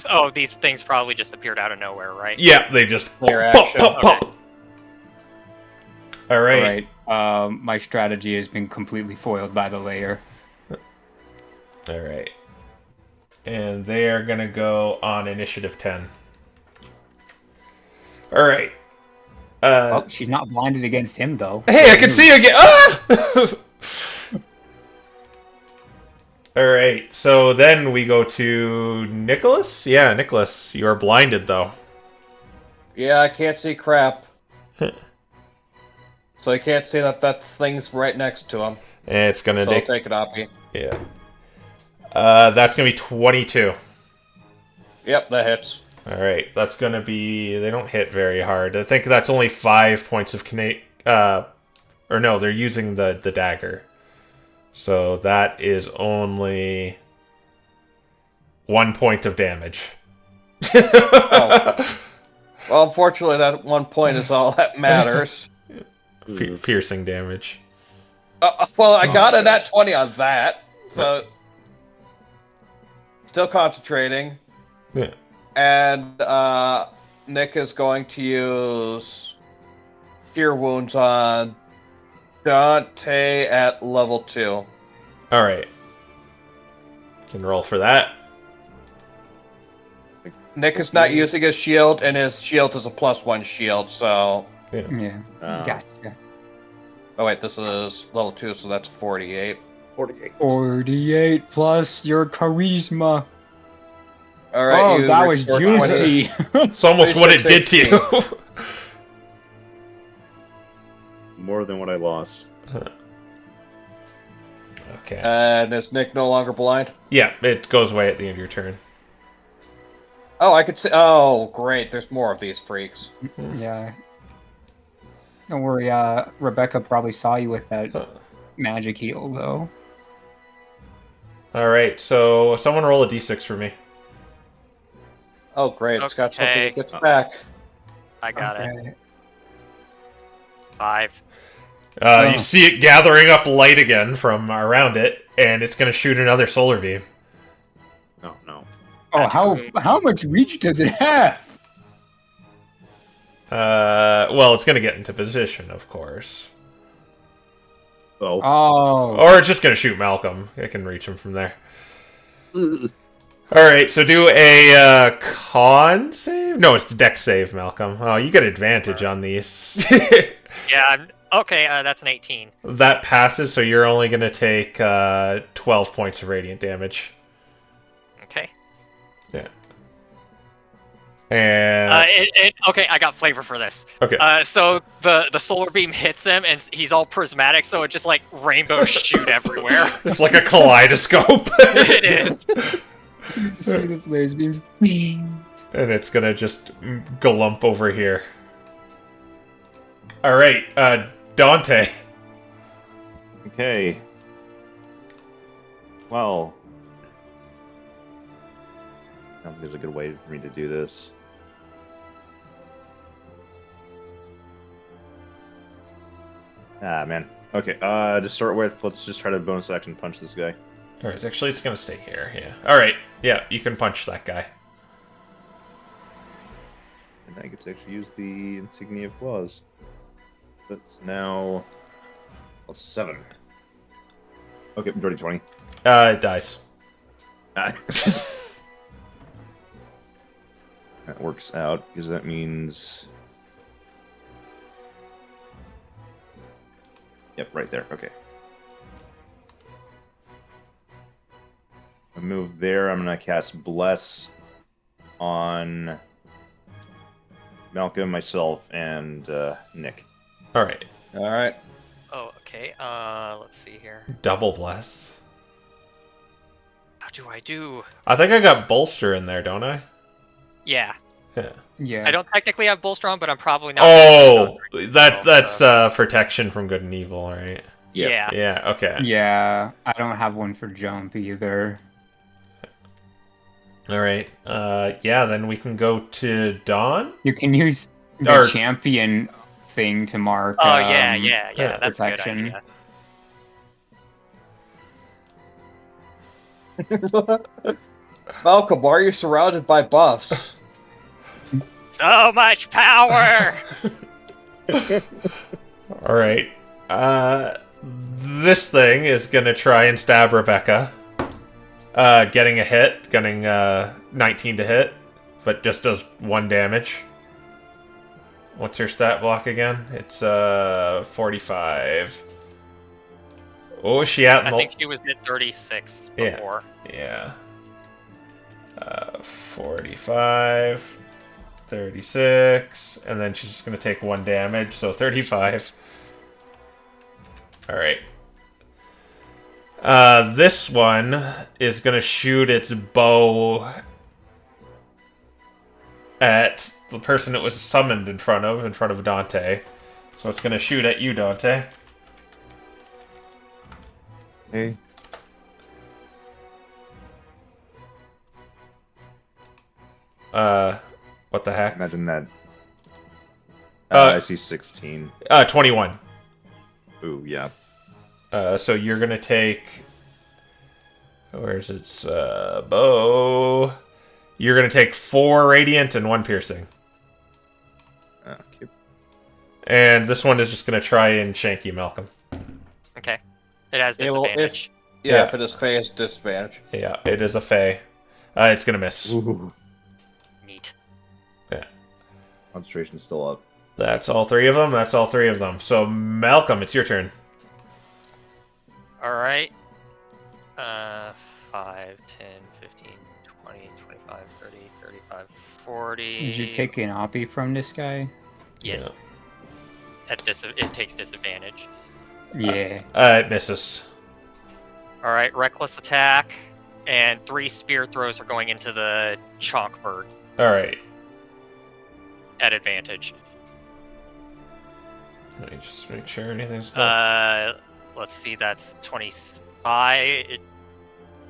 Oh, these things probably just appeared out of nowhere, right? Yeah, they just Lair pop, action. pop, pop. All right. Alright, my strategy has been completely foiled by the layer. All right. And they are going to go on initiative 10. All right. Oh, she's not blinded against him, though. Hey, I can see you again. Ah! All right. So then we go to Nicholas. Yeah, Nicholas, you are blinded, though. Yeah, I can't see crap. So I can't see that thing's right next to him. And it's going to So I'll take it off you. Yeah. That's going to be 22. Yep, that hits. All right. That's going to be... They don't hit very hard. I think that's only 5 points of... or no, they're using the dagger. So that is only 1 point of damage. Oh. Well, unfortunately, that 1 point is all that matters. Piercing damage. Well, I got a nat 20 on that, so... Still concentrating. Yeah. And Nick is going to use Cure Wounds on Dante at level 2. All right. Can roll for that. Nick is not using his shield, and his shield is a +1 shield, so... Yeah, gotcha. Oh wait, this is level 2, so that's 48. 48. 48 plus your charisma. All right, Oh, you that was restore 20. juicy. It's almost what it did to 26, you. More than what I lost. Okay. And is Nick no longer blind? Yeah, it goes away at the end of your turn. Oh, I could see. Oh, great. There's more of these freaks. Yeah. Don't worry, Rebecca probably saw you with that magic heal, though. All right, so someone roll a d6 for me. Oh, great. It's got something Okay. that gets back. I got it. Okay. 5. You see it gathering up light again from around it, and it's going to shoot another solar beam. Oh, no. Oh, how much reach does it have? Well, it's going to get into position, of course. Oh. Oh. Or it's just going to shoot Malcolm. It can reach him from there. Alright, so do a con save? No, it's the dex save, Malcolm. Oh, you get advantage on these. Yeah. Okay. That's an 18. That passes, so you're only going to take 12 points of radiant damage. Okay. Yeah. And... Okay, I got flavor for this. okay. So the solar beam hits him, and he's all prismatic, so it just like rainbows shoot everywhere. It's like a kaleidoscope. It is. See this laser beams. And it's gonna just glump over here. Alright, Dante. Okay. Well. I don't think there's a good way for me to do this. Ah, man. Okay, to start with, let's just try to bonus action punch this guy. Alright, actually it's gonna stay here, yeah. Alright, yeah, you can punch that guy. And I get to actually use the insignia of claws. That's now... Well, 7. Okay, dirty 20. It dies. Ah. That works out, because that means... Yep, right there, okay. I move there, I'm gonna cast Bless on Malcolm, myself, and Nick. Alright, All right. Oh, okay. Let's see here. double bless. How do I do? I think I got bolster in there, don't I? Yeah. Yeah. Yeah. I don't technically have bolster on, but I'm probably not. Oh, gonna that's protection from good and evil, right? Yeah. Yeah, okay. Yeah, I don't have one for jump either. Alright, yeah, then we can go to Dawn? You can use the Or- champion thing to mark. Oh yeah. yeah, That's a good protection. idea. Malcolm, why are you surrounded by buffs? So much power. Alright. This thing is gonna try and stab Rebecca. Getting a hit, getting 19 to hit, but just does 1 damage. What's her stat block again? It's 45. Oh, is she at? I think she was at 36 before. Yeah. 45, 36, and then she's just gonna take 1 damage, so 35. Alright. This one is gonna shoot its bow at the person it was summoned in front of Dante. So it's gonna shoot at you, Dante. Hey. What the heck? Imagine that. Uh, I see 16. 21. Ooh, yeah. So you're gonna take... Where's its bow? You're gonna take 4 radiant and 1 piercing. Okay. And this one is just gonna try and shank you, Malcolm. Okay. It has Yeah, well, disadvantage. Yeah, if it is phase disadvantage. Yeah, it is a fey. It's gonna miss. Ooh. Neat. Yeah. Concentration's still up. That's all 3 of them. That's all 3 of them. So Malcolm, it's your turn. All right. 5, 10, 15, 20, 25, 30, 35, 40. Did you take an oppie from this guy? Yes. It takes disadvantage. Yeah. It misses. All right, reckless attack, and 3 spear throws are going into the chonk bird All right. at advantage. Let me just make sure anything's going. Let's see, that's 25,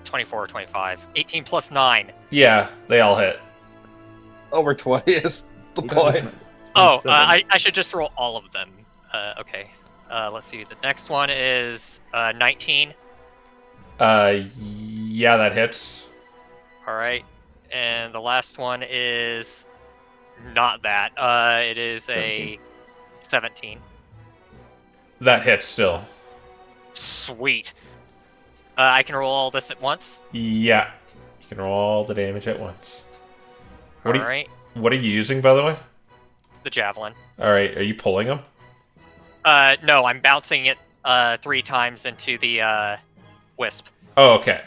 24, 25, 18 plus 9. Yeah, they all hit. Over 20 is the point. Oh, 27. I should just roll all of them. Okay. Let's see. The next one is 19. Yeah, that hits. All right. And the last one is not that. It is a 17. That hits still. Sweet. I can roll all this at once. Yeah. You can roll all the damage at once. All right. What are you using, by the way? The javelin. All right, are you pulling them? No, I'm bouncing it 3 times into the wisp. Oh, okay.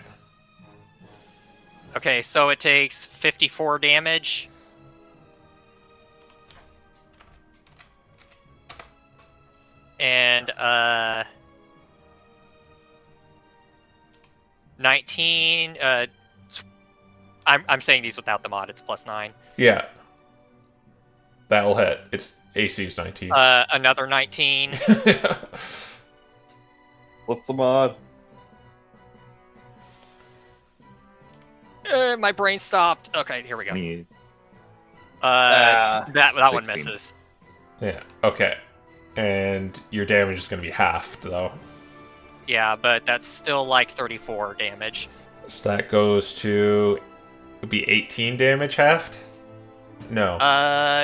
Okay, so it takes 54 damage. And 19. I'm saying these without the mod. It's plus 9. Yeah. That'll hit. Its AC is 19. Another 19. Flip the mod. My brain stopped. Okay, here we go. 28. That one 16. misses. Yeah. Okay. And your damage is going to be halved, though. Yeah, but that's still like 34 damage. So that goes to... It would be 18 damage halved? No.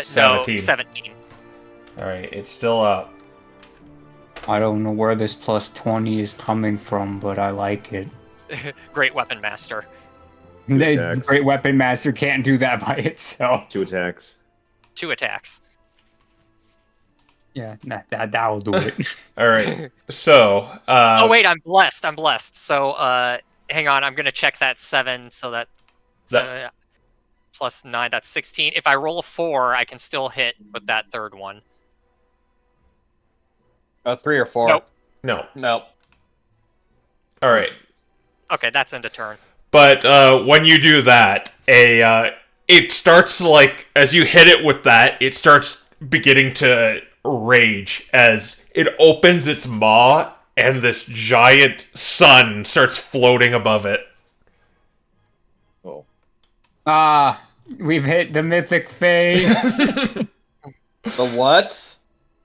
17. No, 17. Alright, it's still up. I don't know where this plus 20 is coming from, but I like it. Great weapon master. The attacks. Great Weapon Master can't do that by itself. 2 attacks. 2 attacks. Yeah, that'll do it. Alright, so... Oh wait, I'm blessed. I'm blessed. So hang on, I'm gonna check that 7. So that plus 9. That's 16. If I roll a 4, I can still hit with that third one. 3 or 4. Nope. No. Nope. Alright. Okay, that's end of turn. But when you do that, it starts like as you hit it with that, it starts beginning to rage as it opens its maw and this giant sun starts floating above it. Oh. We've hit the mythic phase. The what?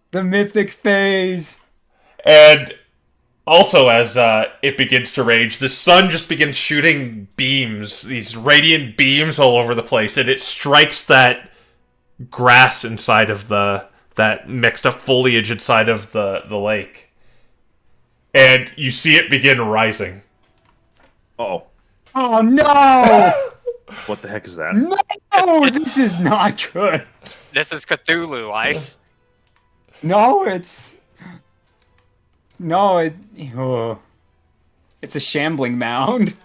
The mythic phase. And also, as it begins to rage, the sun just begins shooting beams, these radiant beams all over the place, and it strikes that grass inside of that mixed up foliage inside of the lake. And you see it begin rising. Oh. Oh no! What the heck is that? No, this is not good. This is Cthulhu ice. No, it's it's a shambling mound.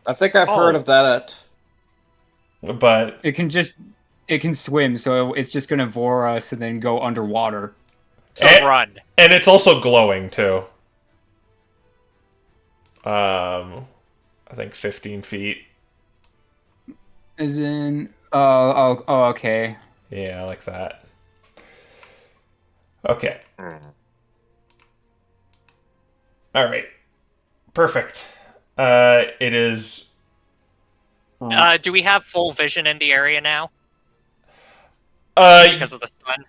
I think I've heard of that. But It can swim, so it's just gonna vor us and then go underwater. So And- run. and it's also glowing too. I think 15 feet. As in, oh, okay. Yeah, like that. Okay. Alright. Perfect. It is... Do we have full vision in the area now because because of the sun?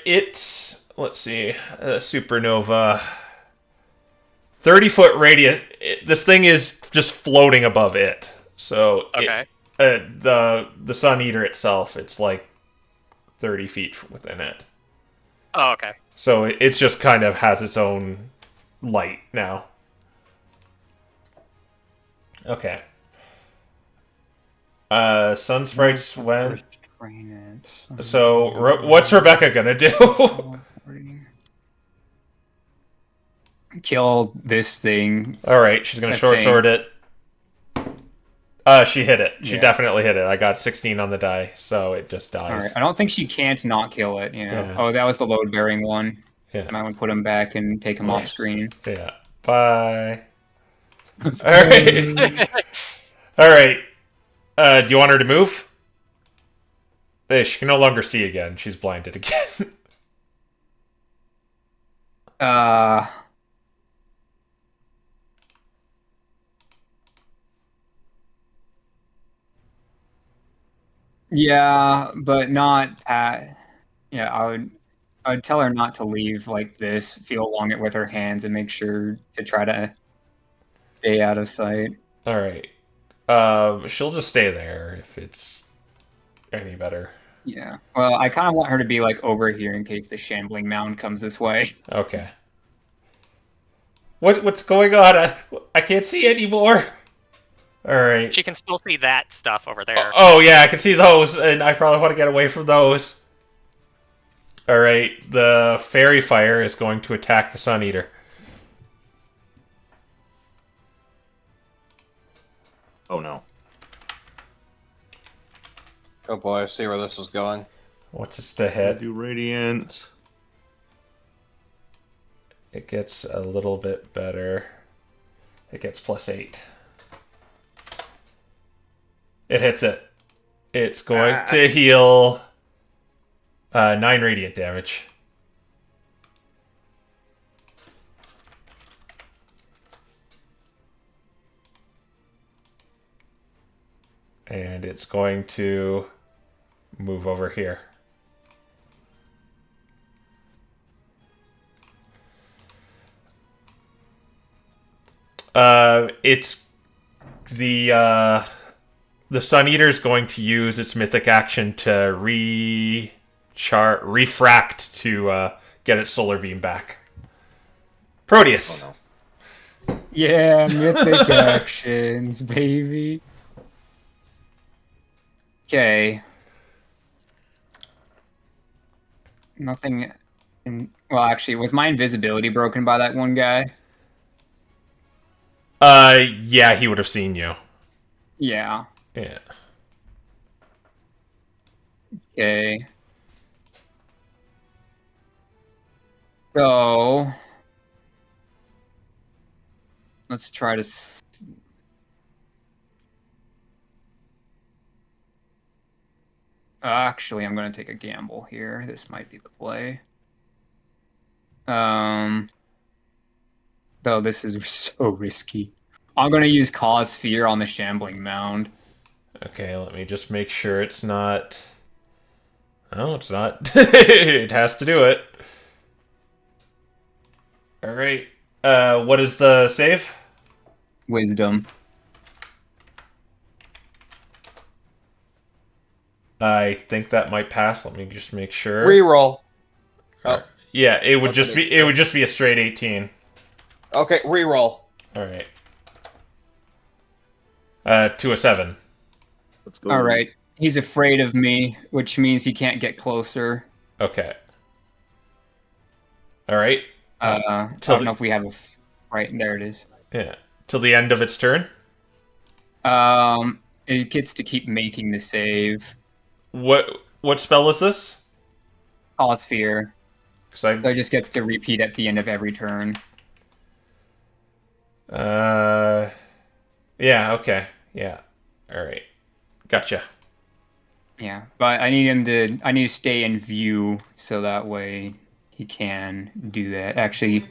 It's... Let's see. Supernova... 30-foot radius. This thing is just floating above it. So... Okay. The Sun Eater itself, it's like 30 feet from within it. Oh, okay. So it's just kind of has its own light now. Okay. Sun sprites when. So what's Rebecca gonna do? kill this thing. All right, she's gonna I short think. sword it. She hit it. She Yeah. definitely hit it. I got 16 on the die, so it just All right. dies. I don't think she can't not kill it. You know. Yeah. Oh, that was the load bearing one. Yeah. I might want to put him back and take him off screen. Yeah. Bye. All right. All right. Do you want her to move? She can no longer see again. She's blinded again. Yeah, but not at. Yeah, I would tell her not to leave like this. Feel along it with her hands and make sure to try to stay out of sight. All right. She'll just stay there if it's any better. Yeah. Well, I kind of want her to be like over here in case the shambling mound comes this way. Okay. What's going on? I can't see anymore. All right. She can still see that stuff over there. Oh yeah, I can see those, and I probably want to get away from those. All right, the fairy fire is going to attack the Sun Eater. Oh no. Oh boy, I see where this is going. What's its to hit? Do radiant. It gets a little bit better. It gets +8. It hits it. It's going to heal 9 radiant damage. And it's going to move over here. It's the Sun Eater is going to use its mythic action to refract to get its solar beam back. Proteus. Oh Yeah, mythic actions, baby. Okay. Nothing. Well, actually, was my invisibility broken by that one guy? Yeah, he would have seen you. Yeah. Yeah. Okay. So let's try to. Actually, I'm going to take a gamble here. This might be the play. Though this is so risky. I'm going to use Cause Fear on the Shambling Mound. Okay, let me just make sure it's not... Oh, it's not. It has to do it. Alright. What is the save? Wisdom. I think that might pass. Let me just make sure. Reroll. Oh, Yeah, it would That's just what be it's it would just be a straight 18. okay, reroll. Alright. To a 7. Let's go. All right. He's afraid of me, which means he can't get closer. Okay. Alright. I till don't the- know if we have a... Right, there it is. Yeah. Till the end of its turn. It gets to keep making the save. What spell is this? Cause Fear. Because So it just gets to repeat at the end of every turn. Yeah, okay. Yeah. Alright. Gotcha. Yeah, but I need to stay in view so that way he can do that. Actually,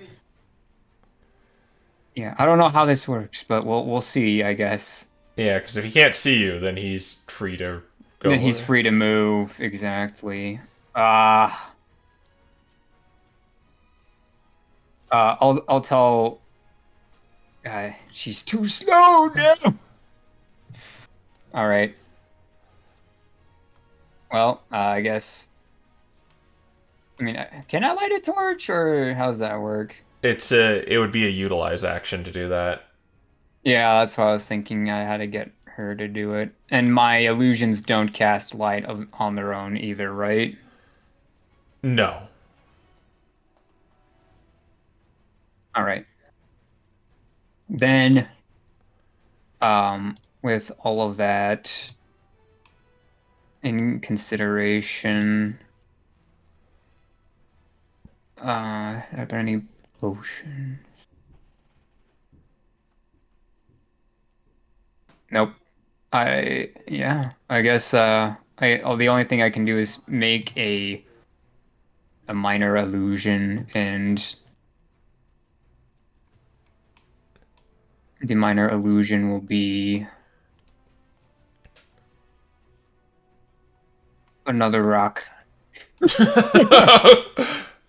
yeah, I don't know how this works, but we'll see, I guess. Yeah, because if he can't see you, then he's free to go. Then he's free to move, exactly. I'll tell. She's too slow now. All right. Well, I guess. I mean, can I light a torch, or how's that work? It would be a utilize action to do that. Yeah, that's what I was thinking. I had to get her to do it. And my illusions don't cast light on their own either, right? No. All right. Then, with all of that in consideration, are there any potions? Nope. I guess the only thing I can do is make a minor illusion, and the minor illusion will be another rock.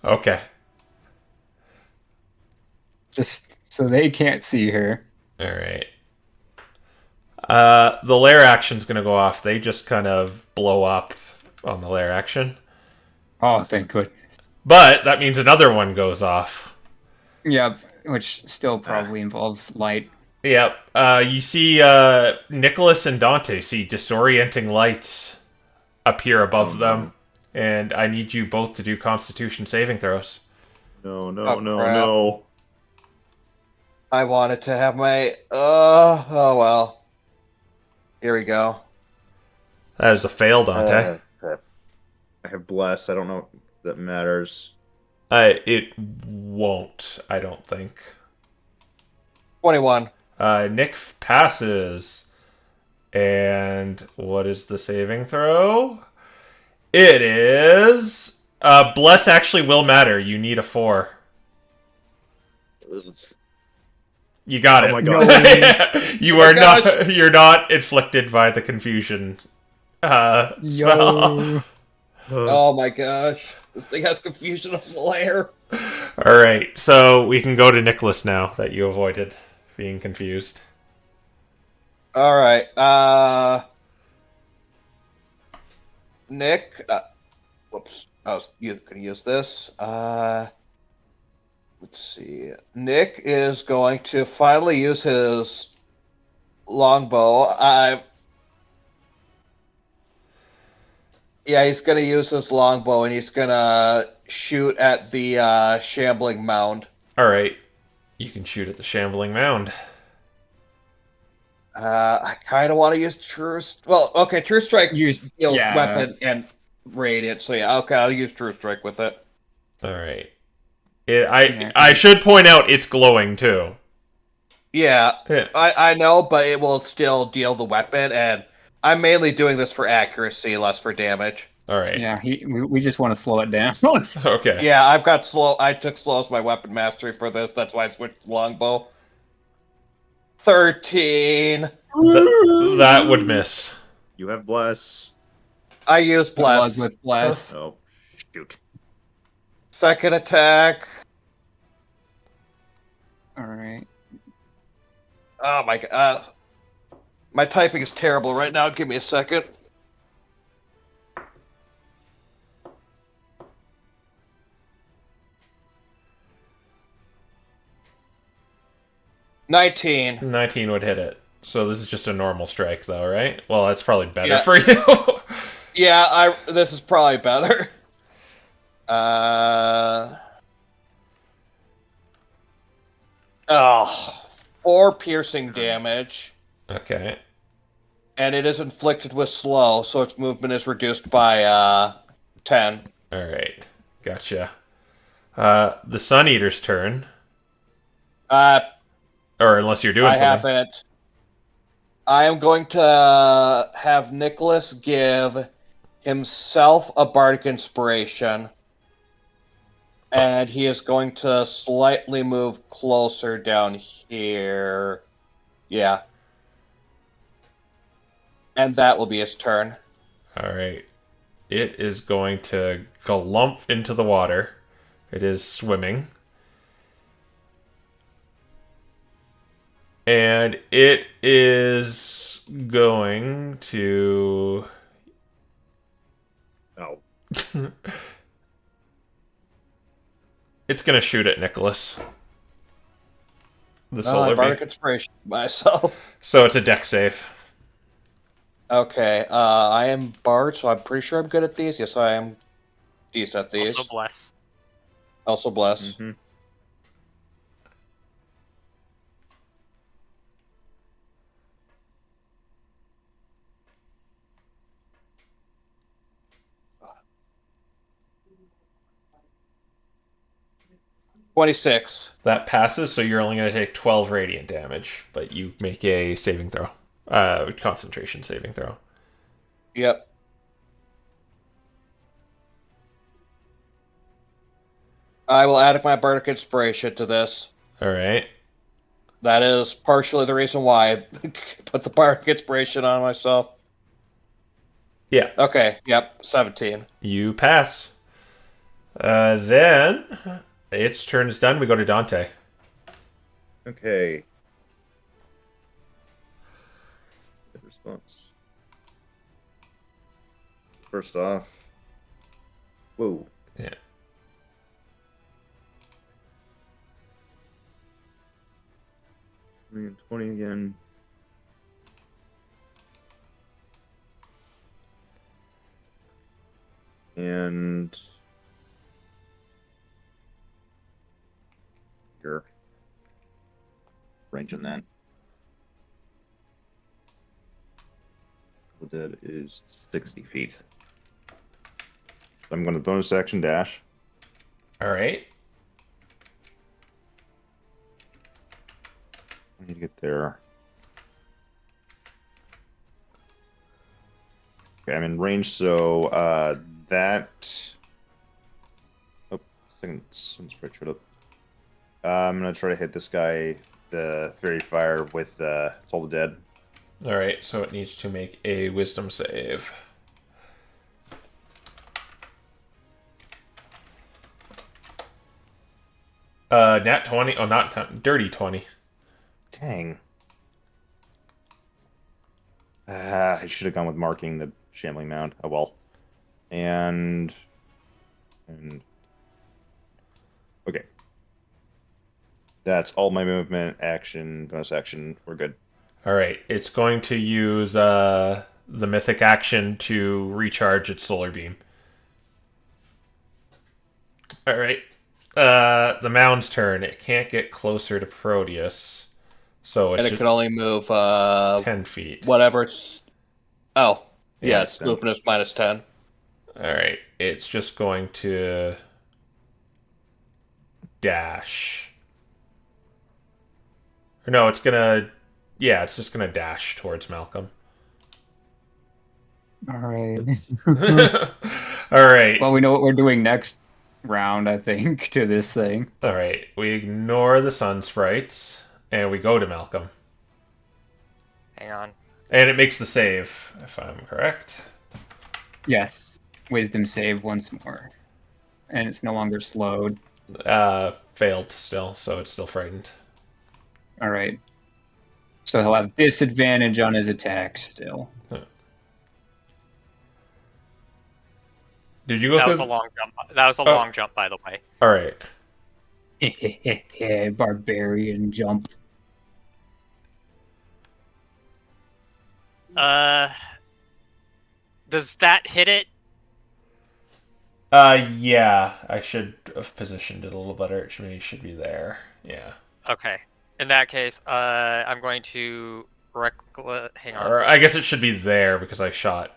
Okay. Just so they can't see her. All right. The lair action's gonna go off. They just kind of blow up on the lair action. Oh, thank goodness. But that means another one goes off. Yep, which still probably involves light. Yep. You see Nicholas and Dante see disorienting lights appear above them. And I need you both to do Constitution saving throws. No, no, Oh, no, crap. no. I wanted to have my. Oh well. Here we go. That is a fail, Dante. I have bless. I don't know if that matters. It won't, I don't think. 21. Nick passes. And what is the saving throw? It is... bless actually will matter. You need a 4. You got it. Oh my god. You are not. You're not inflicted by the confusion spell. Yo. Oh my gosh. This thing has confusion of the layer. All right, so we can go to Nicholas now that you avoided being confused. Alright, Nick, whoops, I was gonna use this. Let's see. Nick is going to finally use his longbow. Yeah, he's gonna use his longbow and he's gonna shoot at the shambling mound. All right, you can shoot at the shambling mound. I kind of want to use True. Well, okay, True Strike Use weapon and radiant. So yeah, okay, I'll use True Strike with it. All right. I should point out it's glowing too. Yeah, Yeah. I know, but it will still deal the weapon, and I'm mainly doing this for accuracy, less for damage. All right. Yeah, we just want to slow it down. Okay. Yeah, I've got slow. I took slow as my weapon mastery for this. That's why I switched to longbow. 13. That would miss. You have bless. I used bless. With bless. Oh, shoot. Second attack. All right. Oh my god. My typing is terrible right now. Give me a second. $19. 19 would hit it. So this is just a normal strike, though, right? Well, that's probably better Yeah. for you. Yeah, this is probably better. 4 piercing damage. Okay. And it is inflicted with slow, so its movement is reduced by 10. All right. Gotcha. The Sun Eater's turn. Or unless you're doing I something. haven't. I am going to have Nicholas give himself a bardic inspiration. And he is going to slightly move closer down here. Yeah. And that will be his turn. All right. It is going to glump into the water. It is swimming. And it is going to... Oh. It's going to shoot at Nicholas. The I solar bardic beam. inspiration myself. So it's a deck save. Okay, I am bard, so I'm pretty sure I'm good at these. Yes, I am decent at these. Also bless. Also bless. Mm-hmm. 26. That passes, so you're only going to take 12 radiant damage, but you make a saving throw. Concentration saving throw. Yep. I will add my bardic inspiration to this. All right. That is partially the reason why I put the bardic inspiration on myself. Yeah. Okay, yep, 17. You pass. Then its turn is done. We go to Dante. Okay. Good response. First off. Whoa. Yeah. And 20 again. And your range on that. The dead is 60 feet. So I'm going to bonus action dash. All right. I need to get there. Okay, I'm in range, so that. Oh, second spread up. I'm gonna try to hit this guy, the fairy fire, with it's all the dead. All right. So it needs to make a wisdom save. Nat 20. Oh, not dirty 20. Dang. I should have gone with marking the shambling mound. Oh well. And okay. That's all my movement, action, bonus action. We're good. All right. It's going to use the mythic action to recharge its solar beam. All right. The mound's turn. It can't get closer to Proteus, so it's And it just can only move 10 feet. whatever it's. Oh, Yeah, yeah, it's it's 10. movement is minus 10. All right. It's just going to dash. Or no, it's gonna. Yeah, it's just gonna dash towards Malcolm. All right. All right. Well, we know what we're doing next round, I think, to this thing. All right. We ignore the sun sprites and we go to Malcolm. Hang on. And it makes the save, if I'm correct. Yes. Wisdom save once more. And it's no longer slowed. Failed still, so it's still frightened. All right. So he'll have disadvantage on his attack still. Did you go That through? was a long jump. That was a Oh. long jump, by the way. All right. Barbarian jump. Does that hit it? Yeah. I should have positioned it a little better. It should be there. Yeah. Okay. In that case, I'm going to hang on. Or I guess it should be there because I shot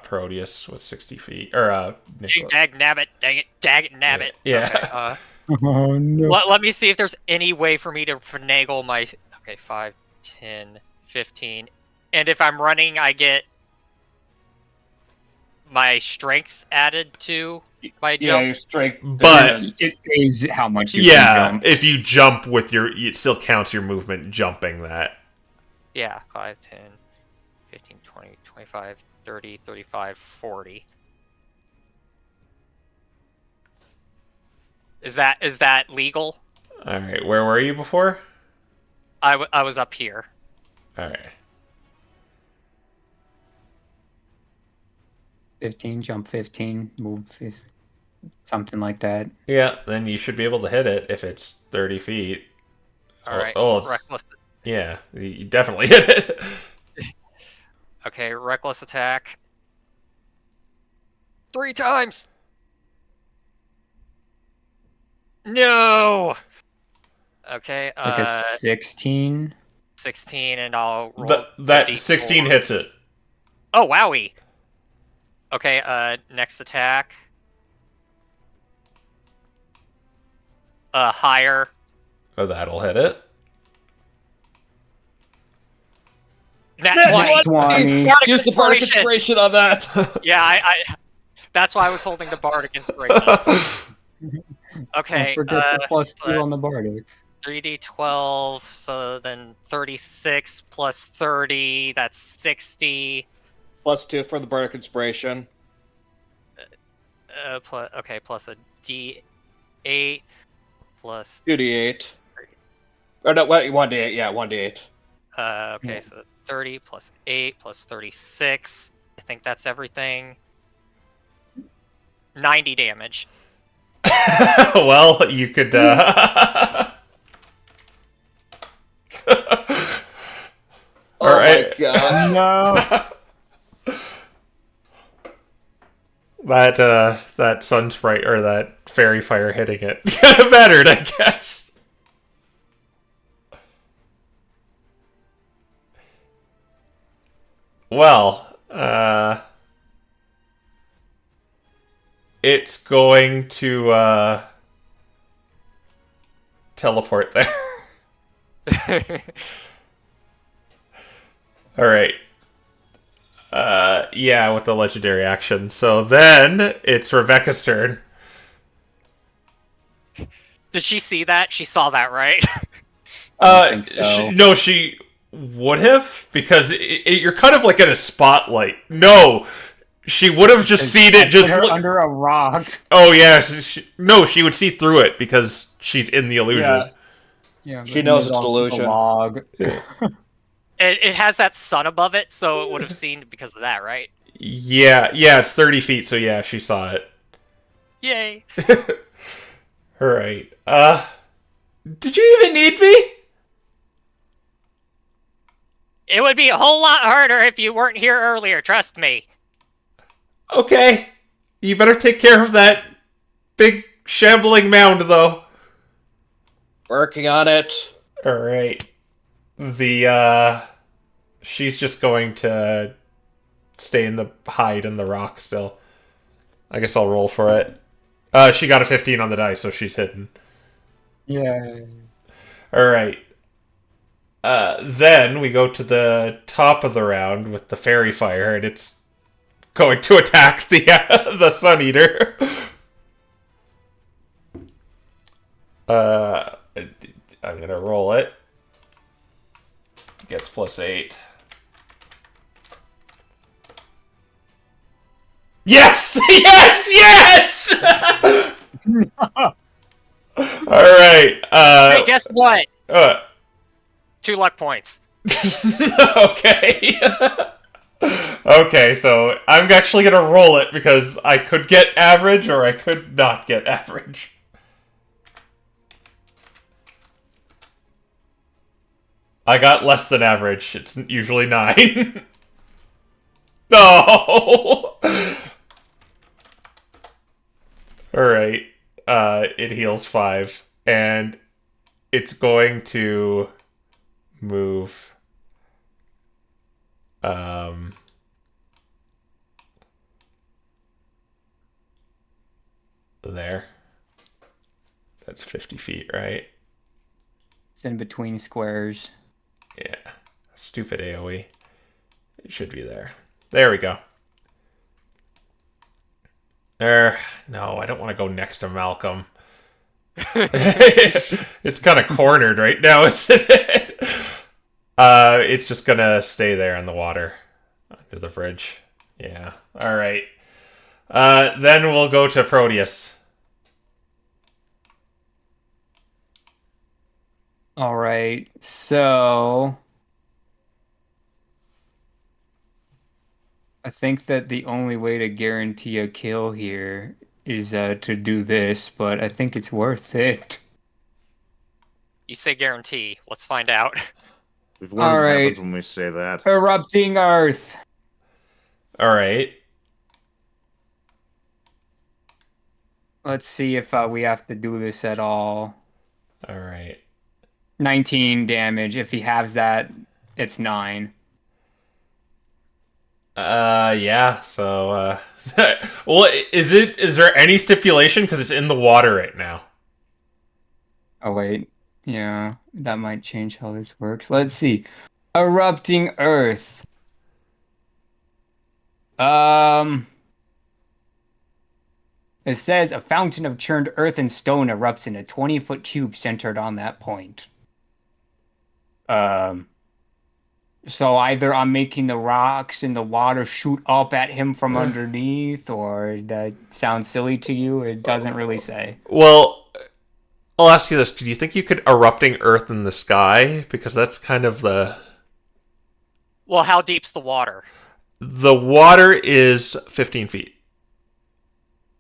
Proteus with 60 feet. Or Nicholas. Dag nabbit, dang it, dag it, nabbit. Yeah. Okay, Oh no. let me see if there's any way for me to finagle my. Okay, 5, 10, 15. And if I'm running, I get my strength added to my Yeah, jump. your strength. But It is how much you yeah, can jump. if you jump with it still counts your movement jumping that. Yeah, 5, 10, 15, 20, 25, 30, 35, 40. Is that legal? All right, where were you before? I was up here. All right. 15, jump 15, move 15, something like that. Yeah, then you should be able to hit it if it's 30 feet. All right. Oh, it's, Reckless. yeah, you definitely hit it. Okay, reckless attack. 3 times. No. Okay. Like a 16. 16, and I'll roll. That a D4. 16 hits it. Oh, wowie. Okay. Next attack. Higher. Oh, that'll hit it. Nat Nat 20. 20. Bardic Use the bardic inspiration. inspiration on that. Yeah, I that's why I was holding the bardic inspiration. Okay, Don't forget the +2 on the bardic. 3d12, so then 36 plus 30, that's 60. +2 for the bardic inspiration. Plus a d8 plus 2d8. Or no, wait, 1d8. Yeah, 1d8. okay, so 30 plus 8 plus 36. I think that's everything. 90 damage. Well, you could. Oh All right. my god. No. That sun sprite or that fairy fire hitting it kind of mattered, I guess. Well, it's going to teleport there. All right. Yeah, with the legendary action. So then it's Rebecca's turn. Did she see that? She saw that, right? think so. No, she would have because you're kind of like in a spotlight. No, she would have just seen it. Just Put her look. under a rock. Oh yeah, no, she would see through it because she's in the illusion. Yeah. Yeah, She knows it's on the delusion. log. It has that sun above it, so it would have seen because of that, right? Yeah, it's 30 feet, so yeah, she saw it. Yay! All right. Did you even need me? It would be a whole lot harder if you weren't here earlier, trust me. Okay. You better take care of that big shambling mound, though. Working on it. All right. She's just going to stay in the hide in the rock still. I guess I'll roll for it. She got a 15 on the dice, so she's hidden. Yeah. All right. Then we go to the top of the round with the fairy fire, and it's going to attack the Sun Eater. I'm gonna roll it. Gets +8. Yes! Yes! All right. Hey, guess what? 2 luck points. Okay. Okay, so I'm actually gonna roll it because I could get average or I could not get average. I got less than average. It's usually 9. No! Alright. It heals 5. And it's going to move there. That's 50 feet, right? It's in between squares. Yeah. Stupid AoE. It should be there. There we go. No, I don't want to go next to Malcolm. It's kind of cornered right now, isn't it? It's just gonna stay there in the water. Under the bridge. Yeah. Alright. Then we'll go to Proteus. Alright, so I think that the only way to guarantee a kill here is to do this, but I think it's worth it. You say guarantee. Let's find out. We've learned what Alright. happens when we say that. Erupting Earth. Alright. Let's see if we have to do this at all. Alright. 19 damage. If he has that, it's 9. Yeah, so, well, is there any stipulation? Because it's in the water right now. Oh wait, yeah, that might change how this works. Let's see. Erupting Earth. Um, it says a fountain of churned earth and stone erupts in a 20-foot cube centered on that point. Um, so either I'm making the rocks and the water shoot up at him from underneath, or that sounds silly to you. It doesn't really say. Well, I'll ask you this: do you think you could erupting Earth in the sky? Because that's kind of Well, how deep's the water? the water is 15 feet.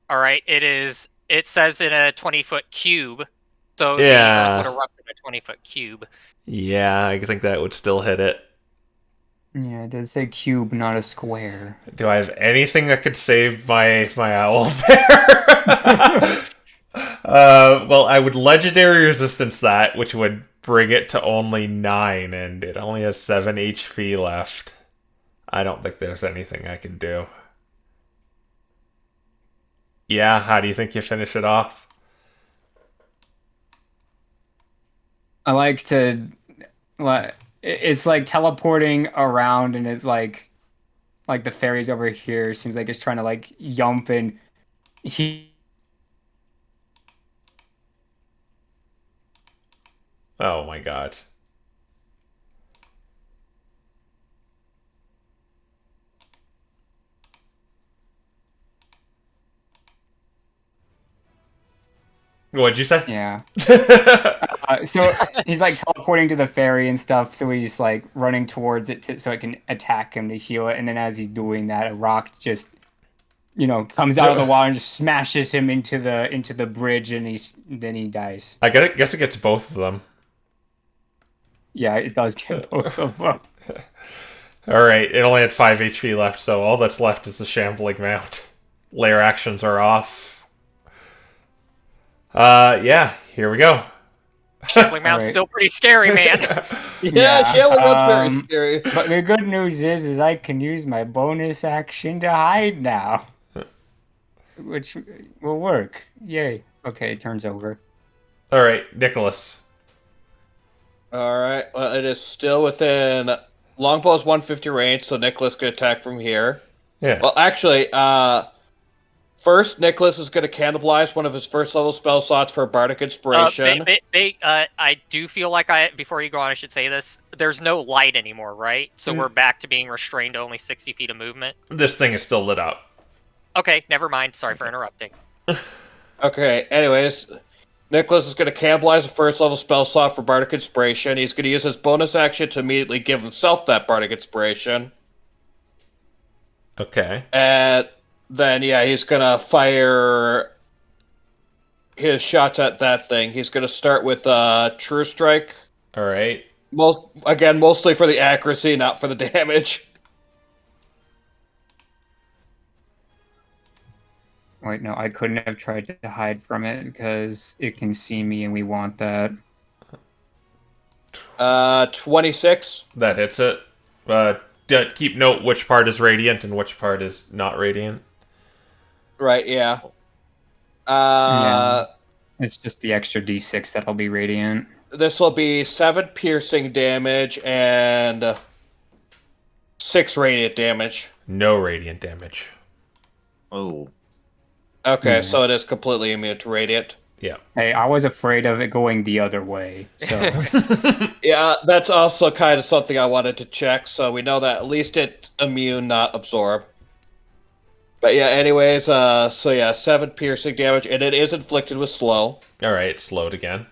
All right, it is. It says in a 20-foot cube, so the Earth would Yeah, erupt in a 20-foot cube. yeah, I think that would still hit it. Yeah, it does say cube, not a square. Do I have anything that could save my owl there? Well, I would legendary resistance that, which would bring it to only 9, and it only has 7 HP left. I don't think there's anything I can do. Yeah, how do you think you finish it off? I like to, it's like teleporting around, and it's like the fairies over here seems like it's trying to like yump and he. Oh my god. What'd you say? Yeah. So he's like teleporting to the fairy and stuff. So he's like running towards it so it can attack him to heal it. And then as he's doing that, a rock just, comes out of the water and just smashes him into the bridge, and then he dies. I guess it gets both of them. Yeah, it does get both of them. Alright, it only had 5 HP left, so all that's left is the shambling mount. Layer actions are off. Yeah, here we go. Shambling Mount's Alright. still pretty scary, man. Yeah, Shailing Mount's very scary. But the good news is I can use my bonus action to hide now, which will work. Yay! Okay, it turns over. Alright, Nicholas. Alright, well, it is still within Longbow's 150 range, so Nicholas could attack from here. Yeah. Well, actually, first, Nicholas is going to cannibalize one of his first level spell slots for Bardic Inspiration. I do feel like before you go on, I should say this. There's no light anymore, right? So we're back to being restrained to only 60 feet of movement. This thing is still lit up. Okay, never mind. Sorry for interrupting. Okay, anyways, Nicholas is going to cannibalize a first level spell slot for Bardic Inspiration. He's going to use his bonus action to immediately give himself that Bardic Inspiration. Okay. And then, yeah, he's going to fire his shots at that thing. He's going to start with True Strike. Alright. Mostly for the accuracy, not for the damage. Wait, no, I couldn't have tried to hide from it because it can see me, and we want that. 26. That hits it. Keep note which part is radiant and which part is not radiant. Right, yeah. Yeah. It's just the extra d6 that'll be radiant. This will be 7 piercing damage and 6 radiant damage. No radiant damage. Oh. Okay, so it is completely immune to radiant. Yeah. Hey, I was afraid of it going the other way, so... Yeah, that's also kind of something I wanted to check, so we know that at least it's immune, not absorb. But yeah, anyways, 7 piercing damage, and it is inflicted with slow. Alright, it's slowed again.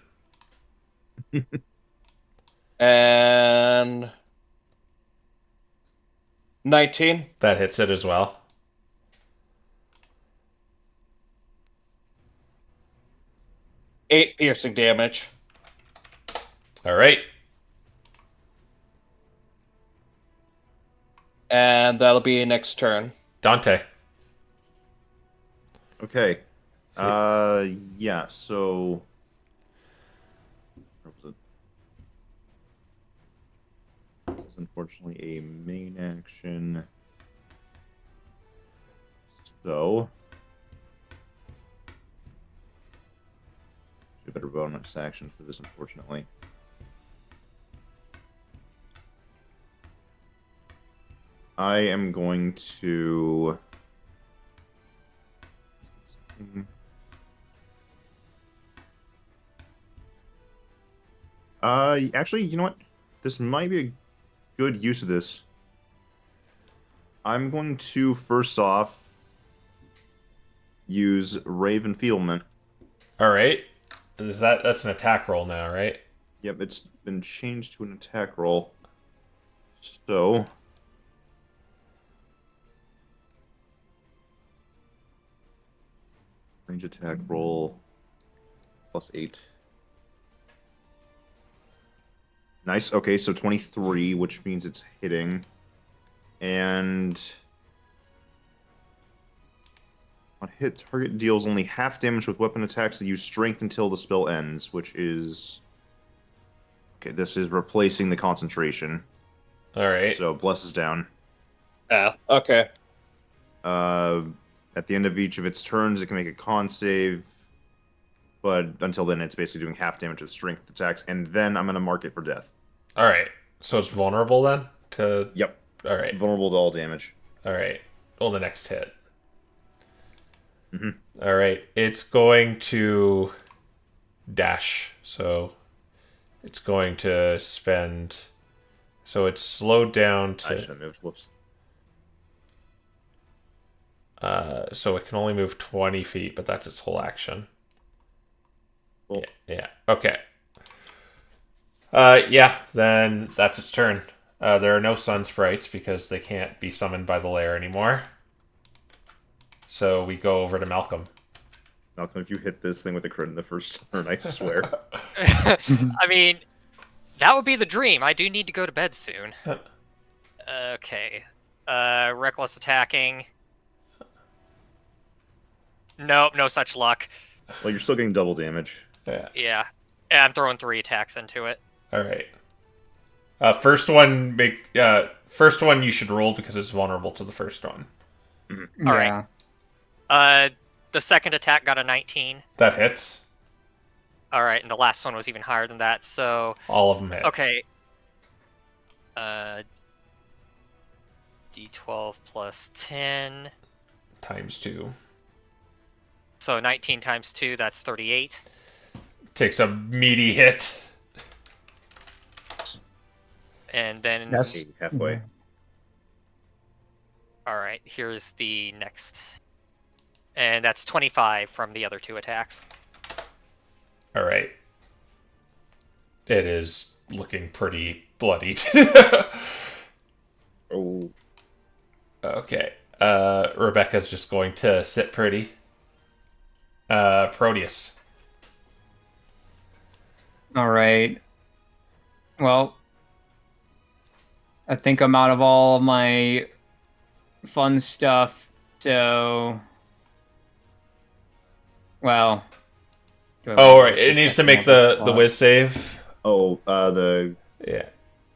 And 19. That hits it as well. Eight piercing damage. Alright. And that'll be next turn. Dante. Okay. Yeah, so... Where was it? It's unfortunately a main action. So... A better bonus action for this, unfortunately. I am going to. Actually, you know what? This might be a good use of this. I'm going to first off use Rave Enfeeblement. All right. That's an attack roll now, right? Yep, it's been changed to an attack roll. So range attack roll +8. Nice. Okay, so 23, which means it's hitting. And on hit, target deals only half damage with weapon attacks that use strength until the spell ends, which is... Okay, this is replacing the concentration. All right. So, bless is down. Yeah. Okay. At the end of each of its turns, it can make a con save. But until then, it's basically doing half damage with strength attacks. And then I'm going to mark it for death. All right. So it's vulnerable then to. Yep. All right. Vulnerable to all damage. All right. Well, the next hit. Mm-hmm. All right. It's going to dash. So it's going to spend. So it's slowed down I should to. have moved. Whoops. So it can only move 20 feet, but that's its whole action. Cool. Yeah. Okay. Yeah. Then that's its turn. There are no sun sprites because they can't be summoned by the lair anymore. So we go over to Malcolm. Malcolm, if you hit this thing with a crit in the first turn, I swear. I mean, that would be the dream. I do need to go to bed soon. Okay. Reckless attacking. Nope, no such luck. Well, you're still getting double damage. Yeah. Yeah. Yeah, I'm throwing 3 attacks into it. All right. First one you should roll because it's vulnerable to the first one. Mm-hmm. All Yeah. right. The second attack got a 19. That hits. All right, and the last one was even higher than that. So All of them hit. okay. D12 plus 10. Times 2. So 19 times 2, that's 38. Takes a meaty hit. And then That's Halfway. yeah. all right, here's the next. And that's 25 from the other 2 attacks. All right. It is looking pretty bloodied. Oh. Okay. Rebecca's just going to sit pretty. Proteus. All right. Well, I think I'm out of all of my fun stuff, so... Well... Oh, right. It needs to make the whiz save. Oh, Yeah.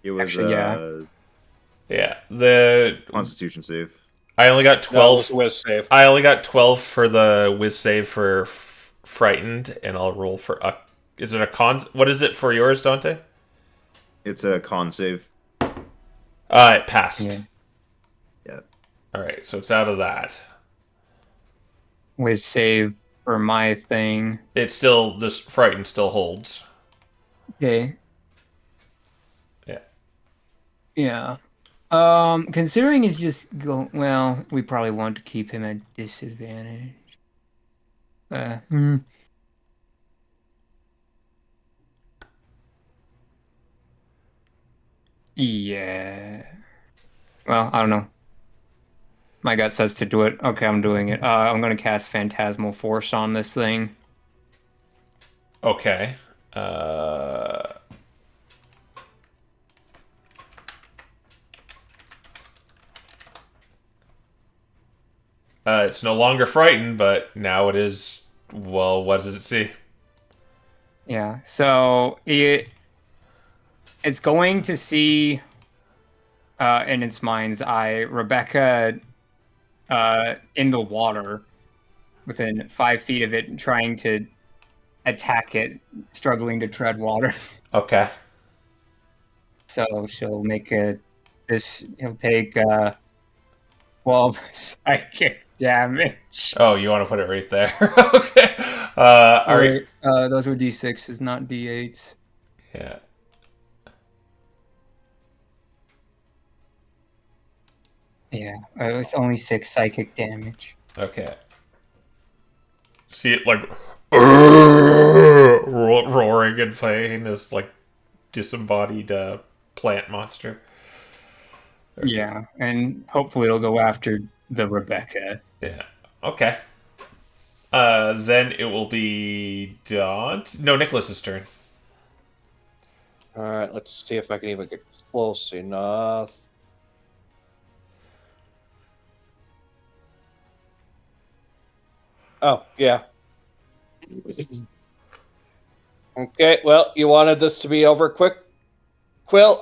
it was Actually, yeah. Yeah. The Constitution save. I only got 12. Whiz save. I only got 12 for the whiz save for frightened, and I'll roll for a. Is it a con? What is it for yours, Dante? It's a con save. It passed. Yeah. Yeah. All right, so it's out of that. With save for my thing. It's still this frightened still holds. Okay. Yeah. Yeah. Considering he's just go well, we probably want to keep him at disadvantage. Yeah. Well, I don't know. My gut says to do it. Okay, I'm doing it. I'm gonna cast Phantasmal Force on this thing. Okay. It's no longer frightened, but now it is. Well, what does it see? Yeah. So it's going to see in its mind's eye Rebecca in the water within 5 feet of it, trying to attack it, struggling to tread water. Okay. So she'll make he'll take 12 psychic damage. Oh, you want to put it right there? Okay. All right. Wait, those were D6s, not D8s. Yeah. Yeah, it's only 6 psychic damage. Okay. See it like roaring in pain, this like disembodied plant monster. Okay. Yeah, and hopefully it'll go after the Rebecca. Yeah. Okay. Then it will be Nicholas's turn. All right, let's see if I can even get close enough. Oh, yeah. Okay, well, you wanted this to be over quick. Quill,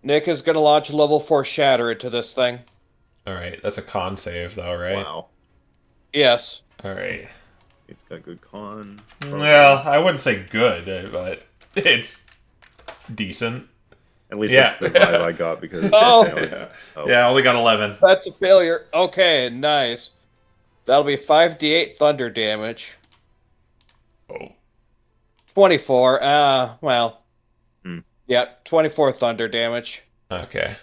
Nick is going to launch a level 4 shatter into this thing. All right, that's a con save though, right? Wow. Yes. All right. It's got good con. Well, I wouldn't say good, but it's decent. At least Yeah. that's the vibe I got because. Oh. Yeah, I only got 11. That's a failure. Okay, nice. That'll be 5d8 thunder damage. Oh. 24. Well. Hmm. Yeah, 24 thunder damage. Okay.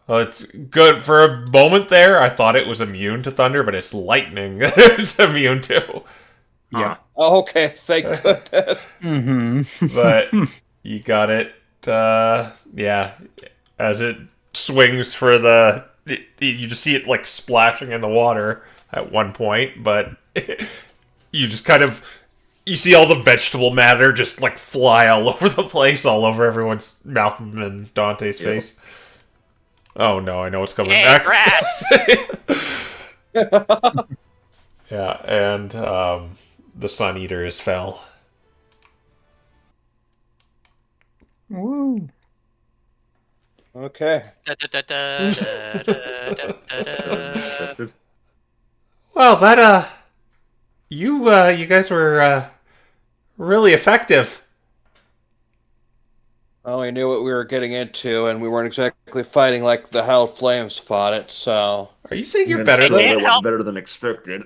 Well, it's good. For a moment there, I thought it was immune to thunder, but it's lightning that it's immune to. Yeah. Oh, okay, thank goodness. Mm-hmm. But you got it. Yeah. As it swings for you just see it like splashing in the water at one point, but you just kind of you see all the vegetable matter just like fly all over the place, all over everyone's Malcolm and Dante's face. Oh no, I know what's coming Hey, next. grass! Yeah, and the Sun Eater is fell. Woo. Okay. Well, that you guys were really effective. Well, we knew what we were getting into, and we weren't exactly fighting like the Howled Flames fought it, so... Are you saying you're Even better so, than? that Can't went help- better than expected.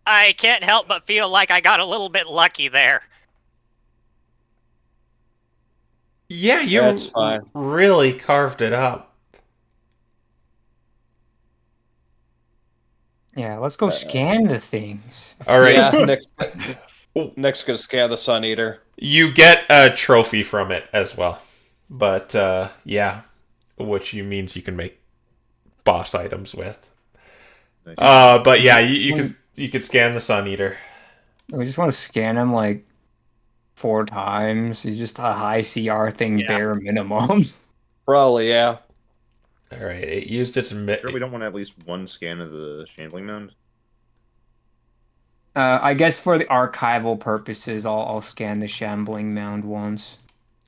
I can't help but feel like I got a little bit lucky there. Yeah, you That's fine. really carved it up. Yeah, let's go scan the things. All right, Yeah, Nick's gonna scan the Sun Eater. you get a trophy from it as well, but yeah, which means you can make boss items with. Nice. But yeah, you could scan the Sun Eater. We just want to scan him like 4 times. He's just a high CR thing, Yeah. bare minimum. Probably, yeah. All right, it used its Sure, we don't want at least one scan of the shambling mound. I guess for the archival purposes, I'll scan the shambling mound once.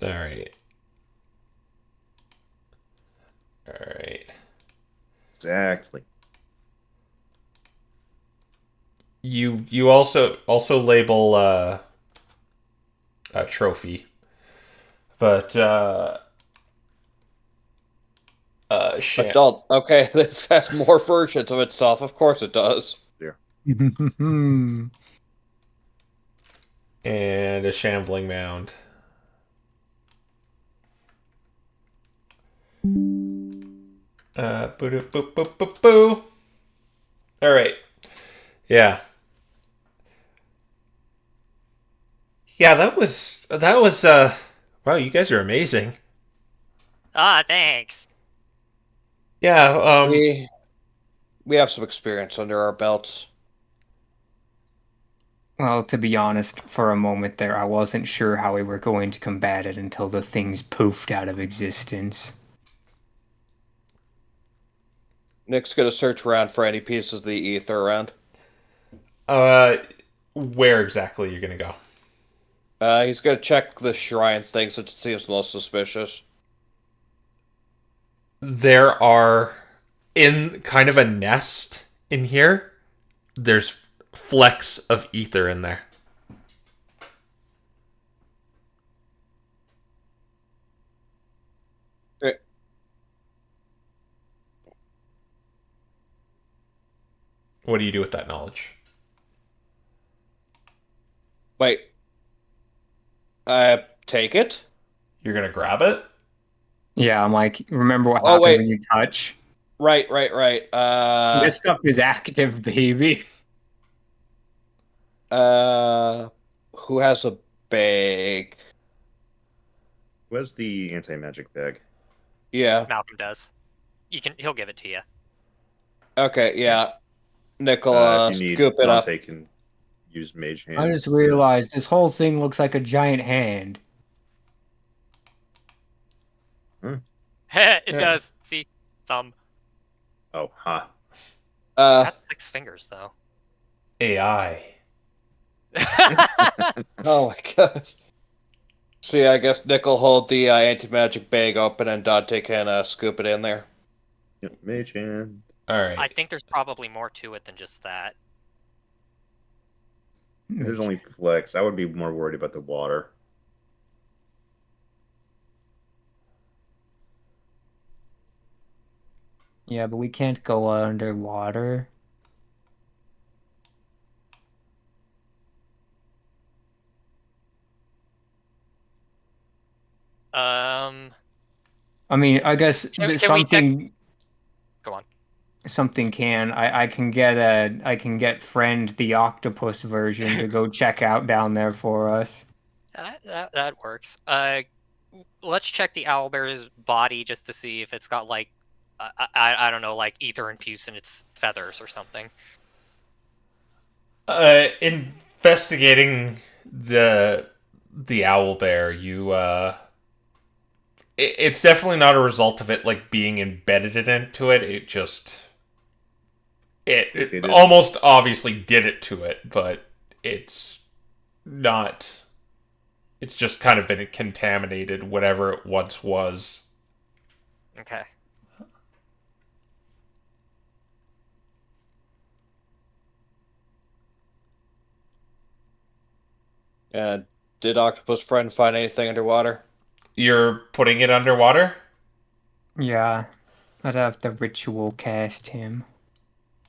All right. All right. Exactly. You also label a trophy, but shit. Adult. Okay, this has more versions of itself. Of course it does. And a shambling mound. Boo. All right. Yeah. Yeah, that was wow, you guys are amazing. Ah, thanks. Yeah, We have some experience under our belts. Well, to be honest, for a moment there, I wasn't sure how we were going to combat it until the things poofed out of existence. Nick's gonna search around for any pieces of the ether around. where exactly you're gonna go? He's gonna check the shrine thing since it seems most suspicious. There are in kind of a nest in here. There's flecks of ether in there. What do you do with that knowledge? Wait. Take it? You're gonna grab it? Yeah, I'm like, remember what Oh, happens wait. when you touch? Right. This stuff is active, baby. Who has a bag? Where's the anti-magic bag? Yeah. Malcolm does. He'll give it to you. Okay, yeah. Nickel, If you need, scoop it up. Dante can use mage hands. I just realized this whole thing looks like a giant hand. It Yeah. does. See, thumb. Oh, ha. Uh, That's 6 fingers though. AI. oh my god. See, I guess Nickel hold the anti-magic bag open and Dante can scoop it in there. Yep, mage hand. All I right. think there's probably more to it than just that. There's only flex. I would be more worried about the water. Yeah, but we can't go underwater. Um, I mean, I guess Can we check- something go on. something can. I can get friend the octopus version to go check out down there for us. That works. Let's check the owlbear's body just to see if it's got like, I don't know, like ether infused in its feathers or something. Investigating the owl bear, it's definitely not a result of it like being embedded into it. It just it almost obviously did it to it, but it's not. It's just kind of been contaminated, whatever it once was. Okay. Did Octopus Friend find anything underwater? You're putting it underwater? Yeah, I'd have to ritual cast him.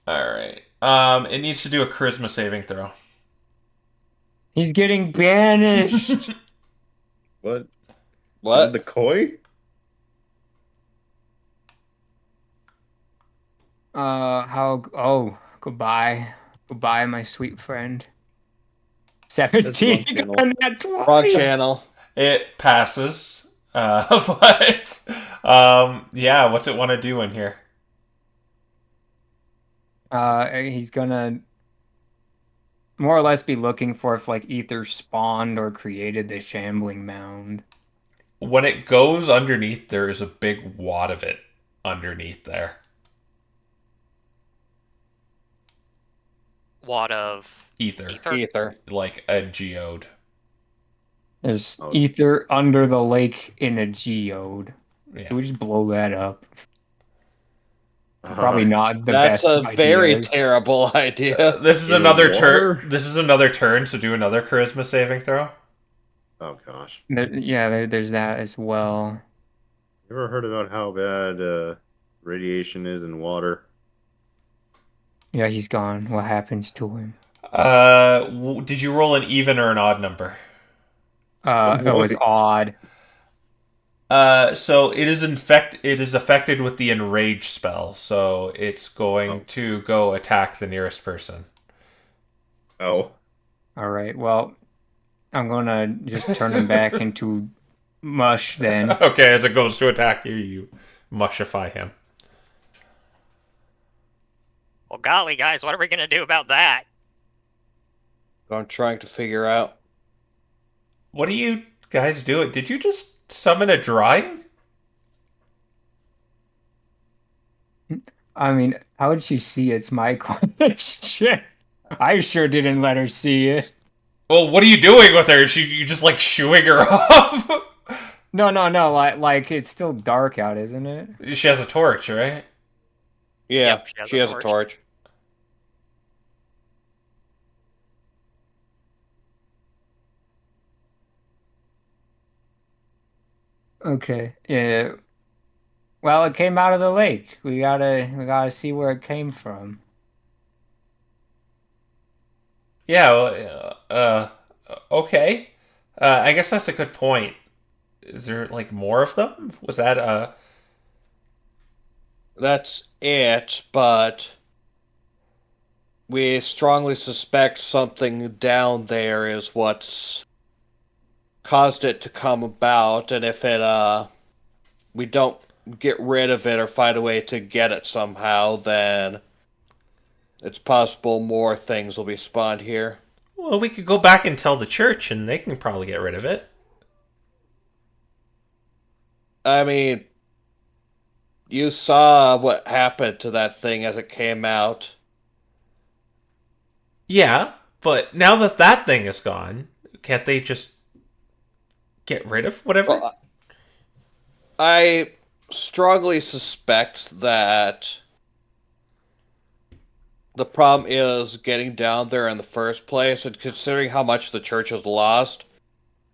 Alright. It needs to do a charisma saving throw. He's getting banished. What? What? The koi? How? Oh, goodbye, goodbye, my sweet friend. 17 channel. on that 20. Wrong channel. It passes. But yeah, what's it want to do in here? He's gonna more or less be looking for if like ether spawned or created the shambling mound. When it goes underneath, there is a big wad of it underneath there. Wad of Ether. Ether. Like a geode. There's Oh. ether under the lake in a geode. Yeah. Can we just blow that up? Uh, Probably not the That's best a very ideas. terrible idea. This is In another water? turn. This is another turn, so do another charisma saving throw. Oh gosh. There's that as well. You ever heard about how bad radiation is in water? Yeah, he's gone. What happens to him? Did you roll an even or an odd number? It was What? odd. So it is it is affected with the enrage spell, so it's going to go attack the nearest person. Oh. All right. Well, I'm gonna just turn him back into mush then. Okay, as it goes to attack you, you mushify him. Well, golly, guys, what are we gonna do about that? I'm trying to figure out. What are you guys doing? Did you just summon a drawing? I mean, how would she see it's my question? I sure didn't let her see it. Well, what are you doing with her? You just like shooing her off? No. Like it's still dark out, isn't it? She has a torch, right? Yeah, Yep, she has a torch. Okay. Yeah. Well, it came out of the lake. We gotta see where it came from. Yeah, well, okay. I guess that's a good point. Is there, like, more of them? Was that, That's it, but we strongly suspect something down there is what's caused it to come about, and if we don't get rid of it or find a way to get it somehow, then it's possible more things will be spawned here. well, we could go back and tell the church, and they can probably get rid of it. I mean, you saw what happened to that thing as it came out. Yeah, but now that that thing is gone, can't they just get rid of whatever? Well, I strongly suspect that the problem is getting down there in the first place, and considering how much the church has lost,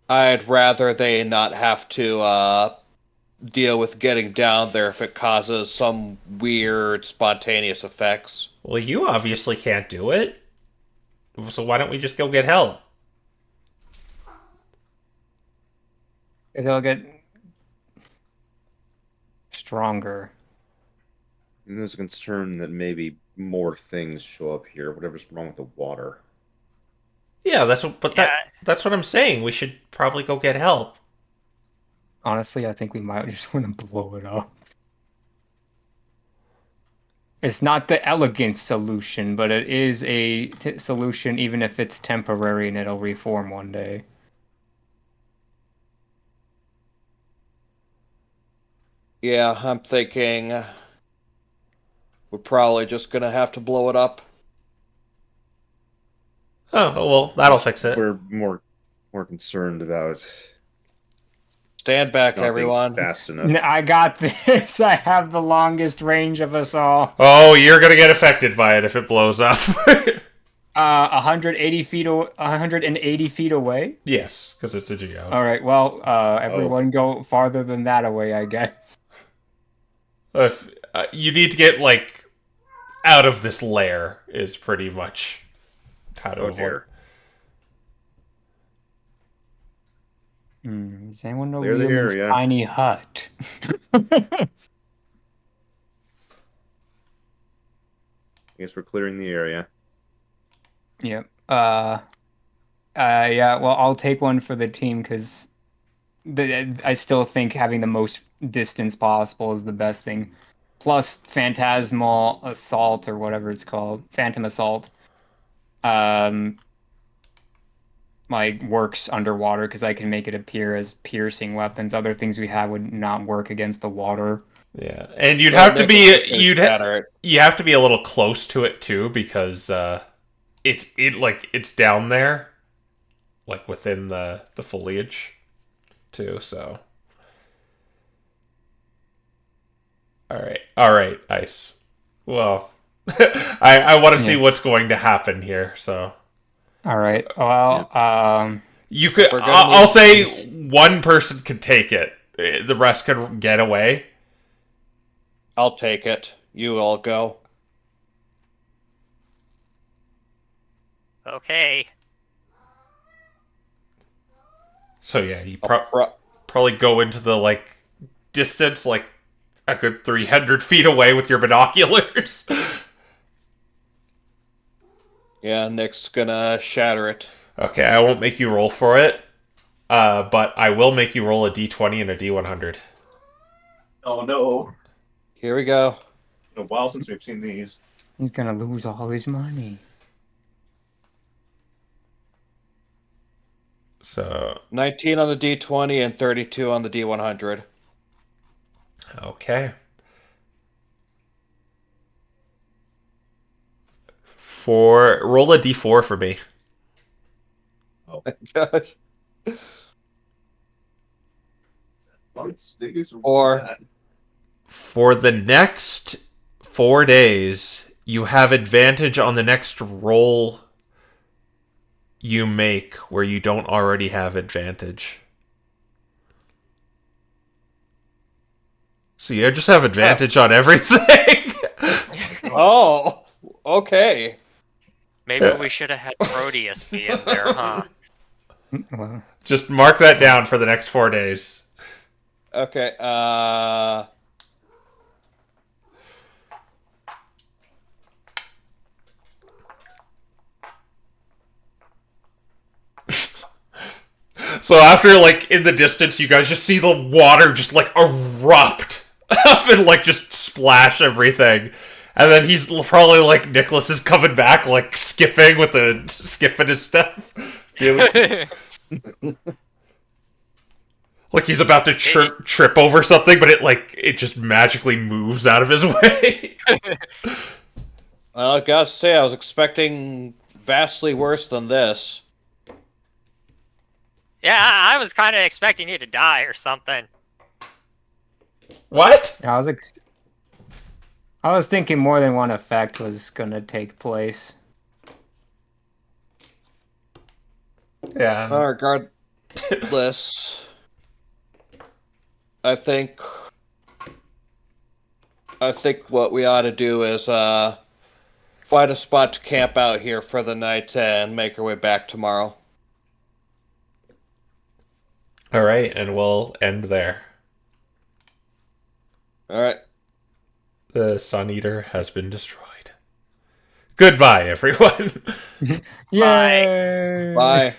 I'd rather they not have to deal with getting down there if it causes some weird spontaneous effects. Well, you obviously can't do it. So why don't we just go get help? It'll get stronger. And there's a concern that maybe more things show up here, whatever's wrong with the water. Yeah, that's what, but Yeah. that's what I'm saying. We should probably go get help. Honestly, I think we might just want to blow it up. It's not the elegant solution, but it is a solution, even if it's temporary and it'll reform one day. Yeah, I'm thinking we're probably just gonna have to blow it up. Oh, well, that'll fix it. We're more concerned about Stand back, not being everyone. fast enough. I got this. I have the longest range of us all. Oh, you're gonna get affected by it if it blows up. 180 feet, 180 feet away. Yes, because it's a geo. All right. Well, everyone go farther than that away, I guess. If you need to get like out of this lair, is pretty much how to Oh avoid. dear. Does anyone know Clear the Leomund's area. tiny hut? I guess we're clearing the area. Yep. Yeah. Well, I'll take one for the team because I still think having the most distance possible is the best thing. Plus, phantasmal assault or whatever it's called, phantom assault, like works underwater because I can make it appear as piercing weapons. Other things we have would not work against the water. Yeah, and you'd Well, have to Nick be is just gonna you'd scatter it. you have to be a little close to it too because it's down there, like within the foliage, too. So, all right, Ice. Well, I want to see what's going to happen here. So All right. Well, you could. We're gonna I'll need say haste. one person can take it. The rest can get away. I'll take it. You all go. Okay. So yeah, you Pro- probably go into the like distance, like a good 300 feet away with your binoculars. yeah, Nick's gonna shatter it. Okay, I won't make you roll for it, but I will make you roll a d20 and a d100. Oh no. Here we go. It's been a while since we've seen these. he's gonna lose all his money. So 19 on the D20 and 32 on the D100. okay. Roll a d4 for me. Gosh. Or For the next 4 days, you have advantage on the next roll you make where you don't already have advantage. So you just have advantage on everything. oh, okay. Maybe we should have had Proteus be in there, huh? Well, Just mark that down for the next 4 days. Okay, So after, like, in the distance, you guys just see the water just, like, erupt up and, like, just splash everything. And then he's probably, like, Nicholas is coming back, like, skipping with a skip in his step. Feeling like he's about to trip over something, but it just magically moves out of his way. well, I gotta say, I was expecting vastly worse than this. Yeah, I was kind of expecting you to die or something. What? I was thinking more than one effect was gonna take place. Yeah. Regardless, I think what we ought to do is find a spot to camp out here for the night and make our way back tomorrow. All right, and we'll end there. All right. The Suneater has been destroyed. Goodbye, everyone. Yay! Bye.